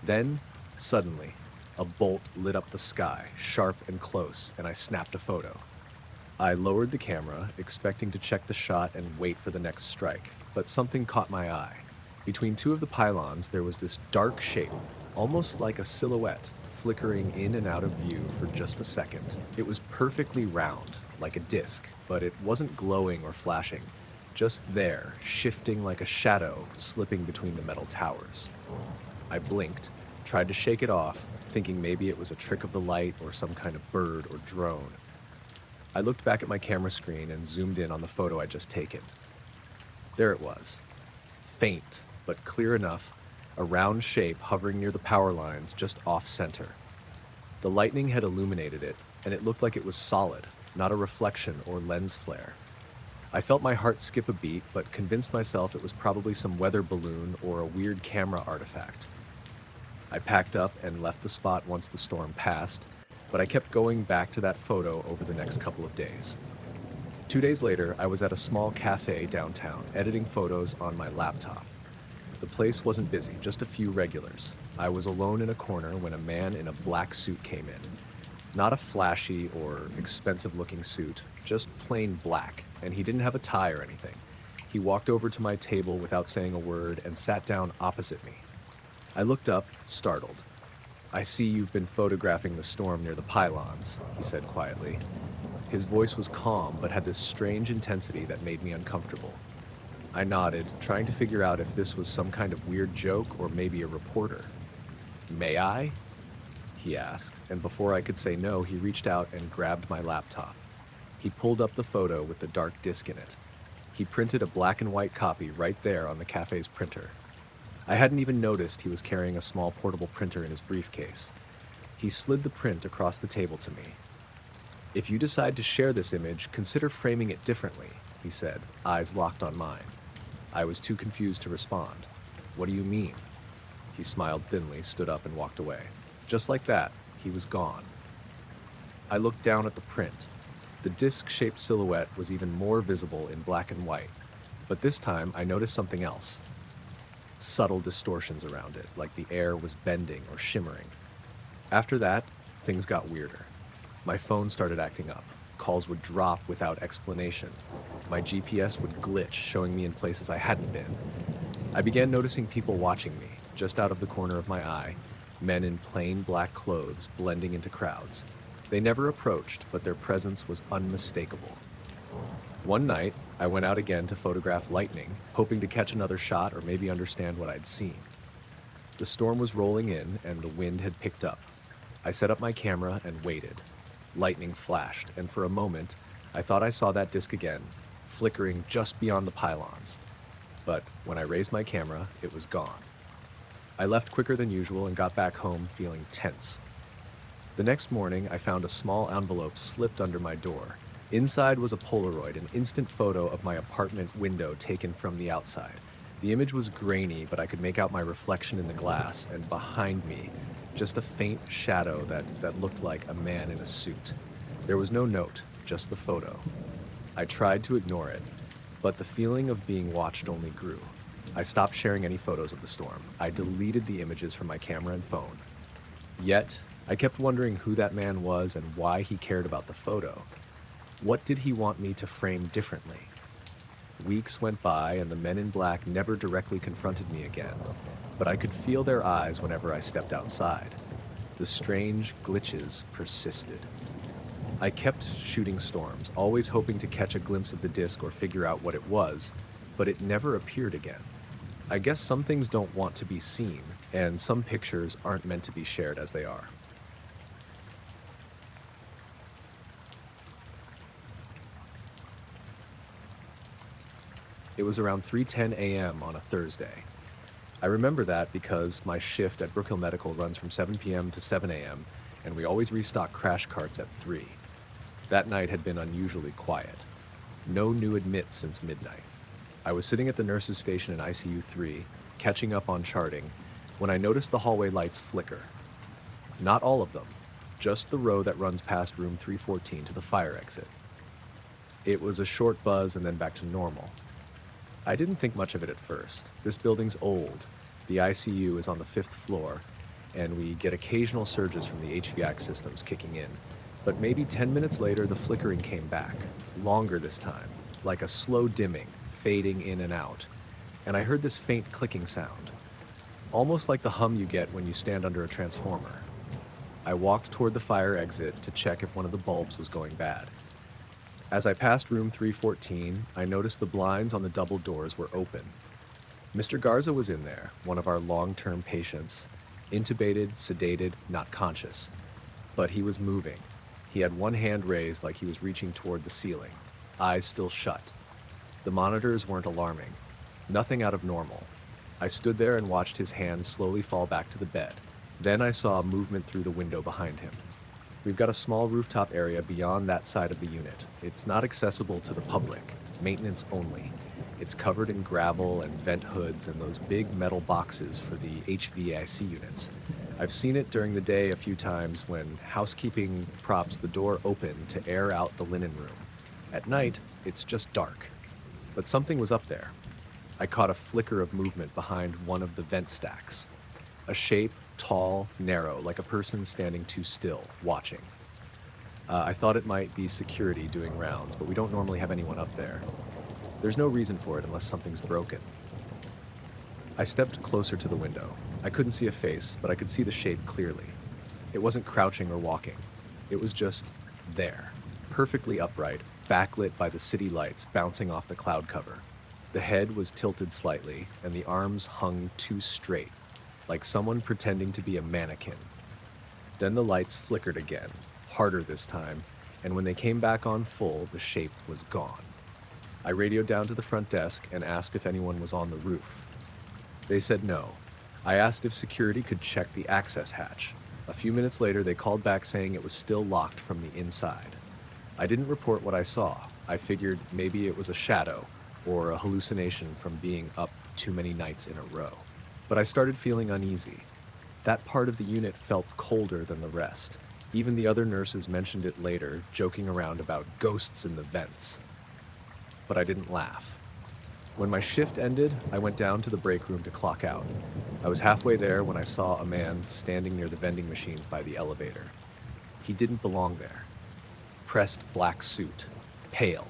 Then, suddenly, a bolt lit up the sky, sharp and close, and I snapped a photo. I lowered the camera, expecting to check the shot and wait for the next strike, but something caught my eye. Between two of the pylons, there was this dark shape, almost like a silhouette, flickering in and out of view for just a second. It was perfectly round, like a disc, but it wasn't glowing or flashing. Just there, shifting like a shadow, slipping between the metal towers. I blinked, tried to shake it off, thinking maybe it was a trick of the light or some kind of bird or drone. I looked back at my camera screen and zoomed in on the photo I'd just taken. There it was. Faint, but clear enough, a round shape hovering near the power lines just off-center. The lightning had illuminated it, and it looked like it was solid, not a reflection or lens flare. I felt my heart skip a beat, but convinced myself it was probably some weather balloon or a weird camera artifact. I packed up and left the spot once the storm passed, but I kept going back to that photo over the next couple of days. 2 days later, I was at a small cafe downtown, editing photos on my laptop. The place wasn't busy, just a few regulars. I was alone in a corner when a man in a black suit came in. Not a flashy or expensive looking suit, just plain black, and he didn't have a tie or anything. He walked over to my table without saying a word and sat down opposite me. I looked up, startled. "I see you've been photographing the storm near the pylons," he said quietly. His voice was calm, but had this strange intensity that made me uncomfortable. I nodded, trying to figure out if this was some kind of weird joke or maybe a reporter. "May I?" he asked, and before I could say no, he reached out and grabbed my laptop. He pulled up the photo with the dark disk in it. He printed a black and white copy right there on the cafe's printer. I hadn't even noticed he was carrying a small portable printer in his briefcase. He slid the print across the table to me. "If you decide to share this image, consider framing it differently," he said, eyes locked on mine. I was too confused to respond. "What do you mean?" He smiled thinly, stood up, and walked away. Just like that, he was gone. I looked down at the print. The disc-shaped silhouette was even more visible in black and white, but this time I noticed something else. Subtle distortions around it, like the air was bending or shimmering. After that, things got weirder. My phone started acting up. Calls would drop without explanation. My GPS would glitch, showing me in places I hadn't been. I began noticing people watching me, just out of the corner of my eye, men in plain black clothes blending into crowds. They never approached, but their presence was unmistakable. One night, I went out again to photograph lightning, hoping to catch another shot or maybe understand what I'd seen. The storm was rolling in, and the wind had picked up. I set up my camera and waited. Lightning flashed, and for a moment, I thought I saw that disk again, flickering just beyond the pylons. But when I raised my camera, it was gone. I left quicker than usual and got back home feeling tense. The next morning, I found a small envelope slipped under my door. Inside was a Polaroid, an instant photo of my apartment window taken from the outside. The image was grainy, but I could make out my reflection in the glass, and behind me, just a faint shadow that looked like a man in a suit. There was no note, just the photo. I tried to ignore it, but the feeling of being watched only grew. I stopped sharing any photos of the storm. I deleted the images from my camera and phone. Yet, I kept wondering who that man was and why he cared about the photo. What did he want me to frame differently? Weeks went by and the men in black never directly confronted me again, but I could feel their eyes whenever I stepped outside. The strange glitches persisted. I kept shooting storms, always hoping to catch a glimpse of the disk or figure out what it was, but it never appeared again. I guess some things don't want to be seen, and some pictures aren't meant to be shared as they are. It was around 3:10 a.m. on a Thursday. I remember that because my shift at Brook Hill Medical runs from 7 p.m. to 7 a.m., and we always restock crash carts at 3. That night had been unusually quiet. No new admits since midnight. I was sitting at the nurse's station in ICU 3, catching up on charting, when I noticed the hallway lights flicker. Not all of them, just the row that runs past room 314 to the fire exit. It was a short buzz and then back to normal. I didn't think much of it at first. This building's old. The ICU is on the 5th floor, and we get occasional surges from the HVAC systems kicking in. But maybe 10 minutes later, the flickering came back, longer this time, like a slow dimming, fading in and out. And I heard this faint clicking sound, almost like the hum you get when you stand under a transformer. I walked toward the fire exit to check if one of the bulbs was going bad. As I passed room 314, I noticed the blinds on the double doors were open. Mr. Garza was in there, one of our long-term patients, intubated, sedated, not conscious. But he was moving. He had one hand raised like he was reaching toward the ceiling, eyes still shut. The monitors weren't alarming. Nothing out of normal. I stood there and watched his hand slowly fall back to the bed. Then I saw movement through the window behind him. We've got a small rooftop area beyond that side of the unit. It's not accessible to the public, maintenance only. It's covered in gravel and vent hoods and those big metal boxes for the HVAC units. I've seen it during the day a few times when housekeeping props the door open to air out the linen room. At night, It's just dark. But something was up there. I caught a flicker of movement behind one of the vent stacks. A shape, tall, narrow, like a person standing too still, watching. I thought it might be security doing rounds, but we don't normally have anyone up there. There's no reason for it unless something's broken. I stepped closer to the window. I couldn't see a face, but I could see the shape clearly. It wasn't crouching or walking. It was just there, perfectly upright, backlit by the city lights bouncing off the cloud cover. The head was tilted slightly, and the arms hung too straight, like someone pretending to be a mannequin. Then the lights flickered again, harder this time, and when they came back on full, the shape was gone. I radioed down to the front desk and asked if anyone was on the roof. They said no. I asked if security could check the access hatch. A few minutes later, they called back saying it was still locked from the inside. I didn't report what I saw. I figured maybe it was a shadow or a hallucination from being up too many nights in a row. But I started feeling uneasy. That part of the unit felt colder than the rest. Even the other nurses mentioned it later, joking around about ghosts in the vents. But I didn't laugh. When my shift ended, I went down to the break room to clock out. I was halfway there when I saw a man standing near the vending machines by the elevator. He didn't belong there. Pressed black suit, pale,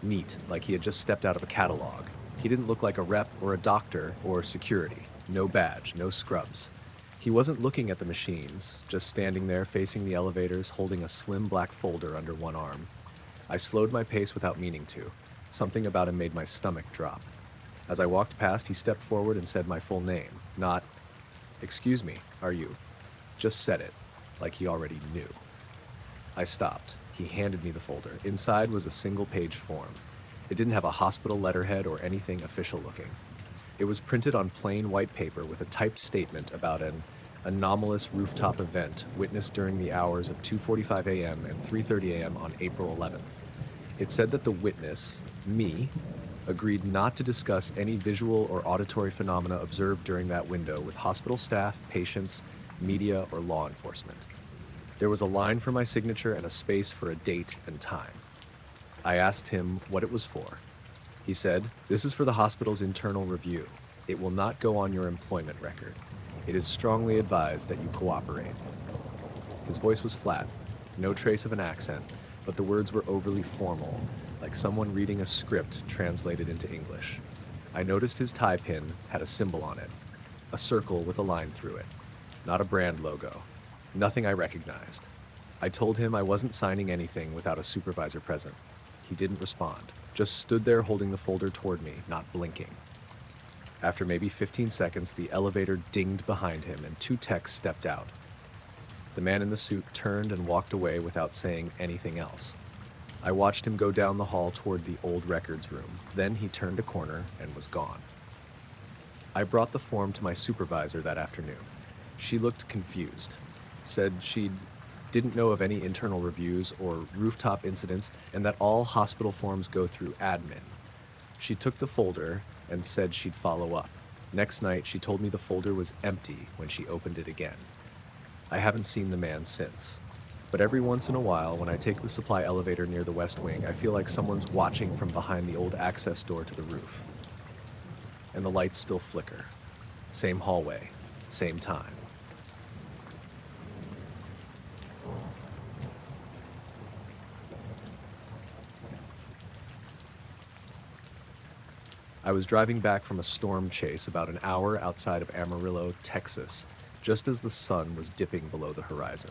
neat, like he had just stepped out of a catalog. He didn't look like a rep or a doctor or security. No badge, no scrubs. He wasn't looking at the machines, just standing there facing the elevators, holding a slim black folder under one arm. I slowed my pace without meaning to. Something about him made my stomach drop. As I walked past, he stepped forward and said my full name, not, "Excuse me, are you?" Just said it, like he already knew. I stopped. He handed me the folder. Inside was a single-page form. It didn't have a hospital letterhead or anything official looking. It was printed on plain white paper with a typed statement about an anomalous rooftop event witnessed during the hours of 2:45 a.m. and 3:30 a.m. on April 11th. It said that the witness, me, agreed not to discuss any visual or auditory phenomena observed during that window with hospital staff, patients, media, or law enforcement. There was a line for my signature and a space for a date and time. I asked him what it was for. He said, "This is for the hospital's internal review. It will not go on your employment record. It is strongly advised that you cooperate." His voice was flat, no trace of an accent, but the words were overly formal, like someone reading a script translated into English. I noticed his tie pin had a symbol on it, a circle with a line through it, not a brand logo, nothing I recognized. I told him I wasn't signing anything without a supervisor present. He didn't respond, just stood there holding the folder toward me, not blinking. After maybe 15 seconds, the elevator dinged behind him and two techs stepped out. The man in the suit turned and walked away without saying anything else. I watched him go down the hall toward the old records room. Then he turned a corner and was gone. I brought the form to my supervisor that afternoon. She looked confused, said she didn't know of any internal reviews or rooftop incidents and that all hospital forms go through admin. She took the folder and said she'd follow up. Next night, she told me the folder was empty when she opened it again. I haven't seen the man since. But every once in a while, when I take the supply elevator near the West Wing, I feel like someone's watching from behind the old access door to the roof. And the lights still flicker. Same hallway, same time. I was driving back from a storm chase about an hour outside of Amarillo, Texas, just as the sun was dipping below the horizon.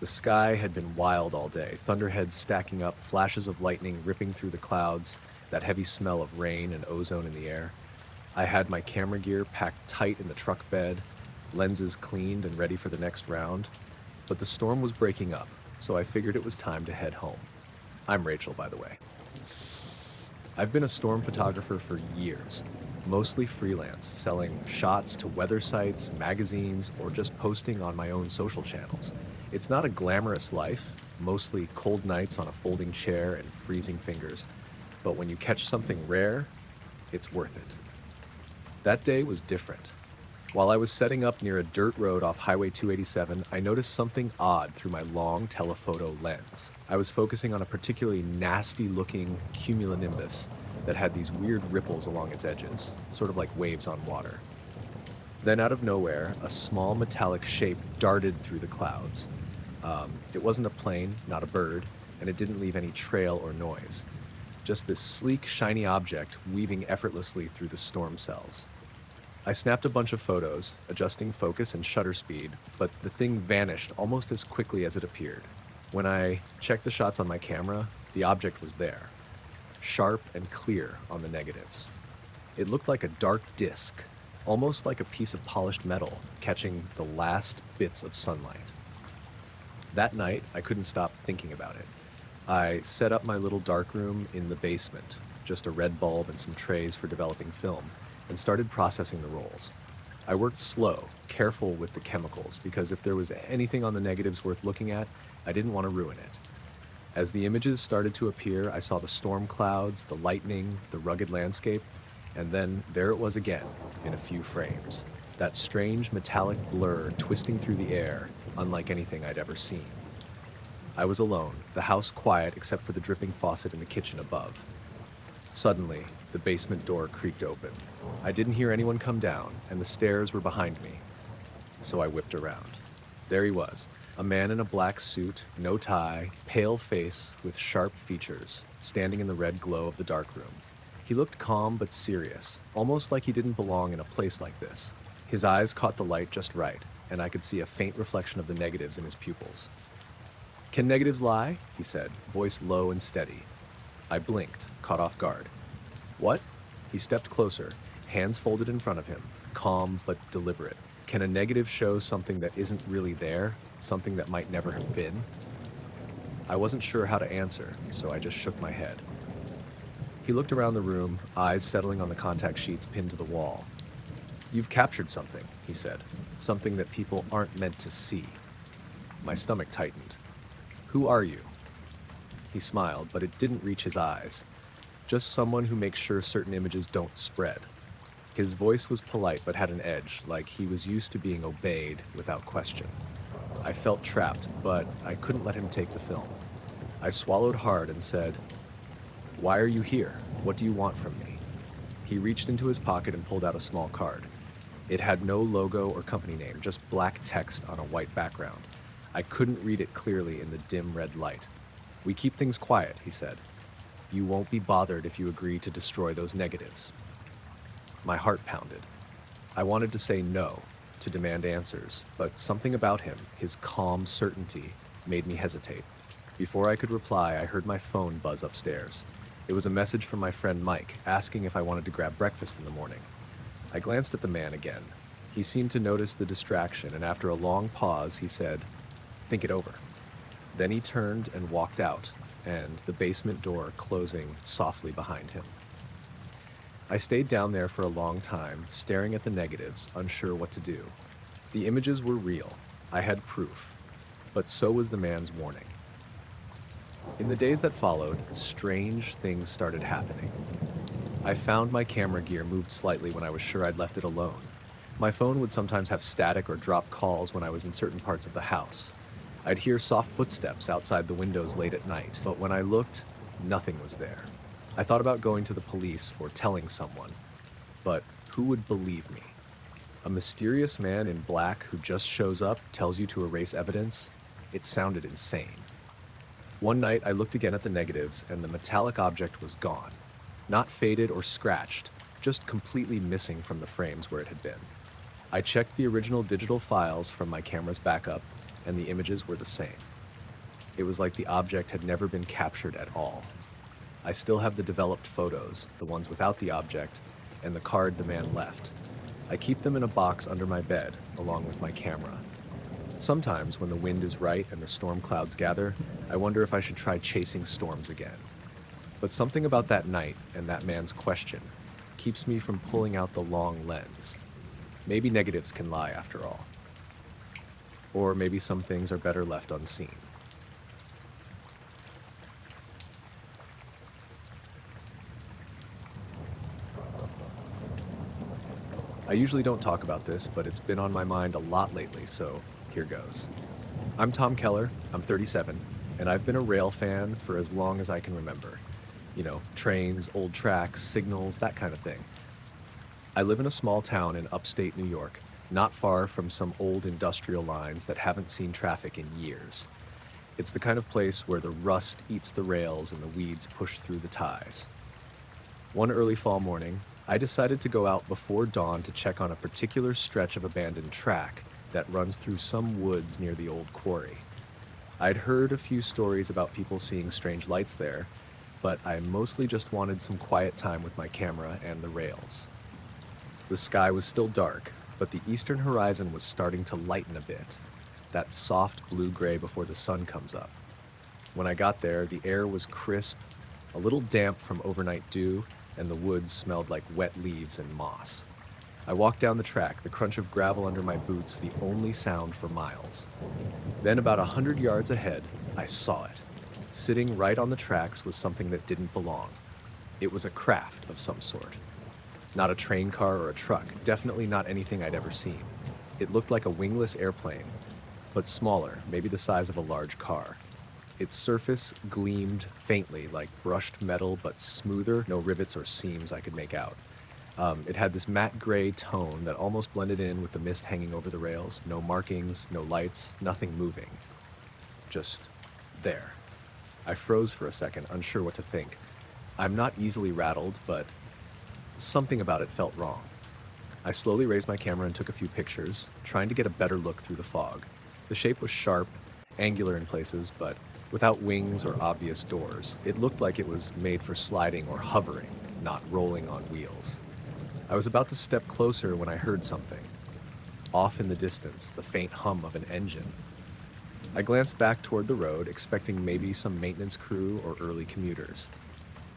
The sky had been wild all day, thunderheads stacking up, flashes of lightning ripping through the clouds, that heavy smell of rain and ozone in the air. I had my camera gear packed tight in the truck bed, lenses cleaned and ready for the next round, but the storm was breaking up, so I figured it was time to head home. I'm Rachel, by the way. I've been a storm photographer for years, mostly freelance, selling shots to weather sites, magazines, or just posting on my own social channels. It's not a glamorous life, mostly cold nights on a folding chair and freezing fingers, but when you catch something rare, it's worth it. That day was different. While I was setting up near a dirt road off Highway 287, I noticed something odd through my long telephoto lens. I was focusing on a particularly nasty-looking cumulonimbus that had these weird ripples along its edges, sort of like waves on water. Then out of nowhere, a small metallic shape darted through the clouds. It wasn't a plane, not a bird, and it didn't leave any trail or noise. Just this sleek, shiny object weaving effortlessly through the storm cells. I snapped a bunch of photos, adjusting focus and shutter speed, but the thing vanished almost as quickly as it appeared. When I checked the shots on my camera, the object was there, sharp and clear on the negatives. It looked like a dark disc, almost like a piece of polished metal catching the last bits of sunlight. That night, I couldn't stop thinking about it. I set up my little darkroom in the basement, just a red bulb and some trays for developing film, and started processing the rolls. I worked slow, careful with the chemicals, because if there was anything on the negatives worth looking at, I didn't want to ruin it. As the images started to appear, I saw the storm clouds, the lightning, the rugged landscape, and then there it was again, in a few frames. That strange metallic blur twisting through the air, unlike anything I'd ever seen. I was alone, the house quiet except for the dripping faucet in the kitchen above. Suddenly, the basement door creaked open. I didn't hear anyone come down, and the stairs were behind me. So I whipped around. There he was, a man in a black suit, no tie, pale face with sharp features, standing in the red glow of the darkroom. He looked calm but serious, almost like he didn't belong in a place like this. His eyes caught the light just right, and I could see a faint reflection of the negatives in his pupils. "Can negatives lie?" he said, voice low and steady. I blinked, caught off guard. "What?" He stepped closer, hands folded in front of him, calm but deliberate. "Can a negative show something that isn't really there, something that might never have been?" I wasn't sure how to answer, so I just shook my head. He looked around the room, eyes settling on the contact sheets pinned to the wall. "You've captured something," he said, "something that people aren't meant to see." My stomach tightened. "Who are you?" He smiled, but it didn't reach his eyes. "Just someone who makes sure certain images don't spread." His voice was polite but had an edge, like he was used to being obeyed without question. I felt trapped, but I couldn't let him take the film. I swallowed hard and said, "Why are you here? What do you want from me?" He reached into his pocket and pulled out a small card. It had no logo or company name, just black text on a white background. I couldn't read it clearly in the dim red light. "We keep things quiet," he said. "You won't be bothered if you agree to destroy those negatives." My heart pounded. I wanted to say no, to demand answers, but something about him, his calm certainty, made me hesitate. Before I could reply, I heard my phone buzz upstairs. It was a message from my friend Mike, asking if I wanted to grab breakfast in the morning. I glanced at the man again. He seemed to notice the distraction, and after a long pause, he said, "Think it over." Then he turned and walked out, and the basement door closing softly behind him. I stayed down there for a long time, staring at the negatives, unsure what to do. The images were real. I had proof. But so was the man's warning. In the days that followed, strange things started happening. I found my camera gear moved slightly when I was sure I'd left it alone. My phone would sometimes have static or drop calls when I was in certain parts of the house. I'd hear soft footsteps outside the windows late at night, but when I looked, nothing was there. I thought about going to the police or telling someone, but who would believe me? A mysterious man in black who just shows up, tells you to erase evidence? It sounded insane. One night, I looked again at the negatives, and the metallic object was gone. Not faded or scratched, just completely missing from the frames where it had been. I checked the original digital files from my camera's backup, and the images were the same. It was like the object had never been captured at all. I still have the developed photos, the ones without the object, and the card the man left. I keep them in a box under my bed, along with my camera. Sometimes, when the wind is right and the storm clouds gather, I wonder if I should try chasing storms again. But something about that night and that man's question keeps me from pulling out the long lens. Maybe negatives can lie after all. Or maybe some things are better left unseen. I usually don't talk about this, but it's been on my mind a lot lately, so here goes. I'm Tom Keller, I'm 37, and I've been a rail fan for as long as I can remember. You know, trains, old tracks, signals, that kind of thing. I live in a small town in upstate New York, not far from some old industrial lines that haven't seen traffic in years. It's the kind of place where the rust eats the rails and the weeds push through the ties. One early fall morning, I decided to go out before dawn to check on a particular stretch of abandoned track that runs through some woods near the old quarry. I'd heard a few stories about people seeing strange lights there, but I mostly just wanted some quiet time with my camera and the rails. The sky was still dark, but the eastern horizon was starting to lighten a bit, that soft blue-gray before the sun comes up. When I got there, the air was crisp, a little damp from overnight dew, and the woods smelled like wet leaves and moss. I walked down the track, the crunch of gravel under my boots the only sound for miles. Then about 100 yards ahead, I saw it. Sitting right on the tracks was something that didn't belong. It was a craft of some sort. Not a train car or a truck, definitely not anything I'd ever seen. It looked like a wingless airplane, but smaller, maybe the size of a large car. Its surface gleamed faintly like brushed metal, but smoother, no rivets or seams I could make out. It had this matte gray tone that almost blended in with the mist hanging over the rails. No markings, no lights, nothing moving. Just there. I froze for a second, unsure what to think. I'm not easily rattled, but something about it felt wrong. I slowly raised my camera and took a few pictures, trying to get a better look through the fog. The shape was sharp, angular in places, but without wings or obvious doors. It looked like it was made for sliding or hovering, not rolling on wheels. I was about to step closer when I heard something. Off in the distance, the faint hum of an engine. I glanced back toward the road, expecting maybe some maintenance crew or early commuters.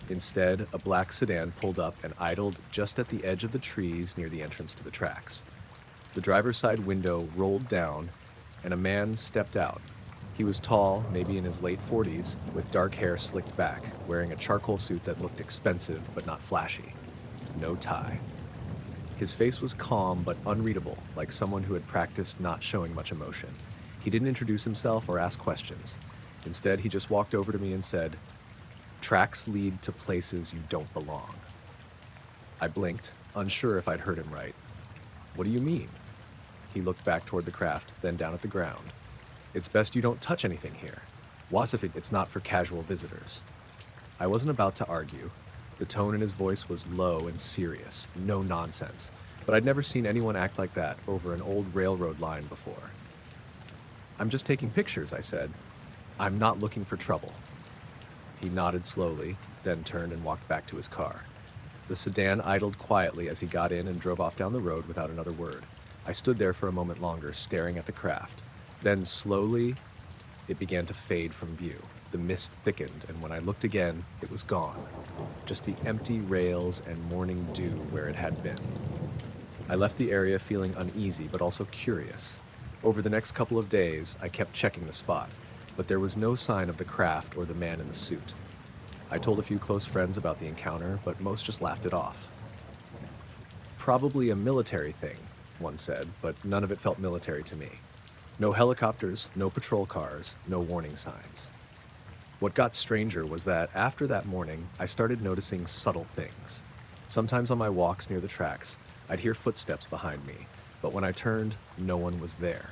Instead, a black sedan pulled up and idled just at the edge of the trees near the entrance to the tracks. The driver's side window rolled down, and a man stepped out. He was tall, maybe in his late 40s, with dark hair slicked back, wearing a charcoal suit that looked expensive but not flashy. No tie. His face was calm but unreadable, like someone who had practiced not showing much emotion. He didn't introduce himself or ask questions. Instead, he just walked over to me and said, "Tracks lead to places you don't belong." I blinked, unsure if I'd heard him right. "What do you mean?" He looked back toward the craft, then down at the ground. "It's best you don't touch anything here. What if it's not for casual visitors?" I wasn't about to argue. The tone in his voice was low and serious, no nonsense, but I'd never seen anyone act like that over an old railroad line before. "I'm just taking pictures," I said. "I'm not looking for trouble." He nodded slowly, then turned and walked back to his car. The sedan idled quietly as he got in and drove off down the road without another word. I stood there for a moment longer, staring at the craft. Then slowly, it began to fade from view. The mist thickened, and when I looked again, it was gone. Just the empty rails and morning dew where it had been. I left the area feeling uneasy, but also curious. Over the next couple of days, I kept checking the spot, but there was no sign of the craft or the man in the suit. I told a few close friends about the encounter, but most just laughed it off. "Probably a military thing," one said, but none of it felt military to me. No helicopters, no patrol cars, no warning signs. What got stranger was that after that morning, I started noticing subtle things. Sometimes on my walks near the tracks, I'd hear footsteps behind me, but when I turned, no one was there.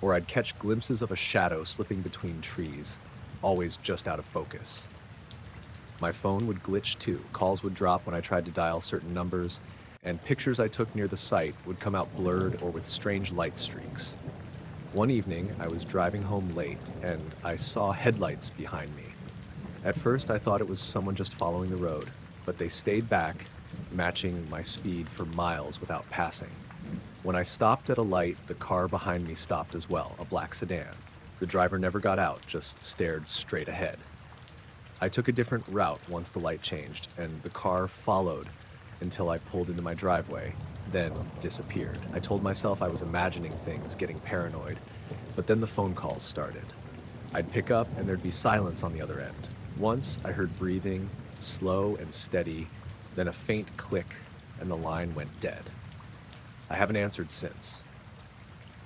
Or I'd catch glimpses of a shadow slipping between trees, always just out of focus. My phone would glitch too. Calls would drop when I tried to dial certain numbers, and pictures I took near the site would come out blurred or with strange light streaks. One evening, I was driving home late, and I saw headlights behind me. At first, I thought it was someone just following the road, but they stayed back, matching my speed for miles without passing. When I stopped at a light, the car behind me stopped as well, a black sedan. The driver never got out, just stared straight ahead. I took a different route once the light changed, and the car followed until I pulled into my driveway, then disappeared. I told myself I was imagining things, getting paranoid, but then the phone calls started. I'd pick up and there'd be silence on the other end. Once I heard breathing, slow and steady, then a faint click, and the line went dead. I haven't answered since.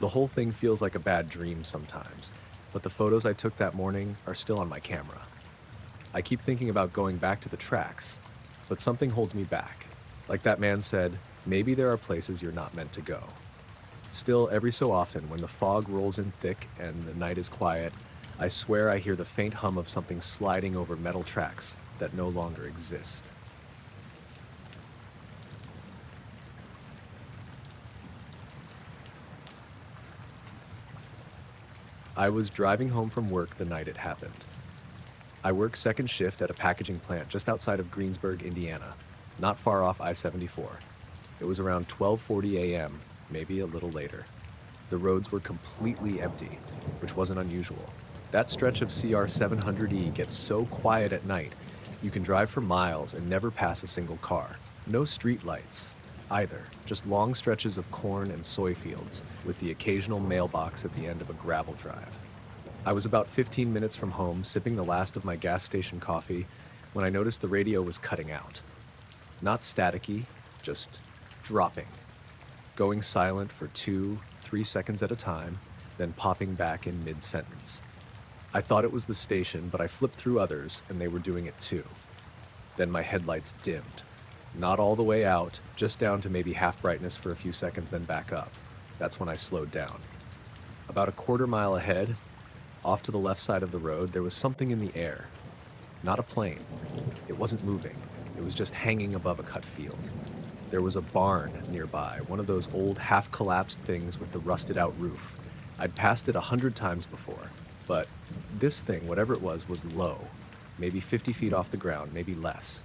The whole thing feels like a bad dream sometimes, but the photos I took that morning are still on my camera. I keep thinking about going back to the tracks, but something holds me back. Like that man said, maybe there are places you're not meant to go. Still, every so often, when the fog rolls in thick and the night is quiet, I swear I hear the faint hum of something sliding over metal tracks that no longer exist. I was driving home from work the night it happened. I work second shift at a packaging plant just outside of Greensburg, Indiana, not far off I-74. It was around 12:40 a.m., maybe a little later. The roads were completely empty, which wasn't unusual. That stretch of CR 700E gets so quiet at night, you can drive for miles and never pass a single car. No street lights, either, just long stretches of corn and soy fields, with the occasional mailbox at the end of a gravel drive. I was about 15 minutes from home, sipping the last of my gas station coffee, when I noticed the radio was cutting out. Not staticky, just dropping. Going silent for 2-3 seconds at a time, then popping back in mid-sentence. I thought it was the station, but I flipped through others, and they were doing it too. Then my headlights dimmed. Not all the way out, just down to maybe half brightness for a few seconds, then back up. That's when I slowed down. About a quarter mile ahead, off to the left side of the road, there was something in the air. Not a plane. It wasn't moving. It was just hanging above a cut field. There was a barn nearby, one of those old half-collapsed things with the rusted-out roof. I'd passed it 100 times before, but this thing, whatever it was low. Maybe 50 feet off the ground, maybe less.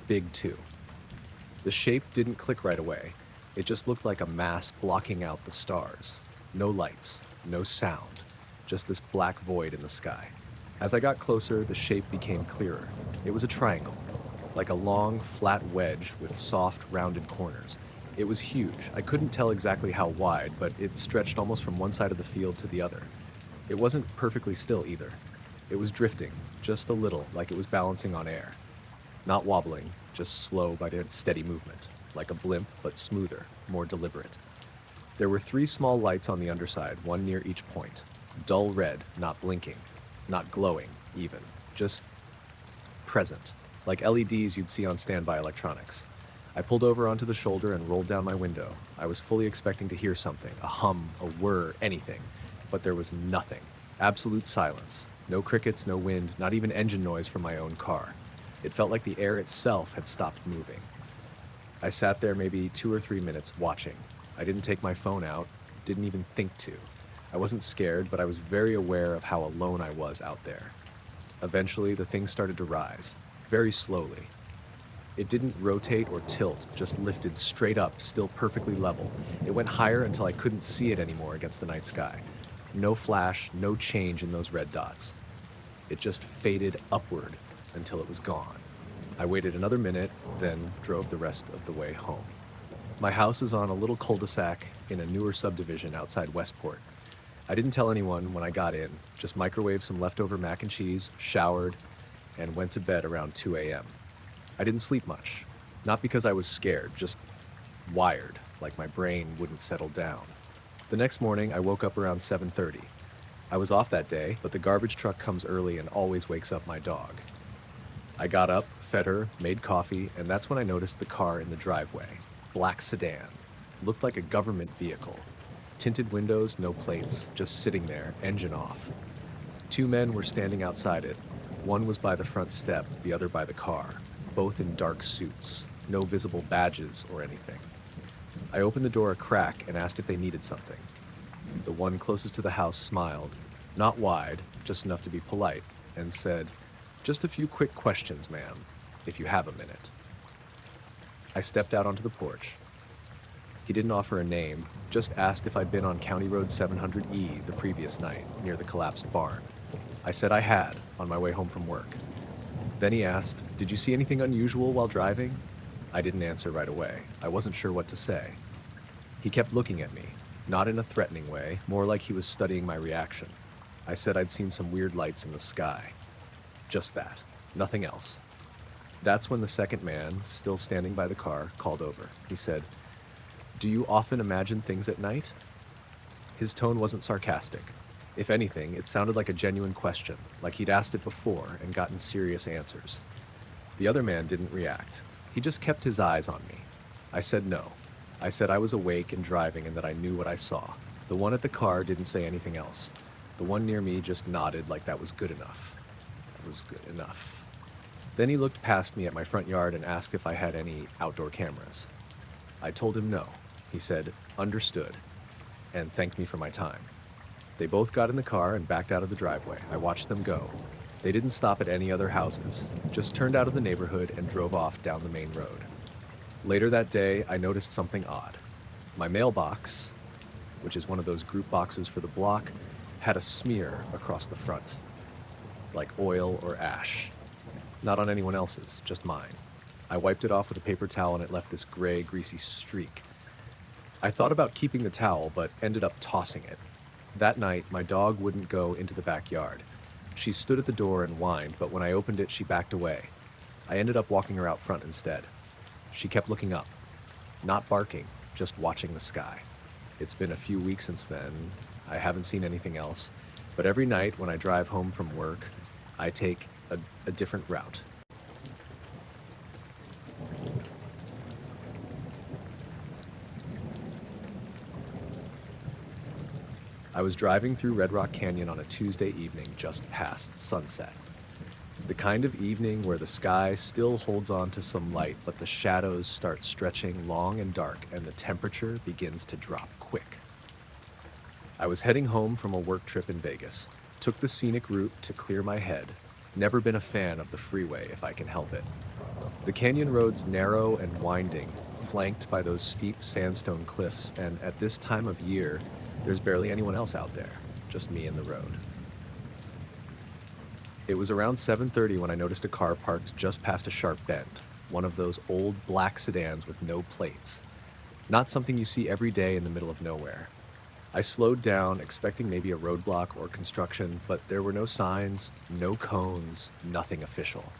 Big, too. The shape didn't click right away. It just looked like a mass blocking out the stars. No lights, no sound, just this black void in the sky. As I got closer, the shape became clearer. It was a triangle, like a long, flat wedge with soft, rounded corners. It was huge. I couldn't tell exactly how wide, but it stretched almost from one side of the field to the other. It wasn't perfectly still either. It was drifting, just a little, like it was balancing on air. Not wobbling, just slow but steady movement, like a blimp but smoother, more deliberate. There were 3 small lights on the underside, one near each point. Dull red, not blinking, not glowing even, just present, like LEDs you'd see on standby electronics. I pulled over onto the shoulder and rolled down my window. I was fully expecting to hear something, a hum, a whir, anything, but there was nothing. Absolute silence. No crickets, no wind, not even engine noise from my own car. It felt like the air itself had stopped moving. I sat there maybe 2 or 3 minutes watching. I didn't take my phone out, didn't even think to. I wasn't scared, but I was very aware of how alone I was out there. Eventually, the thing started to rise, very slowly. It didn't rotate or tilt, just lifted straight up, still perfectly level. It went higher until I couldn't see it anymore against the night sky. No flash, no change in those red dots. It just faded upward until it was gone. I waited another minute, then drove the rest of the way home. My house is on a little cul-de-sac in a newer subdivision outside Westport. I didn't tell anyone when I got in, just microwaved some leftover mac and cheese, showered, and went to bed around 2 a.m. I didn't sleep much, not because I was scared, just wired, like my brain wouldn't settle down. The next morning, I woke up around 7:30. I was off that day, but the garbage truck comes early and always wakes up my dog. I got up, fed her, made coffee, and that's when I noticed the car in the driveway. Black sedan. Looked like a government vehicle. Tinted windows, no plates, just sitting there, engine off. 2 men were standing outside it. One was by the front step, the other by the car, both in dark suits, no visible badges or anything. I opened the door a crack and asked if they needed something. The one closest to the house smiled, not wide, just enough to be polite, and said, "Just a few quick questions, ma'am, if you have a minute." I stepped out onto the porch. He didn't offer a name, just asked if I'd been on County Road 700E the previous night, near the collapsed barn. I said I had, on my way home from work. Then he asked, "Did you see anything unusual while driving?" I didn't answer right away. I wasn't sure what to say. He kept looking at me, not in a threatening way, more like he was studying my reaction. I said I'd seen some weird lights in the sky. Just that, nothing else. That's when the second man, still standing by the car, called over. He said, Do you often imagine things at night? His tone wasn't sarcastic. If anything, it sounded like a genuine question, like he'd asked it before and gotten serious answers. The other man didn't react. He just kept his eyes on me. I said no. I said I was awake and driving and that I knew what I saw. The one at the car didn't say anything else. The one near me just nodded like that was good enough. That was good enough. Then he looked past me at my front yard and asked if I had any outdoor cameras. I told him no. He said, "Understood," and thanked me for my time. They both got in the car and backed out of the driveway. I watched them go. They didn't stop at any other houses, just turned out of the neighborhood and drove off down the main road. Later that day, I noticed something odd. My mailbox, which is one of those group boxes for the block, had a smear across the front, like oil or ash. Not on anyone else's, just mine. I wiped it off with a paper towel and it left this gray, greasy streak. I thought about keeping the towel, but ended up tossing it. That night, my dog wouldn't go into the backyard. She stood at the door and whined, but when I opened it, she backed away. I ended up walking her out front instead. She kept looking up, not barking, just watching the sky. It's been a few weeks since then. I haven't seen anything else, but every night when I drive home from work, I take a different route. I was driving through Red Rock Canyon on a Tuesday evening just past sunset. The kind of evening where the sky still holds on to some light, but the shadows start stretching long and dark and the temperature begins to drop quick. I was heading home from a work trip in Vegas. Took the scenic route to clear my head. Never been a fan of the freeway if I can help it. The canyon road's narrow and winding, flanked by those steep sandstone cliffs, and at this time of year, there's barely anyone else out there, just me and the road. It was around 7:30 when I noticed a car parked just past a sharp bend, one of those old black sedans with no plates. Not something you see every day in the middle of nowhere. I slowed down, expecting maybe a roadblock or construction, but there were no signs, no cones, nothing official.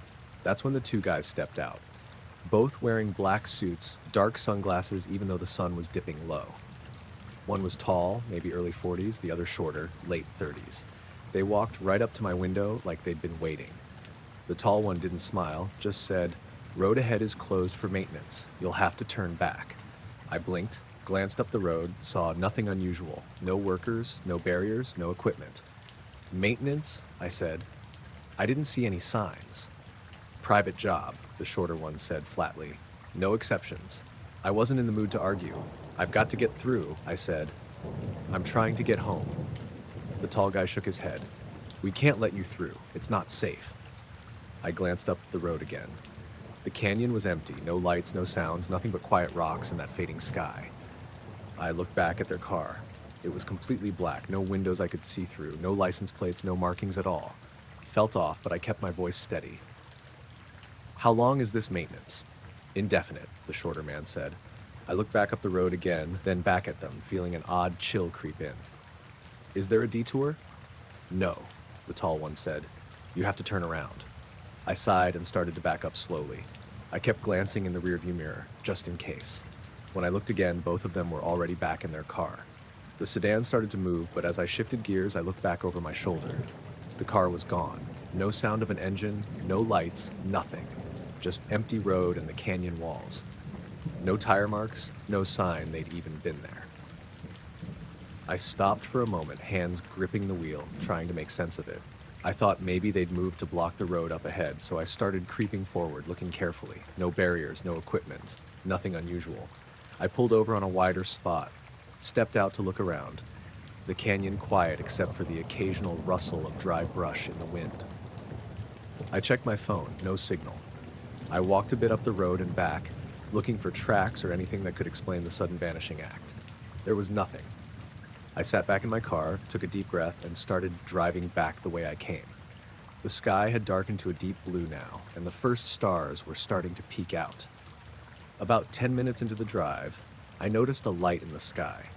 That's when the two guys stepped out, both wearing black suits, dark sunglasses even though the sun was dipping low. One was tall, maybe early 40s, the other shorter, late 30s. They walked right up to my window like they'd been waiting. The tall one didn't smile, just said, "Road ahead is closed for maintenance. You'll have to turn back." I blinked, glanced up the road, saw nothing unusual. No workers, no barriers, no equipment. "Maintenance?" I said. I didn't see any signs. "Private job," the shorter one said flatly. "No exceptions." I wasn't in the mood to argue. "I've got to get through," I said. "I'm trying to get home." The tall guy shook his head. "We can't let you through. It's not safe." I glanced up the road again. The canyon was empty, no lights, no sounds, nothing but quiet rocks and that fading sky. I looked back at their car. It was completely black, no windows I could see through, no license plates, no markings at all. Felt off, but I kept my voice steady. "How long is this maintenance?" "Indefinite," the shorter man said. I looked back up the road again, then back at them, feeling an odd chill creep in. "Is there a detour?" "No," the tall one said. "You have to turn around." I sighed and started to back up slowly. I kept glancing in the rearview mirror, just in case. When I looked again, both of them were already back in their car. The sedan started to move, but as I shifted gears, I looked back over my shoulder. The car was gone. No sound of an engine, no lights, nothing. Just empty road and the canyon walls. No tire marks, no sign they'd even been there. I stopped for a moment, hands gripping the wheel, trying to make sense of it. I thought maybe they'd moved to block the road up ahead, so I started creeping forward, looking carefully. No barriers, no equipment, nothing unusual. I pulled over on a wider spot, stepped out to look around. The canyon quiet except for the occasional rustle of dry brush in the wind. I checked my phone, no signal. I walked a bit up the road and back, looking for tracks or anything that could explain the sudden vanishing act. There was nothing. I sat back in my car, took a deep breath, and started driving back the way I came. The sky had darkened to a deep blue now, and the first stars were starting to peek out. About 10 minutes into the drive, I noticed a light in the sky.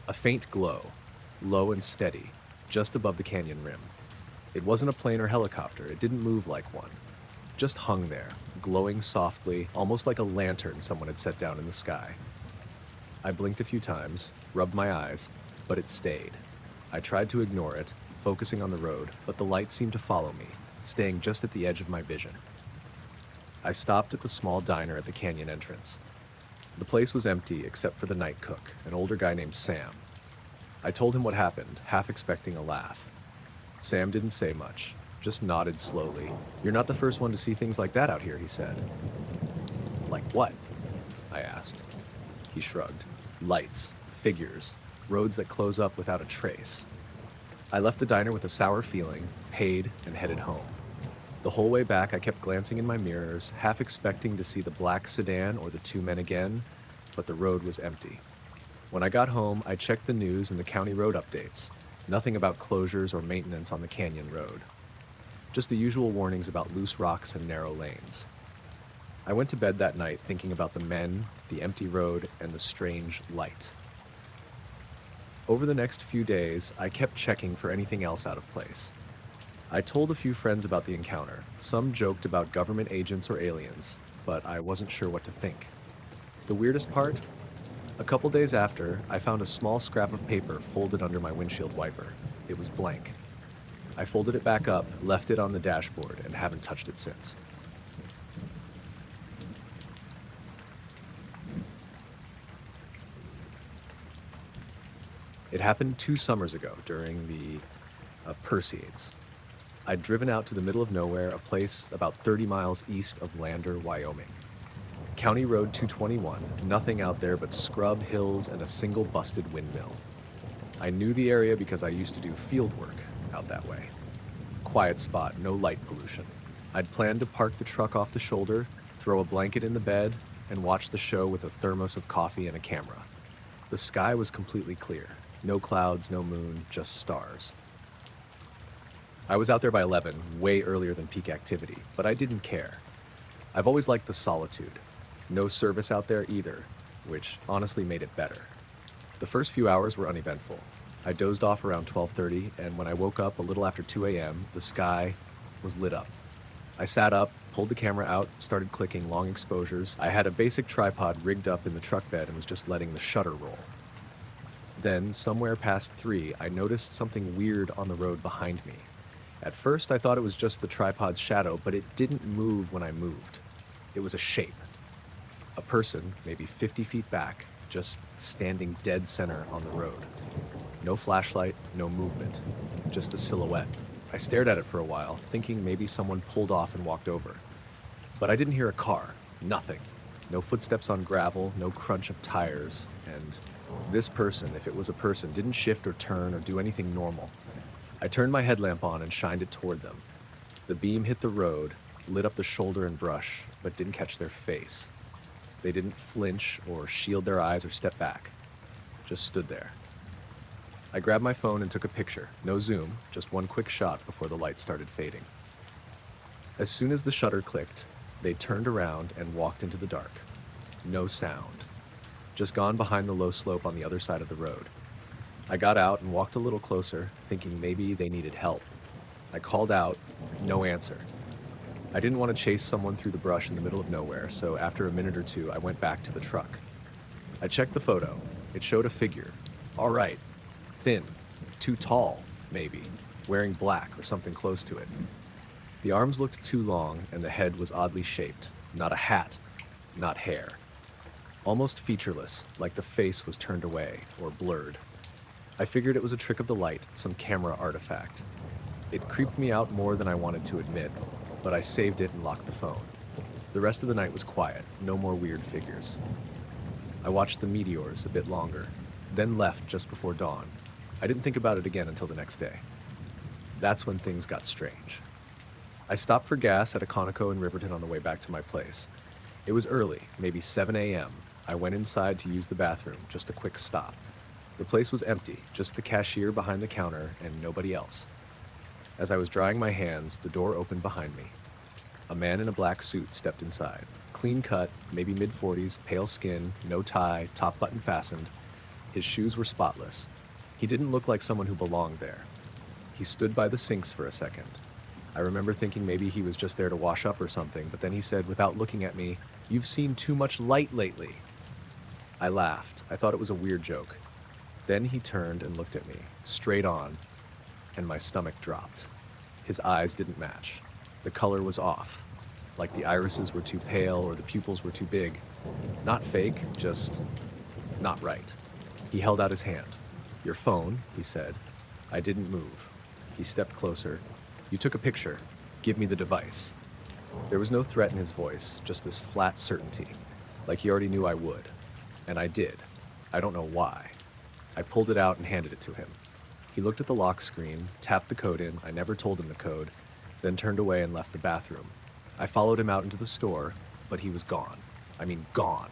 A faint glow, low and steady, just above the canyon rim. It wasn't a plane or helicopter, it didn't move like one. Just hung there, glowing softly, almost like a lantern someone had set down in the sky. I blinked a few times, rubbed my eyes, but it stayed. I tried to ignore it, focusing on the road, but the light seemed to follow me, staying just at the edge of my vision. I stopped at the small diner at the canyon entrance. The place was empty except for the night cook, an older guy named Sam. I told him what happened, half expecting a laugh. Sam didn't say much, just nodded slowly. "You're not the first one to see things like that out here," he said. "Like what?" I asked. He shrugged. "Lights, figures, roads that close up without a trace." I left the diner with a sour feeling, paid, and headed home. The whole way back, I kept glancing in my mirrors, half expecting to see the black sedan or the two men again, but the road was empty. When I got home, I checked the news and the county road updates. Nothing about closures or maintenance on the canyon road. Just the usual warnings about loose rocks and narrow lanes. I went to bed that night thinking about the men, the empty road, and the strange light. Over the next few days, I kept checking for anything else out of place. I told a few friends about the encounter. Some joked about government agents or aliens, but I wasn't sure what to think. The weirdest part? A couple days after, I found a small scrap of paper folded under my windshield wiper. It was blank. I folded it back up, left it on the dashboard, and haven't touched it since. It happened 2 summers ago during the Perseids. I'd driven out to the middle of nowhere, a place about 30 miles east of Lander, Wyoming. County Road 221, nothing out there but scrub, hills, and a single busted windmill. I knew the area because I used to do field work out that way. Quiet spot, no light pollution. I'd planned to park the truck off the shoulder, throw a blanket in the bed, and watch the show with a thermos of coffee and a camera. The sky was completely clear. No clouds, no moon, just stars. I was out there by 11, way earlier than peak activity, but I didn't care. I've always liked the solitude. No service out there either, which honestly made it better. The first few hours were uneventful. I dozed off around 12:30, and when I woke up a little after 2 a.m., the sky was lit up. I sat up, pulled the camera out, started clicking long exposures. I had a basic tripod rigged up in the truck bed and was just letting the shutter roll. Then, somewhere past 3, I noticed something weird on the road behind me. At first, I thought it was just the tripod's shadow, but it didn't move when I moved. It was a shape. A person, maybe 50 feet back, just standing dead center on the road. No flashlight, no movement, just a silhouette. I stared at it for a while, thinking maybe someone pulled off and walked over. But I didn't hear a car, nothing. No footsteps on gravel, no crunch of tires, and this person, if it was a person, didn't shift or turn or do anything normal. I turned my headlamp on and shined it toward them. The beam hit the road, lit up the shoulder and brush, but didn't catch their face. They didn't flinch or shield their eyes or step back, just stood there. I grabbed my phone and took a picture. No zoom, just one quick shot before the light started fading. As soon as the shutter clicked, they turned around and walked into the dark. No sound. Just gone behind the low slope on the other side of the road. I got out and walked a little closer, thinking maybe they needed help. I called out, no answer. I didn't want to chase someone through the brush in the middle of nowhere, so after a minute or two, I went back to the truck. I checked the photo. It showed a figure. All right. Thin. Too tall, maybe. Wearing black or something close to it. The arms looked too long, and the head was oddly shaped. Not a hat. Not hair. Almost featureless, like the face was turned away or blurred. I figured it was a trick of the light, some camera artifact. It creeped me out more than I wanted to admit, but I saved it and locked the phone. The rest of the night was quiet, no more weird figures. I watched the meteors a bit longer, then left just before dawn. I didn't think about it again until the next day. That's when things got strange. I stopped for gas at a Conoco in Riverton on the way back to my place. It was early, maybe 7 a.m. I went inside to use the bathroom, just a quick stop. The place was empty, just the cashier behind the counter and nobody else. As I was drying my hands, the door opened behind me. A man in a black suit stepped inside. Clean cut, maybe mid-40s, pale skin, no tie, top button fastened. His shoes were spotless. He didn't look like someone who belonged there. He stood by the sinks for a second. I remember thinking maybe he was just there to wash up or something, but then he said, without looking at me, "You've seen too much light lately." I laughed. I thought it was a weird joke. Then he turned and looked at me, straight on, and my stomach dropped. His eyes didn't match. The color was off, like the irises were too pale or the pupils were too big. Not fake, just not right. He held out his hand. "Your phone," he said. I didn't move. He stepped closer. "You took a picture. Give me the device." There was no threat in his voice, just this flat certainty, like he already knew I would. And I did. I don't know why. I pulled it out and handed it to him. He looked at the lock screen, tapped the code in, I never told him the code, then turned away and left the bathroom. I followed him out into the store, but he was gone. I mean, gone.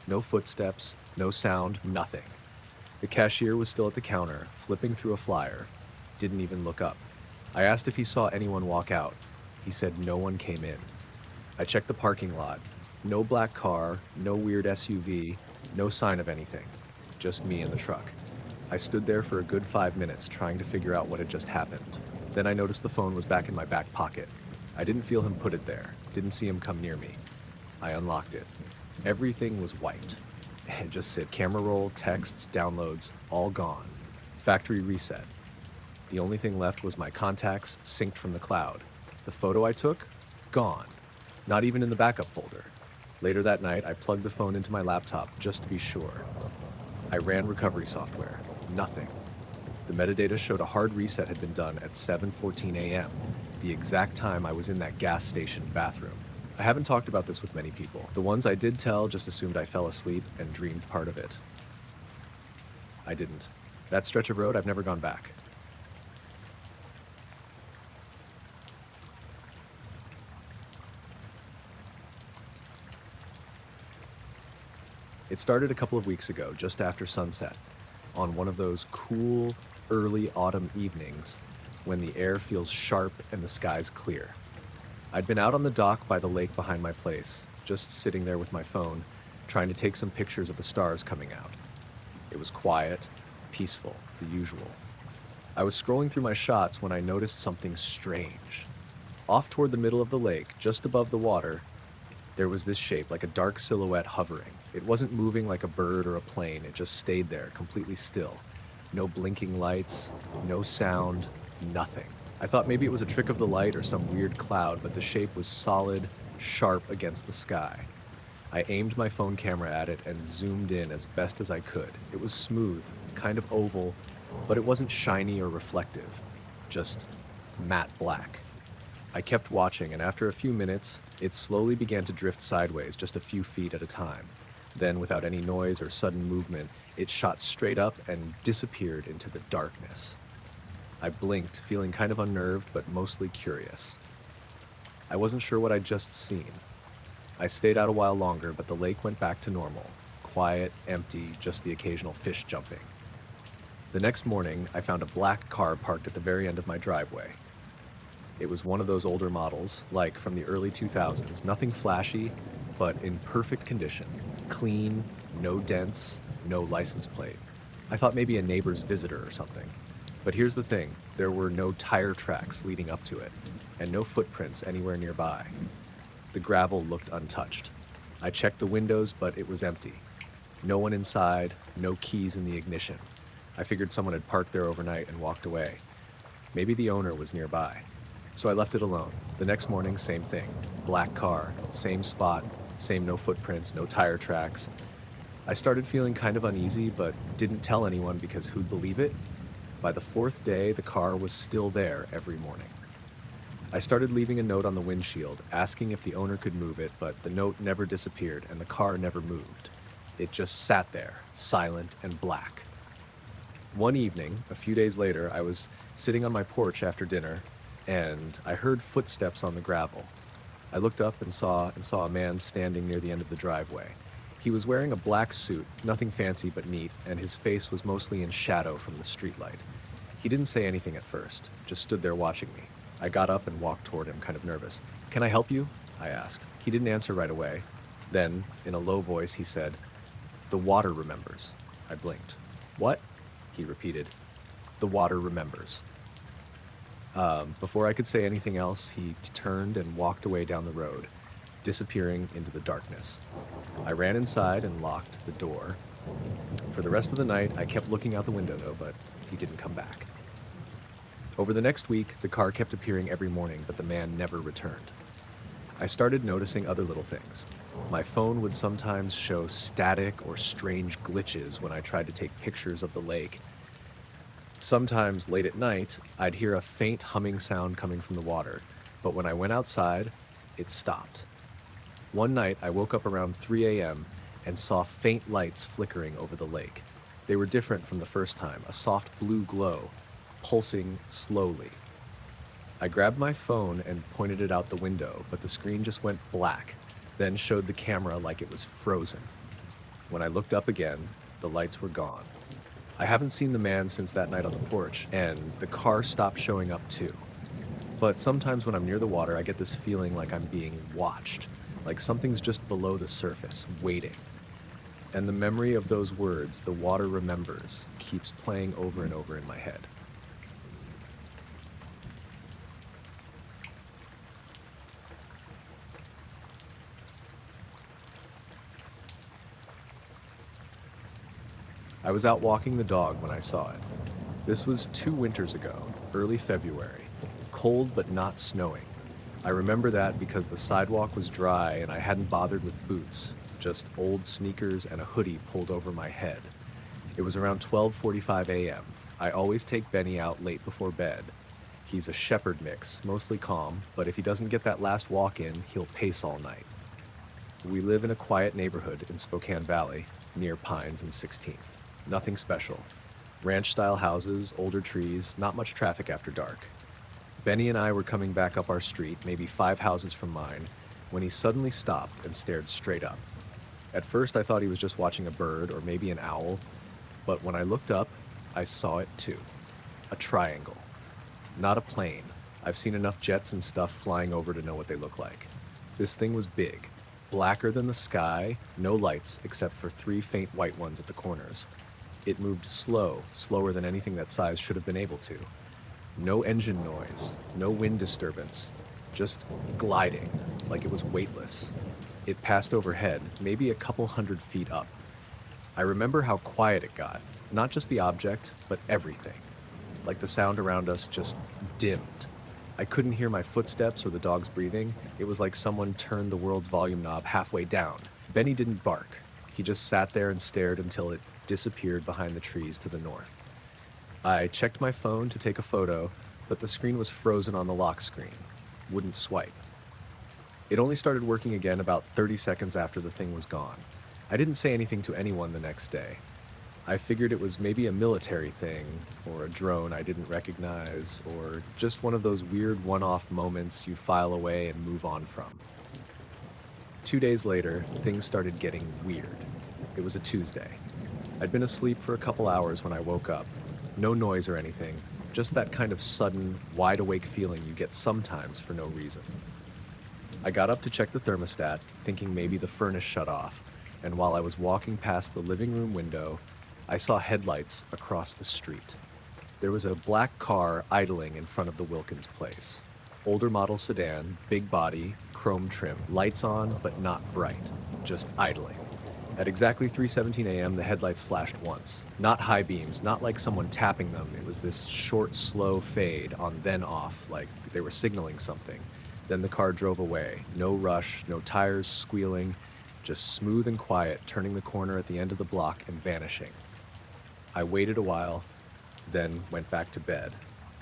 No footsteps, no sound, nothing. The cashier was still at the counter, flipping through a flyer. Didn't even look up. I asked if he saw anyone walk out. He said no one came in. I checked the parking lot. No black car, no weird SUV, no sign of anything. Just me and the truck. I stood there for a good 5 minutes trying to figure out what had just happened. Then I noticed the phone was back in my back pocket. I didn't feel him put it there. Didn't see him come near me. I unlocked it. Everything was wiped. It just said camera roll, texts, downloads, all gone. Factory reset. The only thing left was my contacts synced from the cloud. The photo I took? Gone. Not even in the backup folder. Later that night, I plugged the phone into my laptop just to be sure. I ran recovery software. Nothing. The metadata showed a hard reset had been done at 7:14 a.m., the exact time I was in that gas station bathroom. I haven't talked about this with many people. The ones I did tell just assumed I fell asleep and dreamed part of it. I didn't. That stretch of road, I've never gone back. It started a couple of weeks ago, just after sunset, on one of those cool, early autumn evenings when the air feels sharp and the sky's clear. I'd been out on the dock by the lake behind my place, just sitting there with my phone, trying to take some pictures of the stars coming out. It was quiet, peaceful, the usual. I was scrolling through my shots when I noticed something strange. Off toward the middle of the lake, just above the water, there was this shape, like a dark silhouette hovering. It wasn't moving like a bird or a plane, it just stayed there, completely still. No blinking lights, no sound, nothing. I thought maybe it was a trick of the light or some weird cloud, but the shape was solid, sharp against the sky. I aimed my phone camera at it and zoomed in as best as I could. It was smooth, kind of oval, but it wasn't shiny or reflective, just matte black. I kept watching, and after a few minutes, it slowly began to drift sideways, just a few feet at a time. Then, without any noise or sudden movement, it shot straight up and disappeared into the darkness. I blinked, feeling kind of unnerved, but mostly curious. I wasn't sure what I'd just seen. I stayed out a while longer, but the lake went back to normal. Quiet, empty, just the occasional fish jumping. The next morning, I found a black car parked at the very end of my driveway. It was one of those older models, like from the early 2000s, nothing flashy, but in perfect condition. Clean, no dents, no license plate. I thought maybe a neighbor's visitor or something. But here's the thing, there were no tire tracks leading up to it, and no footprints anywhere nearby. The gravel looked untouched. I checked the windows, but it was empty. No one inside, no keys in the ignition. I figured someone had parked there overnight and walked away. Maybe the owner was nearby. So I left it alone. The next morning, same thing. Black car, same spot, same no footprints, no tire tracks. I started feeling kind of uneasy, but didn't tell anyone because who'd believe it? By the fourth day, the car was still there every morning. I started leaving a note on the windshield, asking if the owner could move it, but the note never disappeared and the car never moved. It just sat there, silent and black. One evening, a few days later, I was sitting on my porch after dinner, and I heard footsteps on the gravel. I looked up and saw a man standing near the end of the driveway. He was wearing a black suit, nothing fancy but neat, and his face was mostly in shadow from the streetlight. He didn't say anything at first, just stood there watching me. I got up and walked toward him, kind of nervous. "Can I help you?" I asked. He didn't answer right away. Then, in a low voice, he said, "The water remembers." I blinked. "What?" he repeated. "The water remembers." Before I could say anything else, he turned and walked away down the road. disappearing into the darkness. I ran inside and locked the door. For the rest of the night, I kept looking out the window though, but he didn't come back. Over the next week, the car kept appearing every morning, but the man never returned. I started noticing other little things. My phone would sometimes show static or strange glitches when I tried to take pictures of the lake. Sometimes late at night, I'd hear a faint humming sound coming from the water, but when I went outside, it stopped. One night, I woke up around 3 a.m. and saw faint lights flickering over the lake. They were different from the first time, a soft blue glow, pulsing slowly. I grabbed my phone and pointed it out the window, but the screen just went black, then showed the camera like it was frozen. When I looked up again, the lights were gone. I haven't seen the man since that night on the porch, and the car stopped showing up too. But sometimes when I'm near the water, I get this feeling like I'm being watched, like something's just below the surface, waiting. And the memory of those words, "the water remembers," keeps playing over and over in my head. I was out walking the dog when I saw it. This was 2 winters ago, early February, cold but not snowing. I remember that because the sidewalk was dry and I hadn't bothered with boots, just old sneakers and a hoodie pulled over my head. It was around 12:45 a.m. I always take Benny out late before bed. He's a shepherd mix, mostly calm, but if he doesn't get that last walk in, he'll pace all night. We live in a quiet neighborhood in Spokane Valley, near Pines and 16th. Nothing special. Ranch-style houses, older trees, not much traffic after dark. Benny and I were coming back up our street, maybe 5 houses from mine, when he suddenly stopped and stared straight up. At first I thought he was just watching a bird or maybe an owl, but when I looked up, I saw it too. A triangle. Not a plane. I've seen enough jets and stuff flying over to know what they look like. This thing was big, blacker than the sky, no lights except for 3 faint white ones at the corners. It moved slower than anything that size should have been able to. No engine noise, no wind disturbance, just gliding, like it was weightless. It passed overhead, maybe a couple 100 feet up. I remember how quiet it got, not just the object, but everything. Like the sound around us just dimmed. I couldn't hear my footsteps or the dog's breathing. It was like someone turned the world's volume knob halfway down. Benny didn't bark. He just sat there and stared until it disappeared behind the trees to the north. I checked my phone to take a photo, but the screen was frozen on the lock screen. Wouldn't swipe. It only started working again about 30 seconds after the thing was gone. I didn't say anything to anyone the next day. I figured it was maybe a military thing, or a drone I didn't recognize, or just one of those weird one-off moments you file away and move on from. 2 days later, things started getting weird. It was a Tuesday. I'd been asleep for a couple hours when I woke up. No noise or anything, just that kind of sudden, wide-awake feeling you get sometimes for no reason. I got up to check the thermostat, thinking maybe the furnace shut off, and while I was walking past the living room window, I saw headlights across the street. There was a black car idling in front of the Wilkins place. Older model sedan, big body, chrome trim, lights on but not bright, just idling. At exactly 3:17 a.m., the headlights flashed once. Not high beams, not like someone tapping them. It was this short, slow fade on then off, like they were signaling something. Then the car drove away. No rush, no tires squealing, just smooth and quiet, turning the corner at the end of the block and vanishing. I waited a while, then went back to bed.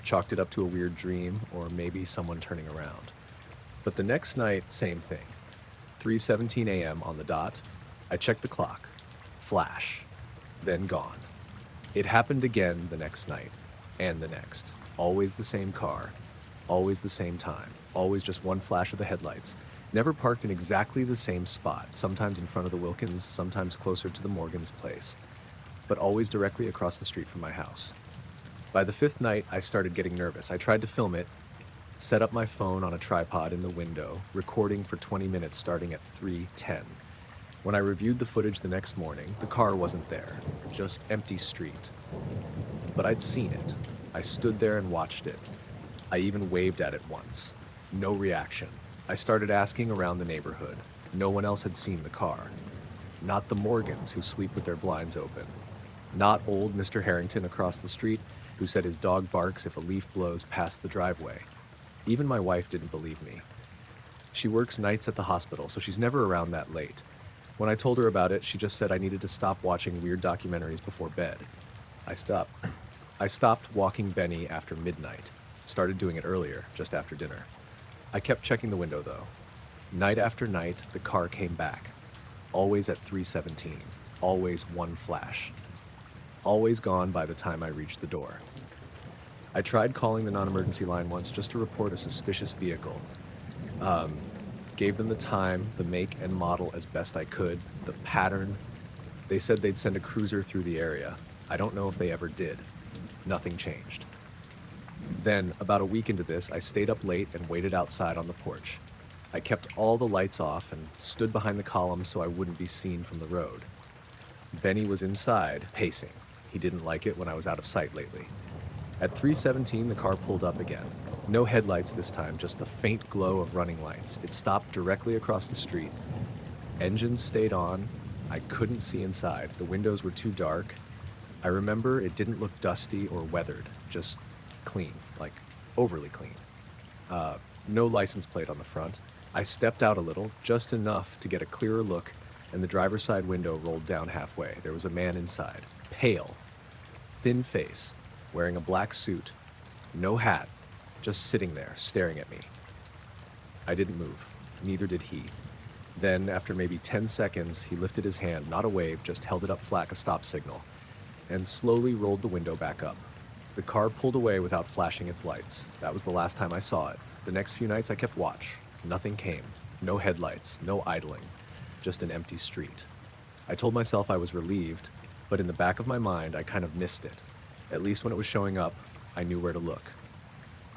Chalked it up to a weird dream, or maybe someone turning around. But the next night, same thing. 3:17 a.m. on the dot. I checked the clock. Flash. Then gone. It happened again the next night, and the next. Always the same car. Always the same time. Always just one flash of the headlights. Never parked in exactly the same spot, sometimes in front of the Wilkins, sometimes closer to the Morgan's place, but always directly across the street from my house. By the 5th night, I started getting nervous. I tried to film it, set up my phone on a tripod in the window, recording for 20 minutes starting at 3:10. When I reviewed the footage the next morning, the car wasn't there, just empty street. But I'd seen it. I stood there and watched it. I even waved at it once. No reaction. I started asking around the neighborhood. No one else had seen the car. Not the Morgans who sleep with their blinds open. Not old Mr. Harrington across the street who said his dog barks if a leaf blows past the driveway. Even my wife didn't believe me. She works nights at the hospital, so she's never around that late. When I told her about it, she just said I needed to stop watching weird documentaries before bed. I stopped. I stopped walking Benny after midnight. Started doing it earlier, just after dinner. I kept checking the window though. Night after night, the car came back. Always at 3:17. Always one flash. Always gone by the time I reached the door. I tried calling the non-emergency line once just to report a suspicious vehicle. Gave them the time, the make and model as best I could, the pattern. They said they'd send a cruiser through the area. I don't know if they ever did. Nothing changed. Then, about a week into this, I stayed up late and waited outside on the porch. I kept all the lights off and stood behind the column so I wouldn't be seen from the road. Benny was inside, pacing. He didn't like it when I was out of sight lately. At 3:17, the car pulled up again. No headlights this time, just the faint glow of running lights. It stopped directly across the street. Engines stayed on. I couldn't see inside. The windows were too dark. I remember it didn't look dusty or weathered, just clean, like overly clean. No license plate on the front. I stepped out a little, just enough to get a clearer look, and the driver's side window rolled down halfway. There was a man inside, pale, thin face, wearing a black suit, no hat, just sitting there, staring at me. I didn't move. Neither did he. Then, after maybe 10 seconds, he lifted his hand, not a wave, just held it up flat, a stop signal, and slowly rolled the window back up. The car pulled away without flashing its lights. That was the last time I saw it. The next few nights I kept watch. Nothing came. No headlights, no idling. Just an empty street. I told myself I was relieved, but in the back of my mind I kind of missed it. At least when it was showing up, I knew where to look.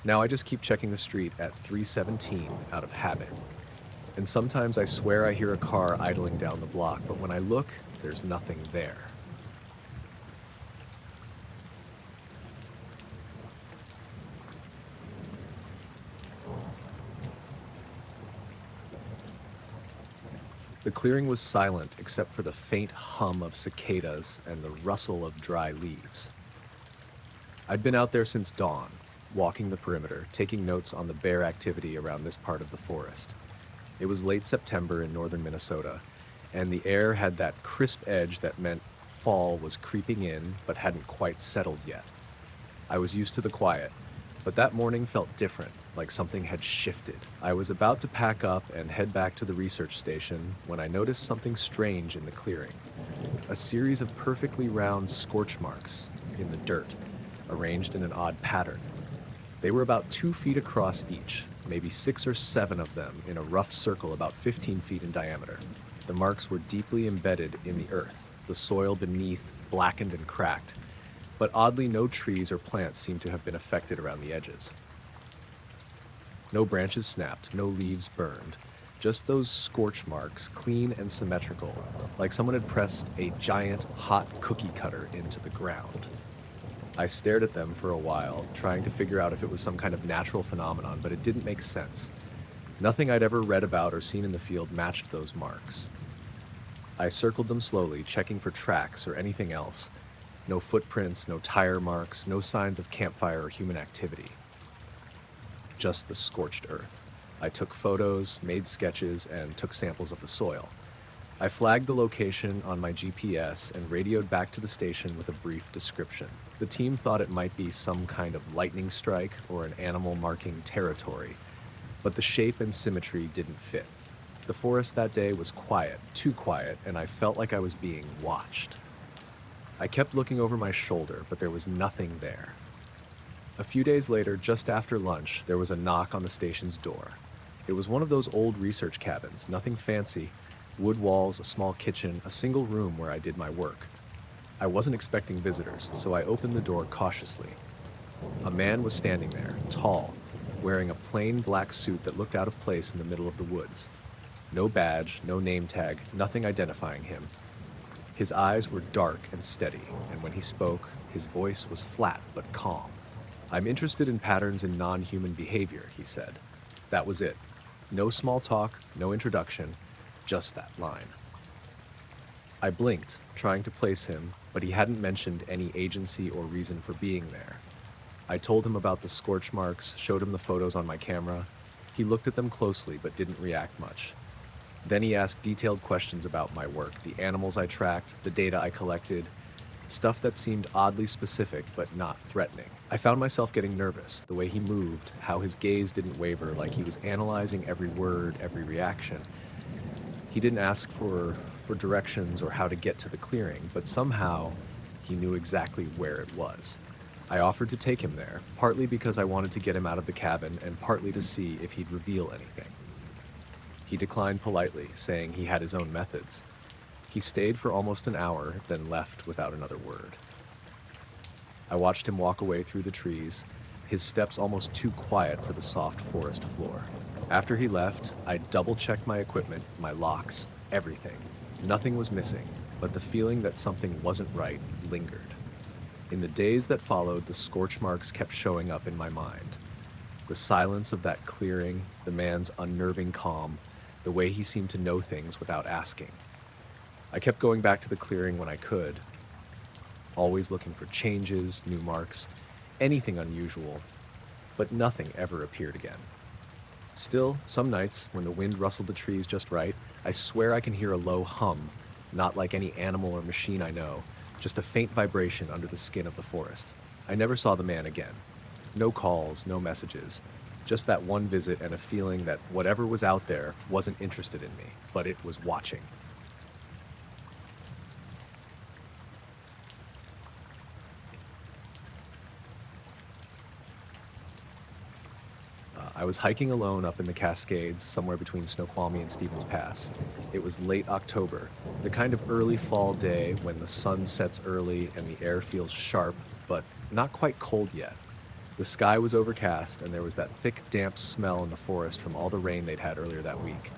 Now I just keep checking the street at 3:17 out of habit. And sometimes I swear I hear a car idling down the block, but when I look, there's nothing there. The clearing was silent except for the faint hum of cicadas and the rustle of dry leaves. I'd been out there since dawn, walking the perimeter, taking notes on the bear activity around this part of the forest. It was late September in northern Minnesota, and the air had that crisp edge that meant fall was creeping in but hadn't quite settled yet. I was used to the quiet, but that morning felt different, like something had shifted. I was about to pack up and head back to the research station when I noticed something strange in the clearing. A series of perfectly round scorch marks in the dirt, arranged in an odd pattern. They were about 2 feet across each, maybe 6 or 7 of them in a rough circle about 15 feet in diameter. The marks were deeply embedded in the earth, the soil beneath blackened and cracked, but oddly no trees or plants seemed to have been affected around the edges. No branches snapped, no leaves burned, just those scorch marks, clean and symmetrical, like someone had pressed a giant hot cookie cutter into the ground. I stared at them for a while, trying to figure out if it was some kind of natural phenomenon, but it didn't make sense. Nothing I'd ever read about or seen in the field matched those marks. I circled them slowly, checking for tracks or anything else. No footprints, no tire marks, no signs of campfire or human activity. Just the scorched earth. I took photos, made sketches, and took samples of the soil. I flagged the location on my GPS and radioed back to the station with a brief description. The team thought it might be some kind of lightning strike or an animal marking territory, but the shape and symmetry didn't fit. The forest that day was quiet, too quiet, and I felt like I was being watched. I kept looking over my shoulder, but there was nothing there. A few days later, just after lunch, there was a knock on the station's door. It was one of those old research cabins, nothing fancy. Wood walls, a small kitchen, a single room where I did my work. I wasn't expecting visitors, so I opened the door cautiously. A man was standing there, tall, wearing a plain black suit that looked out of place in the middle of the woods. No badge, no name tag, nothing identifying him. His eyes were dark and steady, and when he spoke, his voice was flat but calm. "I'm interested in patterns in non-human behavior," he said. That was it. No small talk, no introduction, just that line. I blinked, trying to place him, but he hadn't mentioned any agency or reason for being there. I told him about the scorch marks, showed him the photos on my camera. He looked at them closely but didn't react much. Then he asked detailed questions about my work, the animals I tracked, the data I collected, stuff that seemed oddly specific but not threatening. I found myself getting nervous, the way he moved, how his gaze didn't waver, like he was analyzing every word, every reaction. He didn't ask for directions or how to get to the clearing, but somehow he knew exactly where it was. I offered to take him there, partly because I wanted to get him out of the cabin and partly to see if he'd reveal anything. He declined politely, saying he had his own methods. He stayed for almost an hour, then left without another word. I watched him walk away through the trees, his steps almost too quiet for the soft forest floor. After he left, I double-checked my equipment, my locks, everything. Nothing was missing, but the feeling that something wasn't right lingered. In the days that followed, the scorch marks kept showing up in my mind. The silence of that clearing, the man's unnerving calm, the way he seemed to know things without asking. I kept going back to the clearing when I could, always looking for changes, new marks, anything unusual, but nothing ever appeared again. Still, some nights, when the wind rustled the trees just right, I swear I can hear a low hum, not like any animal or machine I know, just a faint vibration under the skin of the forest. I never saw the man again. No calls, no messages, just that one visit and a feeling that whatever was out there wasn't interested in me, but it was watching. I was hiking alone up in the Cascades, somewhere between Snoqualmie and Stevens Pass. It was late October, the kind of early fall day when the sun sets early and the air feels sharp, but not quite cold yet. The sky was overcast, and there was that thick, damp smell in the forest from all the rain they'd had earlier that week.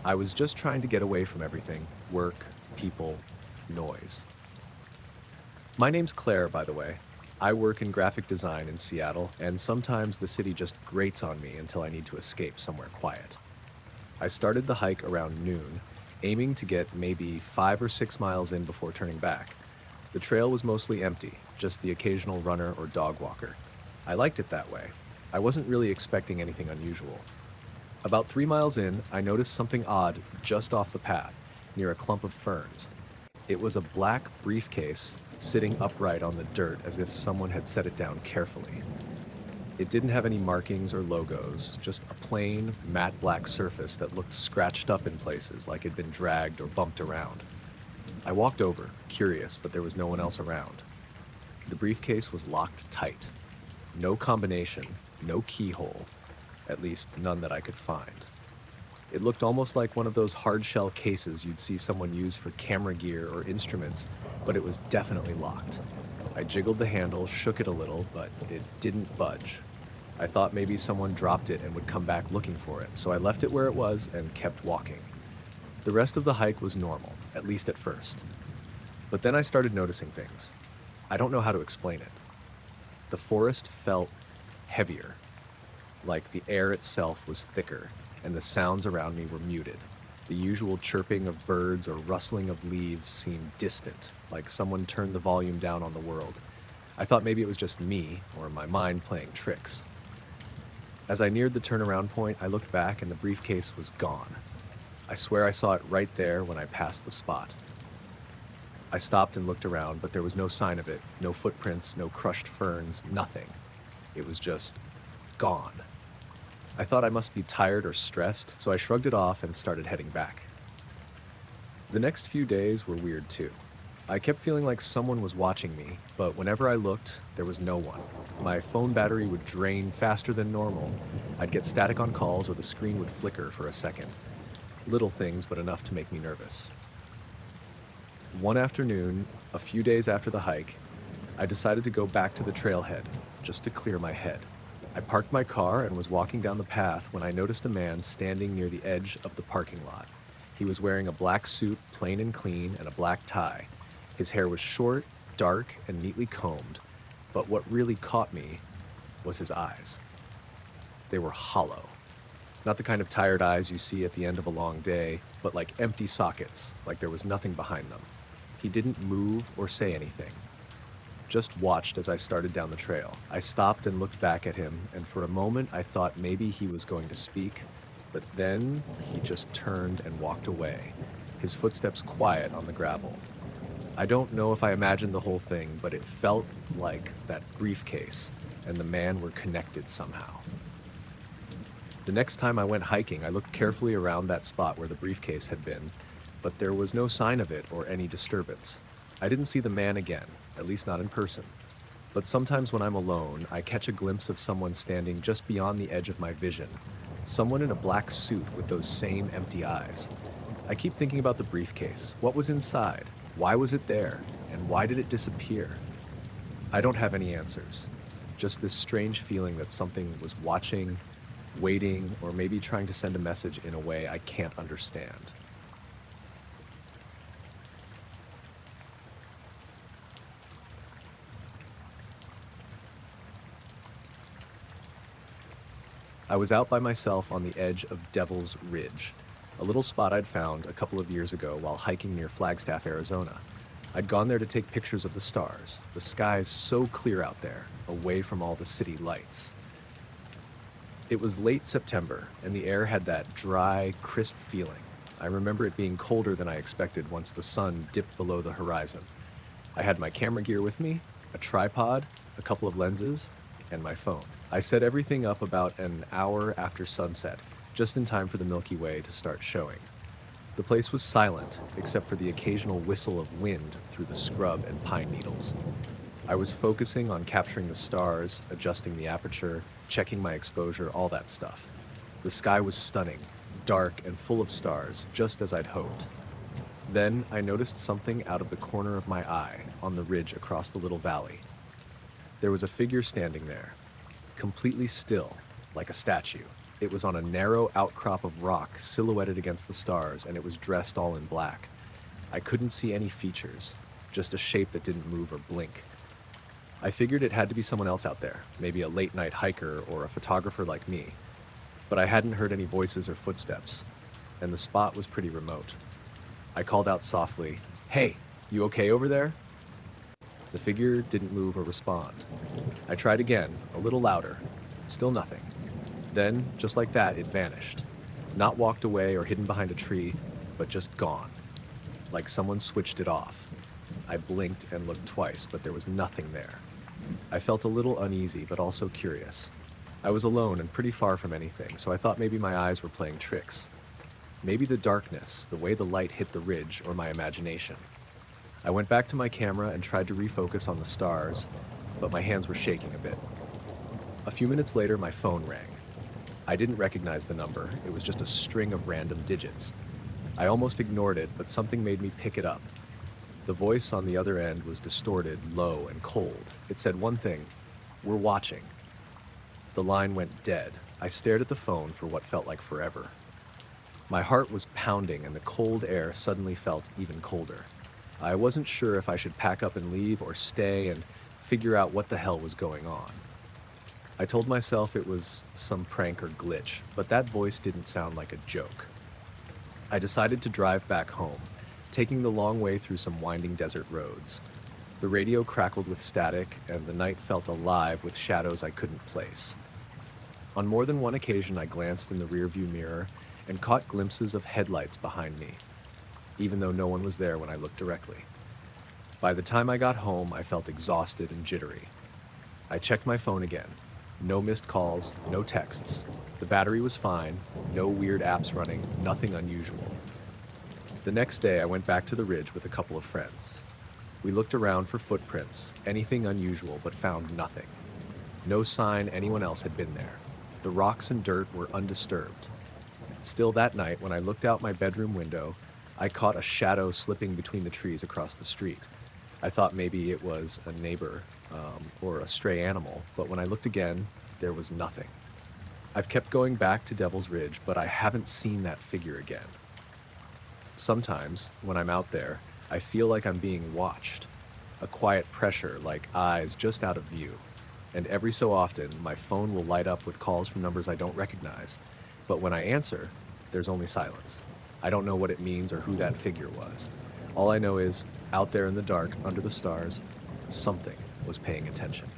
I was just trying to get away from everything: work, people, noise. My name's Claire, by the way. I work in graphic design in Seattle, and sometimes the city just grates on me until I need to escape somewhere quiet. I started the hike around noon, aiming to get maybe 5 or 6 miles in before turning back. The trail was mostly empty, just the occasional runner or dog walker. I liked it that way. I wasn't really expecting anything unusual. About 3 miles in, I noticed something odd just off the path, near a clump of ferns. It was a black briefcase sitting upright on the dirt as if someone had set it down carefully. It didn't have any markings or logos, just a plain, matte black surface that looked scratched up in places like it'd been dragged or bumped around. I walked over, curious, but there was no one else around. The briefcase was locked tight. No combination, no keyhole, at least none that I could find. It looked almost like one of those hard-shell cases you'd see someone use for camera gear or instruments, but it was definitely locked. I jiggled the handle, shook it a little, but it didn't budge. I thought maybe someone dropped it and would come back looking for it, so I left it where it was and kept walking. The rest of the hike was normal, at least at first. But then I started noticing things. I don't know how to explain it. The forest felt heavier, like the air itself was thicker, and the sounds around me were muted. The usual chirping of birds or rustling of leaves seemed distant, like someone turned the volume down on the world. I thought maybe it was just me, or my mind playing tricks. As I neared the turnaround point, I looked back and the briefcase was gone. I swear I saw it right there when I passed the spot. I stopped and looked around, but there was no sign of it, no footprints, no crushed ferns, nothing. It was just gone. I thought I must be tired or stressed, so I shrugged it off and started heading back. The next few days were weird too. I kept feeling like someone was watching me, but whenever I looked, there was no one. My phone battery would drain faster than normal. I'd get static on calls or the screen would flicker for a second. Little things, but enough to make me nervous. One afternoon, a few days after the hike, I decided to go back to the trailhead, just to clear my head. I parked my car and was walking down the path when I noticed a man standing near the edge of the parking lot. He was wearing a black suit, plain and clean, and a black tie. His hair was short, dark, and neatly combed, but what really caught me was his eyes. They were hollow, Not the kind of tired eyes you see at the end of a long day, but like empty sockets, like there was nothing behind them. He didn't move or say anything, just watched as I started down the trail. I stopped and looked back at him, and for a moment I thought maybe he was going to speak, but then he just turned and walked away, his footsteps quiet on the gravel. I don't know if I imagined the whole thing, but it felt like that briefcase and the man were connected somehow. The next time I went hiking, I looked carefully around that spot where the briefcase had been, but there was no sign of it or any disturbance. I didn't see the man again, at least not in person. But sometimes when I'm alone, I catch a glimpse of someone standing just beyond the edge of my vision. Someone in a black suit with those same empty eyes. I keep thinking about the briefcase. What was inside? Why was it there? And why did it disappear? I don't have any answers. Just this strange feeling that something was watching, waiting, or maybe trying to send a message in a way I can't understand. I was out by myself on the edge of Devil's Ridge, a little spot I'd found a couple of years ago while hiking near Flagstaff, Arizona. I'd gone there to take pictures of the stars. The sky's so clear out there, away from all the city lights. It was late September, and the air had that dry, crisp feeling. I remember it being colder than I expected once the sun dipped below the horizon. I had my camera gear with me, a tripod, a couple of lenses, and my phone. I set everything up about an hour after sunset, just in time for the Milky Way to start showing. The place was silent, except for the occasional whistle of wind through the scrub and pine needles. I was focusing on capturing the stars, adjusting the aperture, checking my exposure, all that stuff. The sky was stunning, dark and full of stars, just as I'd hoped. Then I noticed something out of the corner of my eye on the ridge across the little valley. There was a figure standing there, completely still, like a statue. It was on a narrow outcrop of rock silhouetted against the stars, and it was dressed all in black. I couldn't see any features, just a shape that didn't move or blink. I figured it had to be someone else out there, maybe a late-night hiker or a photographer like me. But I hadn't heard any voices or footsteps, and the spot was pretty remote. I called out softly, "Hey, you okay over there?" The figure didn't move or respond. I tried again, a little louder. Still nothing. Then, just like that, it vanished. Not walked away or hidden behind a tree, but just gone. Like someone switched it off. I blinked and looked twice, but there was nothing there. I felt a little uneasy, but also curious. I was alone and pretty far from anything, so I thought maybe my eyes were playing tricks. Maybe the darkness, the way the light hit the ridge, or my imagination. I went back to my camera and tried to refocus on the stars, but my hands were shaking a bit. A few minutes later, my phone rang. I didn't recognize the number. It was just a string of random digits. I almost ignored it, but something made me pick it up. The voice on the other end was distorted, low, and cold. It said one thing: "We're watching." The line went dead. I stared at the phone for what felt like forever. My heart was pounding, and the cold air suddenly felt even colder. I wasn't sure if I should pack up and leave or stay and figure out what the hell was going on. I told myself it was some prank or glitch, but that voice didn't sound like a joke. I decided to drive back home, taking the long way through some winding desert roads. The radio crackled with static, and the night felt alive with shadows I couldn't place. On more than one occasion, I glanced in the rearview mirror and caught glimpses of headlights behind me, even though no one was there when I looked directly. By the time I got home, I felt exhausted and jittery. I checked my phone again. No missed calls, no texts. The battery was fine, no weird apps running, nothing unusual. The next day, I went back to the ridge with a couple of friends. We looked around for footprints, anything unusual, but found nothing. No sign anyone else had been there. The rocks and dirt were undisturbed. Still that night, when I looked out my bedroom window, I caught a shadow slipping between the trees across the street. I thought maybe it was a neighbor or a stray animal, but when I looked again, there was nothing. I've kept going back to Devil's Ridge, but I haven't seen that figure again. Sometimes, when I'm out there, I feel like I'm being watched. A quiet pressure, like eyes just out of view. And every so often, my phone will light up with calls from numbers I don't recognize. But when I answer, there's only silence. I don't know what it means or who that figure was. All I know is, out there in the dark, under the stars, something was paying attention.